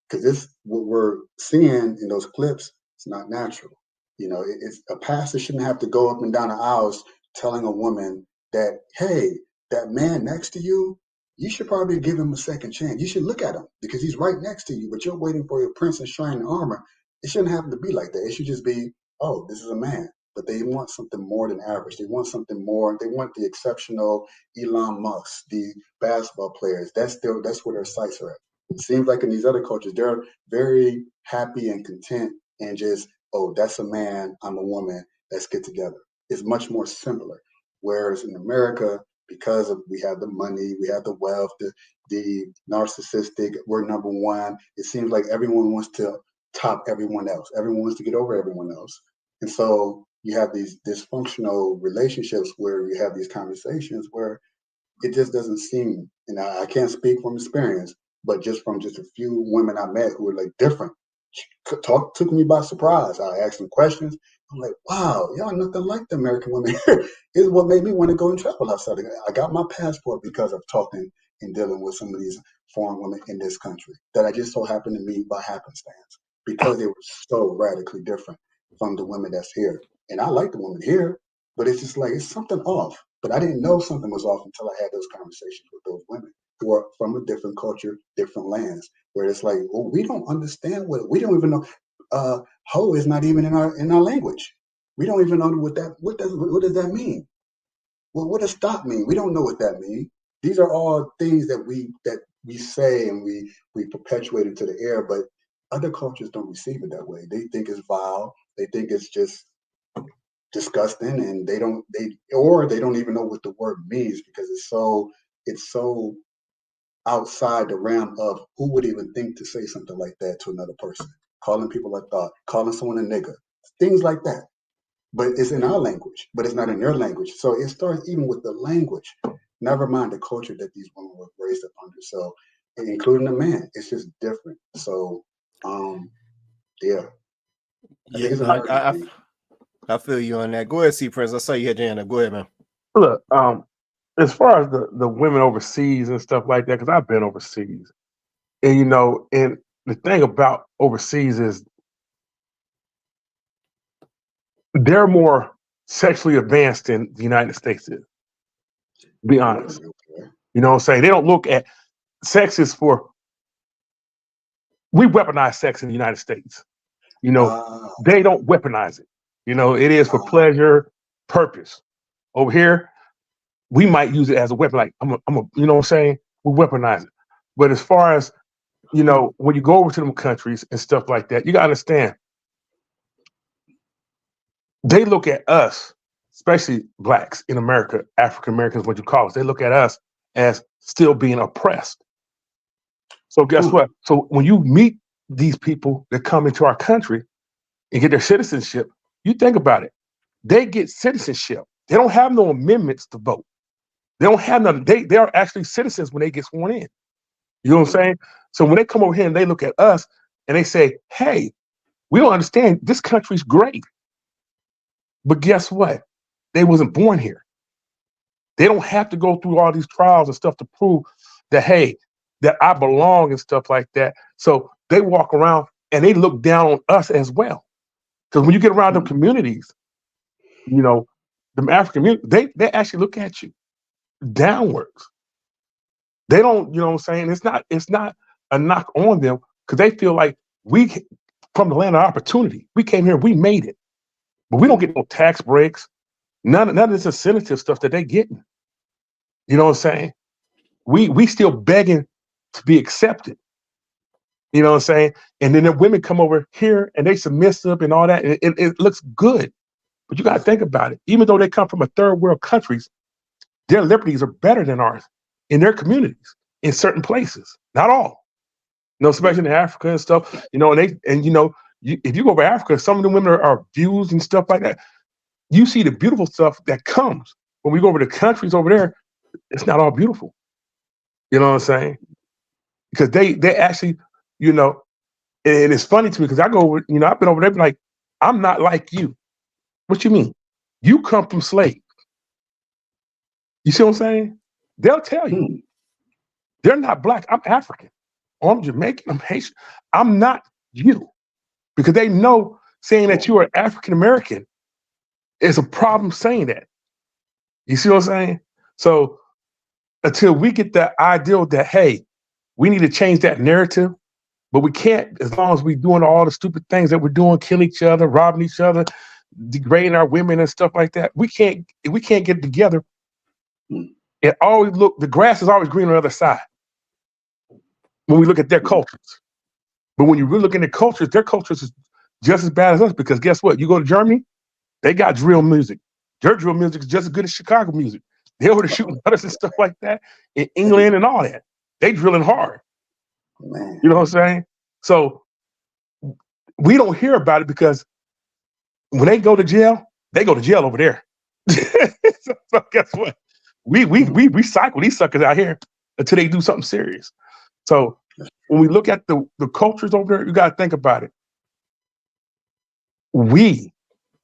Because this, what we're seeing in those clips, it's not natural. You know, it's a pastor shouldn't have to go up and down the aisles telling a woman that, hey, that man next to you, you should probably give him a second chance. You should look at him because he's right next to you, but you're waiting for your prince in shining armor. It shouldn't have to be like that. It should just be, oh, this is a man. But they want something more than average. They want something more. They want the exceptional Elon Musk, the basketball players. That's where their sights are at. It seems like in these other cultures, they're very happy and content and just, oh, that's a man, I'm a woman, let's get together. It's much more simpler. Whereas in America, because we have the money, we have the wealth, the narcissistic, we're number one. It seems like everyone wants to top everyone else. Everyone wants to get over everyone else. And so you have these dysfunctional relationships where you have these conversations where it just doesn't seem, and I can't speak from experience, but just from just a few women I met who were like different, took me by surprise. I asked them questions. I'm like, wow, y'all nothing like the American women here. Is what made me want to go and travel outside. I got my passport because of talking and dealing with some of these foreign women in this country that I just so happened to meet by happenstance because they were so radically different from the women that's here. And I like the women here, but it's just like, it's something off. But I didn't know something was off until I had those conversations with those women who are from a different culture, different lands, where it's like, well, we don't understand we don't even know. Ho is not even in our language. We don't even know what does that mean? Well, what does stop mean? We don't know what that means. These are all things that we say and we perpetuate into the air, but other cultures don't receive it that way. They think it's vile. They think it's just disgusting, and they don't even know what the word means because it's so outside the realm of who would even think to say something like that to another person, calling people a thought, calling someone a nigger, things like that. But it's in our language, but it's not in your language. So it starts even with the language, never mind the culture that these women were raised up under. So including the man, it's just different. So yeah. I feel you on that. Go ahead, C Prince. I saw you had your hand up. Go ahead, man. Look, as far as the women overseas and stuff like that, because I've been overseas, and and the thing about overseas is they're more sexually advanced than the United States is. To be honest, you know what I'm saying? They don't look at sex is for. We weaponize sex in the United States. They don't weaponize it. It is for pleasure, purpose. Over here, we might use it as a weapon. Like I'm a you know what I'm saying? We weaponize it. But as far as, when you go over to them countries and stuff like that, you gotta understand. They look at us, especially blacks in America, African Americans, what you call us, they look at us as still being oppressed. So guess what? So when you meet these people that come into our country and get their citizenship, you think about it. They get citizenship. They don't have no amendments to vote. They don't have none. They are actually citizens when they get sworn in. You know what I'm saying? So when they come over here and they look at us and they say, hey, we don't understand. This country's great. But guess what? They wasn't born here. They don't have to go through all these trials and stuff to prove that, hey, that I belong and stuff like that. So they walk around and they look down on us as well. Because when you get around them communities, them African communities, they actually look at you downwards. They don't, you know what I'm saying? It's not a knock on them because they feel like we, from the land of opportunity, we came here, we made it. But we don't get no tax breaks, none of this incentive stuff that they getting. You know what I'm saying? We still begging to be accepted. You know what I'm saying? And then the women come over here and they submissive and all that. And it looks good. But you got to think about it. Even though they come from a third world countries, their liberties are better than ours in their communities, in certain places. Not all. Especially in Africa and stuff. If you go over Africa, some of the women are abused and stuff like that. You see the beautiful stuff that comes when we go over to countries over there. It's not all beautiful. You know what I'm saying? Because they actually, you know, and it's funny to me because I go over, you know, I've been over there, be like, I'm not like you. What you mean? You come from slaves. You see what I'm saying? They'll tell you. They're not black. I'm African. Or I'm Jamaican. I'm Haitian. I'm not you. Because they know saying that you are African American is a problem saying that. You see what I'm saying? So until we get that ideal that, hey, we need to change that narrative, but we can't as long as we're doing all the stupid things that we're doing, killing each other, robbing each other, degrading our women and stuff like that. We can't get together. It always the grass is always green on the other side when we look at their cultures. But when you really look at their cultures is just as bad as us, because guess what? You go to Germany, they got drill music. Their drill music is just as good as Chicago music. They over there shooting guns and stuff like that in England and all that. They drilling hard. Man. You know what I'm saying? So we don't hear about it because when they go to jail over there. So guess what? We recycle these suckers out here until they do something serious. So when we look at the cultures over there, you got to think about it. We,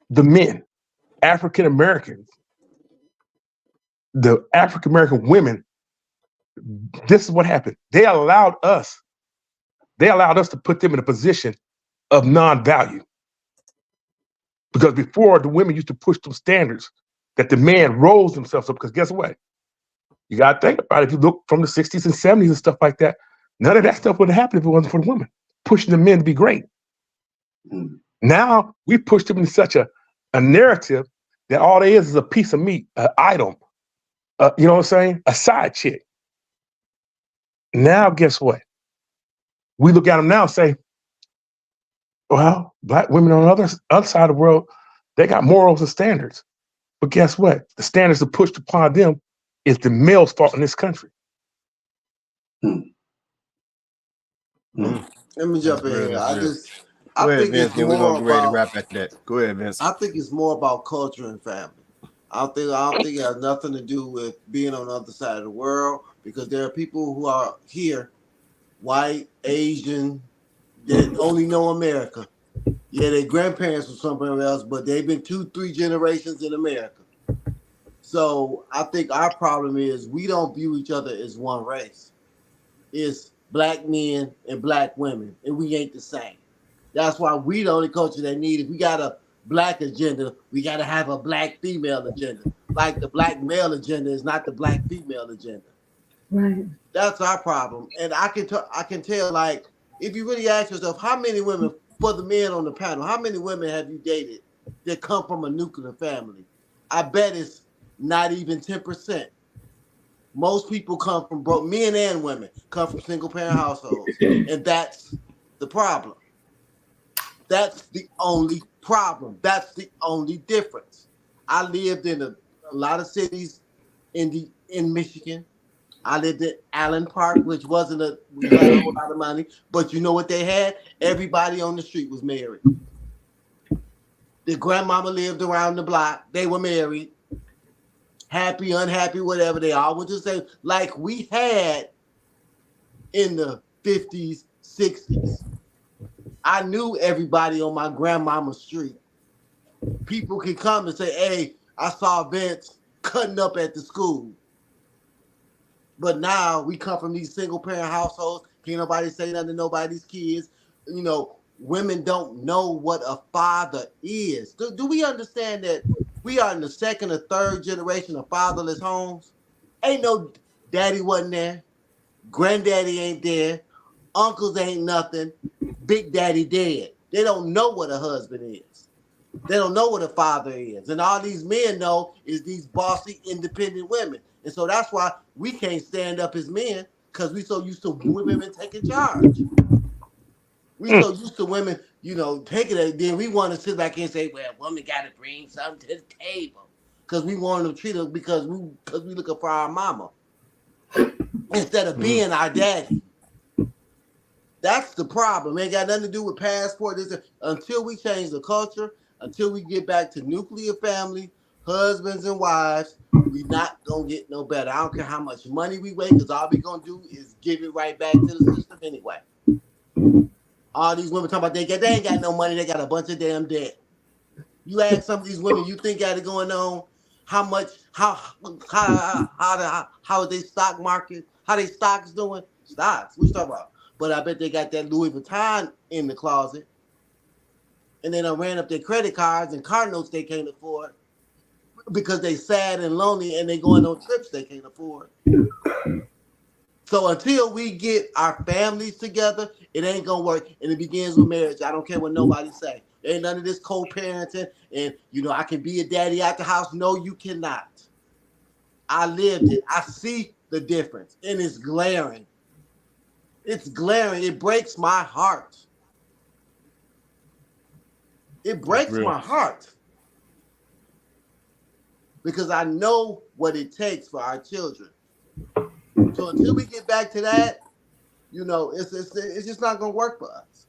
the men, African Americans, the African American women, this is what happened. They allowed us to put them in a position of non-value. Because before, the women used to push those standards that the man rose themselves up. Because guess what? You got to think about it. If you look from the 60s and 70s and stuff like that, none of that stuff would have happened if it wasn't for the women pushing the men to be great. Now we pushed them in such a narrative that all there is a piece of meat, an item, you know what I'm saying? A side chick. Now, guess what? We look at them now and say, well, black women on the other side of the world, they got morals and standards. But guess what? The standards that are pushed upon them is the male's fault in this country. Let me jump in here. I think it's more about wrap after that. Go ahead, Vince. I think it's more about culture and family. I don't think it has nothing to do with being on the other side of the world, because there are people who are here, white, Asian, that only know America. Yeah, their grandparents were somewhere else, but they've been 2-3 generations in America. So I think our problem is we don't view each other as one race. It's black men and black women, and we ain't the same. That's why we the only culture that need. If we got a black agenda, we got to have a black female agenda. Like the black male agenda is not the black female agenda. Right. That's our problem. And I can tell, like, if you really ask yourself, how many women, for the men on the panel, how many women have you dated that come from a nuclear family? I bet it's not even 10%. Most people come from broke, men and women come from single parent households. And that's the problem. That's the only problem. That's the only difference. I lived in a lot of cities in Michigan. I lived in Allen Park, which we had a whole lot of money, but you know what they had? Everybody on the street was married. The grandmama lived around the block. They were married. Happy, unhappy, whatever. They all went to the same, like we had in the 50s, 60s. I knew everybody on my grandmama's street. People could come and say, hey, I saw Vince cutting up at the school. But now we come from these single parent households. Can't nobody say nothing to nobody's kids. You know, women don't know what a father is. Do we understand that we are in the second or third generation of fatherless homes? Ain't no daddy wasn't there. Granddaddy ain't there. Uncles ain't nothing. Big daddy dead. They don't know what a husband is. They don't know what a father is. And all these men know is these bossy, independent women. And so that's why we can't stand up as men, because we so used to women taking charge. We so used to women, you know, taking it. Then we want to sit back and say, well, women got to bring something to the table. Because we want them to treat us because we looking for our mama. Instead of being our daddy. That's the problem. It ain't got nothing to do with passport. Until we change the culture, Until we get back to nuclear family, husbands and wives, we not gonna get no better. I don't care how much money we make, because all we gonna do is give it right back to the system anyway. All these women talking about they ain't got no money, they got a bunch of damn debt. You ask some of these women you think got it going on, how they stock market, how they stocks doing? Stocks, what you talking about? But I bet they got that Louis Vuitton in the closet. And they done ran up their credit cards and car notes they can't afford because they sad and lonely and they going on trips they can't afford. So until we get our families together, it ain't gonna work. And it begins with marriage. I don't care what nobody say. There ain't none of this co-parenting and I can be a daddy out the house. No, you cannot. I lived it. I see the difference. And it's glaring. It's glaring. It breaks my heart. It breaks my heart. Because I know what it takes for our children. So until we get back to that, it's just not going to work for us.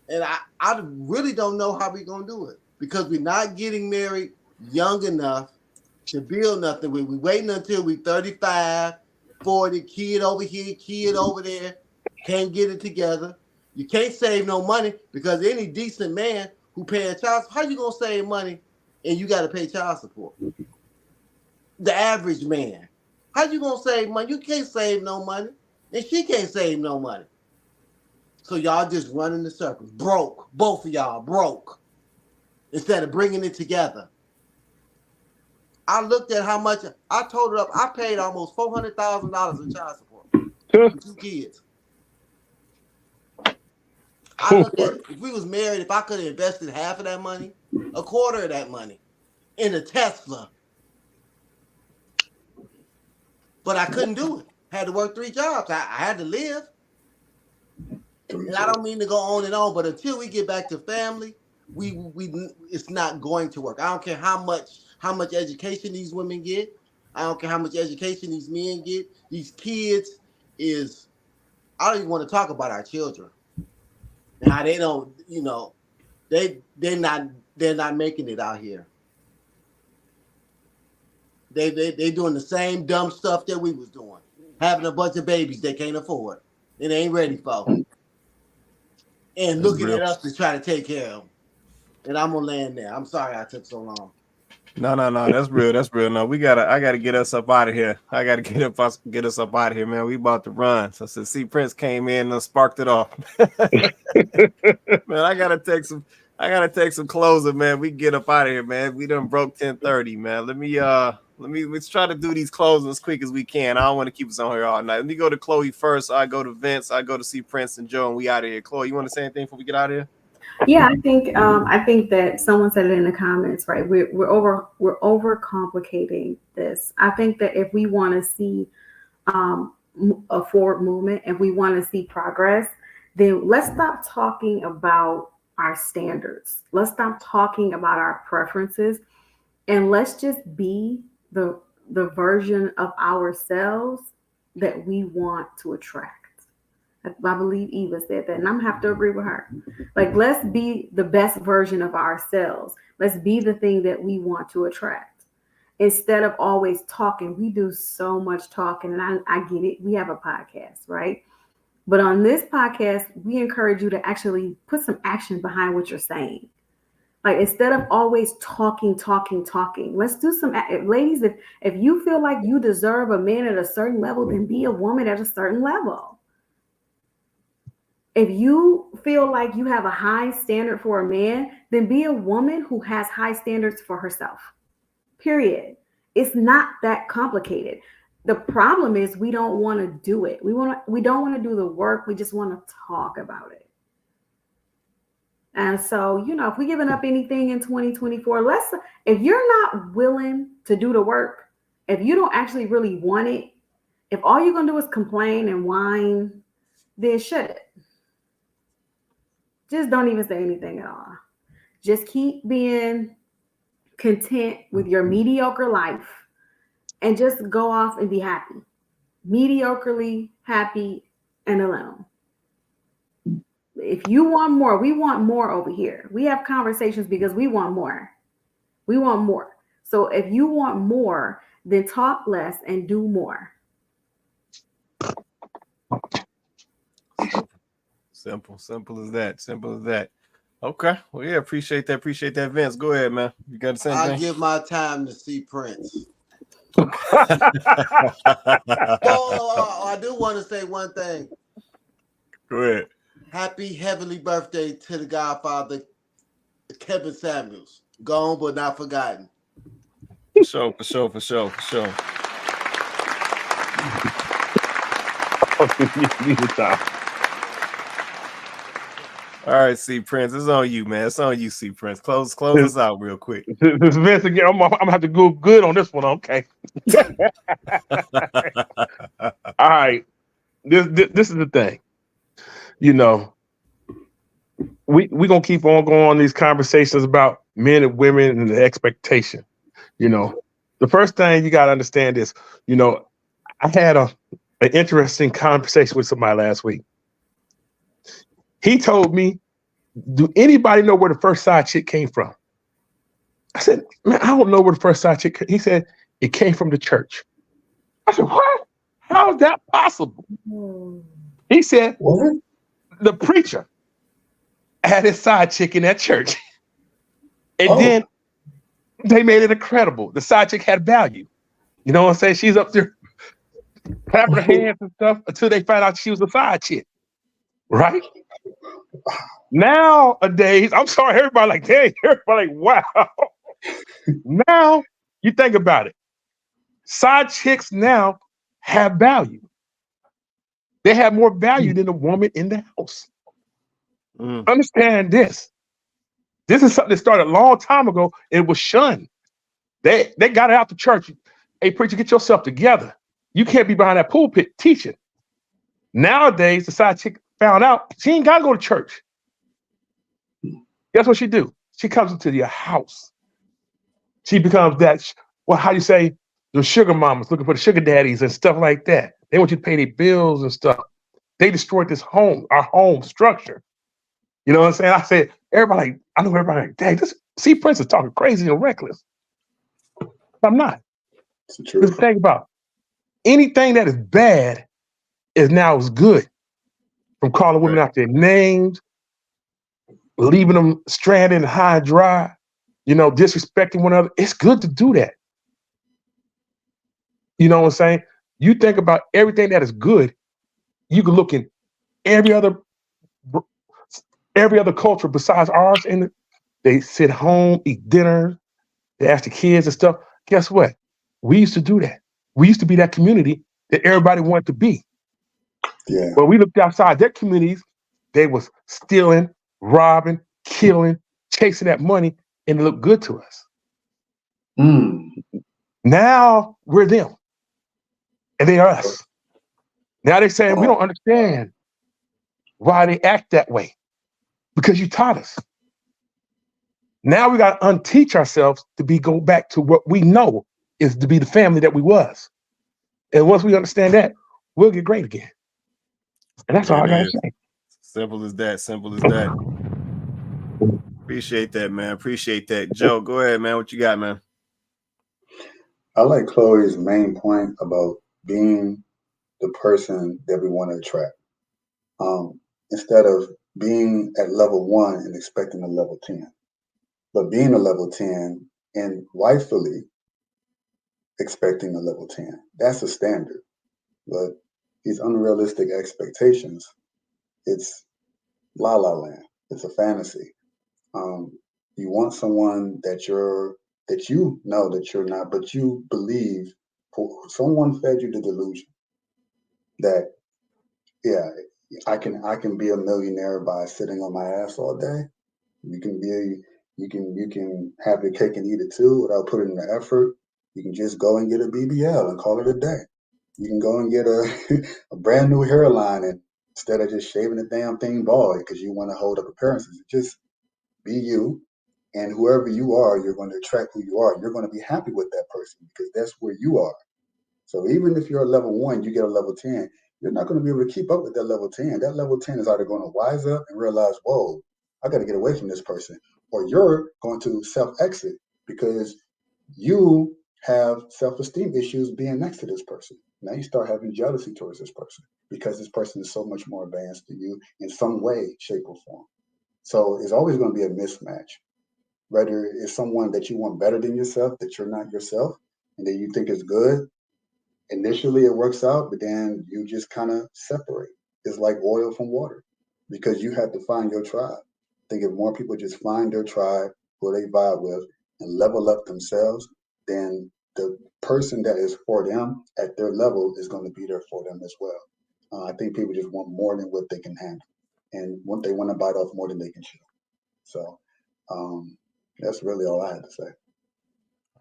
And I really don't know how we're going to do it. Because we're not getting married young enough to build nothing. We're waiting until we're 35, 40, kid over here, kid over there, can't get it together. You can't save no money because any decent man who paying child support, how you going to save money and you got to pay child support? The average man. How you going to save money? You can't save no money. And she can't save no money. So y'all just running the circles. Broke. Both of y'all broke. Instead of bringing it together. I looked at how much, I totaled up, I paid almost $400,000 in child support for 2 kids. I looked at, if we was married, if I could have invested half of that money, a quarter of that money in a Tesla. But I couldn't do it. Had to work 3 jobs. I had to live. And I don't mean to go on and on, but until we get back to family, we it's not going to work. I don't care how much education these women get. I don't care how much education these men get. These kids I don't even want to talk about our children. And how they don't, they're not making it out here. They doing the same dumb stuff that we was doing. Having a bunch of babies they can't afford. And they ain't ready for. And looking at us to try to take care of them. And I'm gonna land there. I'm sorry I took so long. No. That's real. That's real. No, I gotta get us up out of here. I gotta get us up out of here, man. We about to run. So since C Prince came in and sparked it off. Man, I gotta take some closing, man. We get up out of here, man. We done broke 10:30, man. Let's try to do these closings as quick as we can. I don't want to keep us on here all night. Let me go to Chloe first. I go to Vince. I go to C Prince and Joe, and we out of here. Chloe, you want to say anything before we get out of here? Yeah, I think that someone said it in the comments, right? We're overcomplicating this. I think that if we want to see a forward movement, if we want to see progress, then let's stop talking about our standards. Let's stop talking about our preferences, and let's just be the version of ourselves that we want to attract. I believe Eva said that, and I'm gonna have to agree with her. Like, let's be the best version of ourselves. Let's be the thing that we want to attract. Instead of always talking, we do so much talking, and I get it. We have a podcast, right? But on this podcast, we encourage you to actually put some action behind what you're saying. Like, instead of always talking, let's do some, ladies, if you feel like you deserve a man at a certain level, then be a woman at a certain level. If you feel like you have a high standard for a man, then be a woman who has high standards for herself. Period. It's not that complicated. The problem is we don't want to do it. We don't want to do the work. We just want to talk about it. And so, if we're giving up anything in 2024, if you're not willing to do the work, if you don't actually really want it, if all you're going to do is complain and whine, then shut it. Just don't even say anything at all. Just keep being content with your mediocre life and just go off and be happy. Mediocrely happy and alone. if you want more, we want more over here. We have conversations because we want more. We want more. So if you want more, then talk less and do more. Simple as that. Simple as that. Okay. Well, yeah, appreciate that. Appreciate that, Vince. Go ahead, man. You got the same I thing? give my time to see Prince. Oh, I do want to say one thing. Go ahead. Happy heavenly birthday to the Godfather, Kevin Samuels. Gone but not forgotten. For sure. All right, C Prince, it's on you, man. It's on you, C Prince. Close us out real quick. This Vince again. I'm gonna have to go good on this one. Okay. All right. This is the thing. You know, we gonna keep on going on these conversations about men and women and the expectation. You know, the first thing you gotta understand is, you know, I had an interesting conversation with somebody last week. He told me, do anybody know where the first side chick came from? I said, man, I don't know where the first side chick came. He said, it came from the church. I said, what? How is that possible? He said, what? The preacher had his side chick in that church. And then they made it incredible. The side chick had value. You know what I'm saying? She's up there clapping her hands and stuff until they find out she was a side chick. Right? Nowadays, I'm sorry, everybody like, hey, everybody like, wow. Now, you think about it. Side chicks now have value. They have more value than the woman in the house. Understand this. This is something that started a long time ago. It was shunned. They got it out the church. Hey, preacher, get yourself together. You can't be behind that pulpit teaching. Nowadays, the side chick found out she ain't got to go to church. Guess what she do? She comes into your house. She becomes that, well, how do you say, the sugar mamas looking for the sugar daddies and stuff like that. They want you to pay their bills and stuff. They destroyed this home, our home structure. You know what I'm saying? I said, everybody, like, I know everybody like, dang, this C Prince is talking crazy and reckless. I'm not. Just think about anything that is bad is now is good. From calling women out their names, leaving them stranded and high and dry, you know, disrespecting one another. It's good to do that. You know what I'm saying? You think about everything that is good, you can look in every other culture besides ours, and they sit home, eat dinner, they ask the kids and stuff. Guess what? We used to do that. We used to be that community that everybody wanted to be. Yeah. But we looked outside their communities, they was stealing, robbing, killing, chasing that money, and it looked good to us. Now we're them. And they are us. Now they're saying we don't understand why they act that way. Because you taught us. Now we got to unteach ourselves to go back to what we know is to be the family that we was. And once we understand that, we'll get great again. And that's all I gotta say. Simple as that. Simple as that. Appreciate that, man. Appreciate that. Joe, go ahead, man. What you got, man? I like Chloe's main point about being the person that we want to attract. Instead of being at level 1 and expecting a level 10. But being a level 10 and rightfully expecting a level 10. That's a standard. But these unrealistic expectations, it's la la land. It's a fantasy. You want someone that you know that you're not, but you believe someone fed you the delusion that, yeah, I can be a millionaire by sitting on my ass all day. You can have your cake and eat it too without putting in the effort. You can just go and get a BBL and call it a day. You can go and get a brand new hairline and instead of just shaving the damn thing bald because you want to hold up appearances. Just be you, and whoever you are, you're going to attract who you are. You're going to be happy with that person because that's where you are. So even if you're a level 1, you get a level 10, you're not going to be able to keep up with that level 10. That level 10 is either going to wise up and realize, whoa, I got to get away from this person, or you're going to self-exit because you have self-esteem issues being next to this person. Now you start having jealousy towards this person because this person is so much more advanced than you in some way, shape, or form. So it's always going to be a mismatch. Whether it's someone that you want better than yourself, that you're not yourself, and that you think is good, initially it works out, but then you just kind of separate. It's like oil from water because you have to find your tribe. I think if more people just find their tribe, who they vibe with, and level up themselves, then the person that is for them at their level is going to be there for them as well. I think people just want more than what they can handle, and they want to bite off more than they can chew. So that's really all I had to say.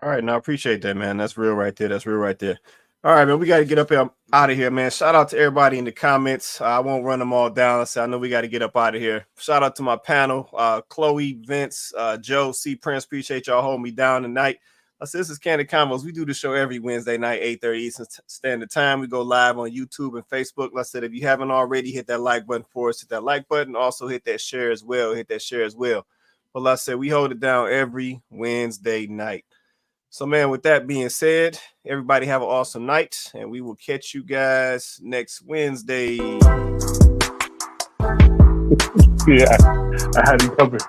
All right, now I appreciate that, man. That's real right there. That's real right there. All right, man, we got to get up out of here, man. Shout out to everybody in the comments. I won't run them all down. So I know we got to get up out of here. Shout out to my panel, Chloe, Vince, Joe, C. Prince. Appreciate y'all holding me down tonight. I said, this is Kandid Konvos. We do the show every Wednesday night, 8:30 Eastern Standard Time. We go live on YouTube and Facebook. Like I said, if you haven't already, hit that like button for us. Hit that like button. Also hit that share as well. But like I said, we hold it down every Wednesday night. So, man, with that being said, everybody have an awesome night, and we will catch you guys next Wednesday. Yeah, I had it covered.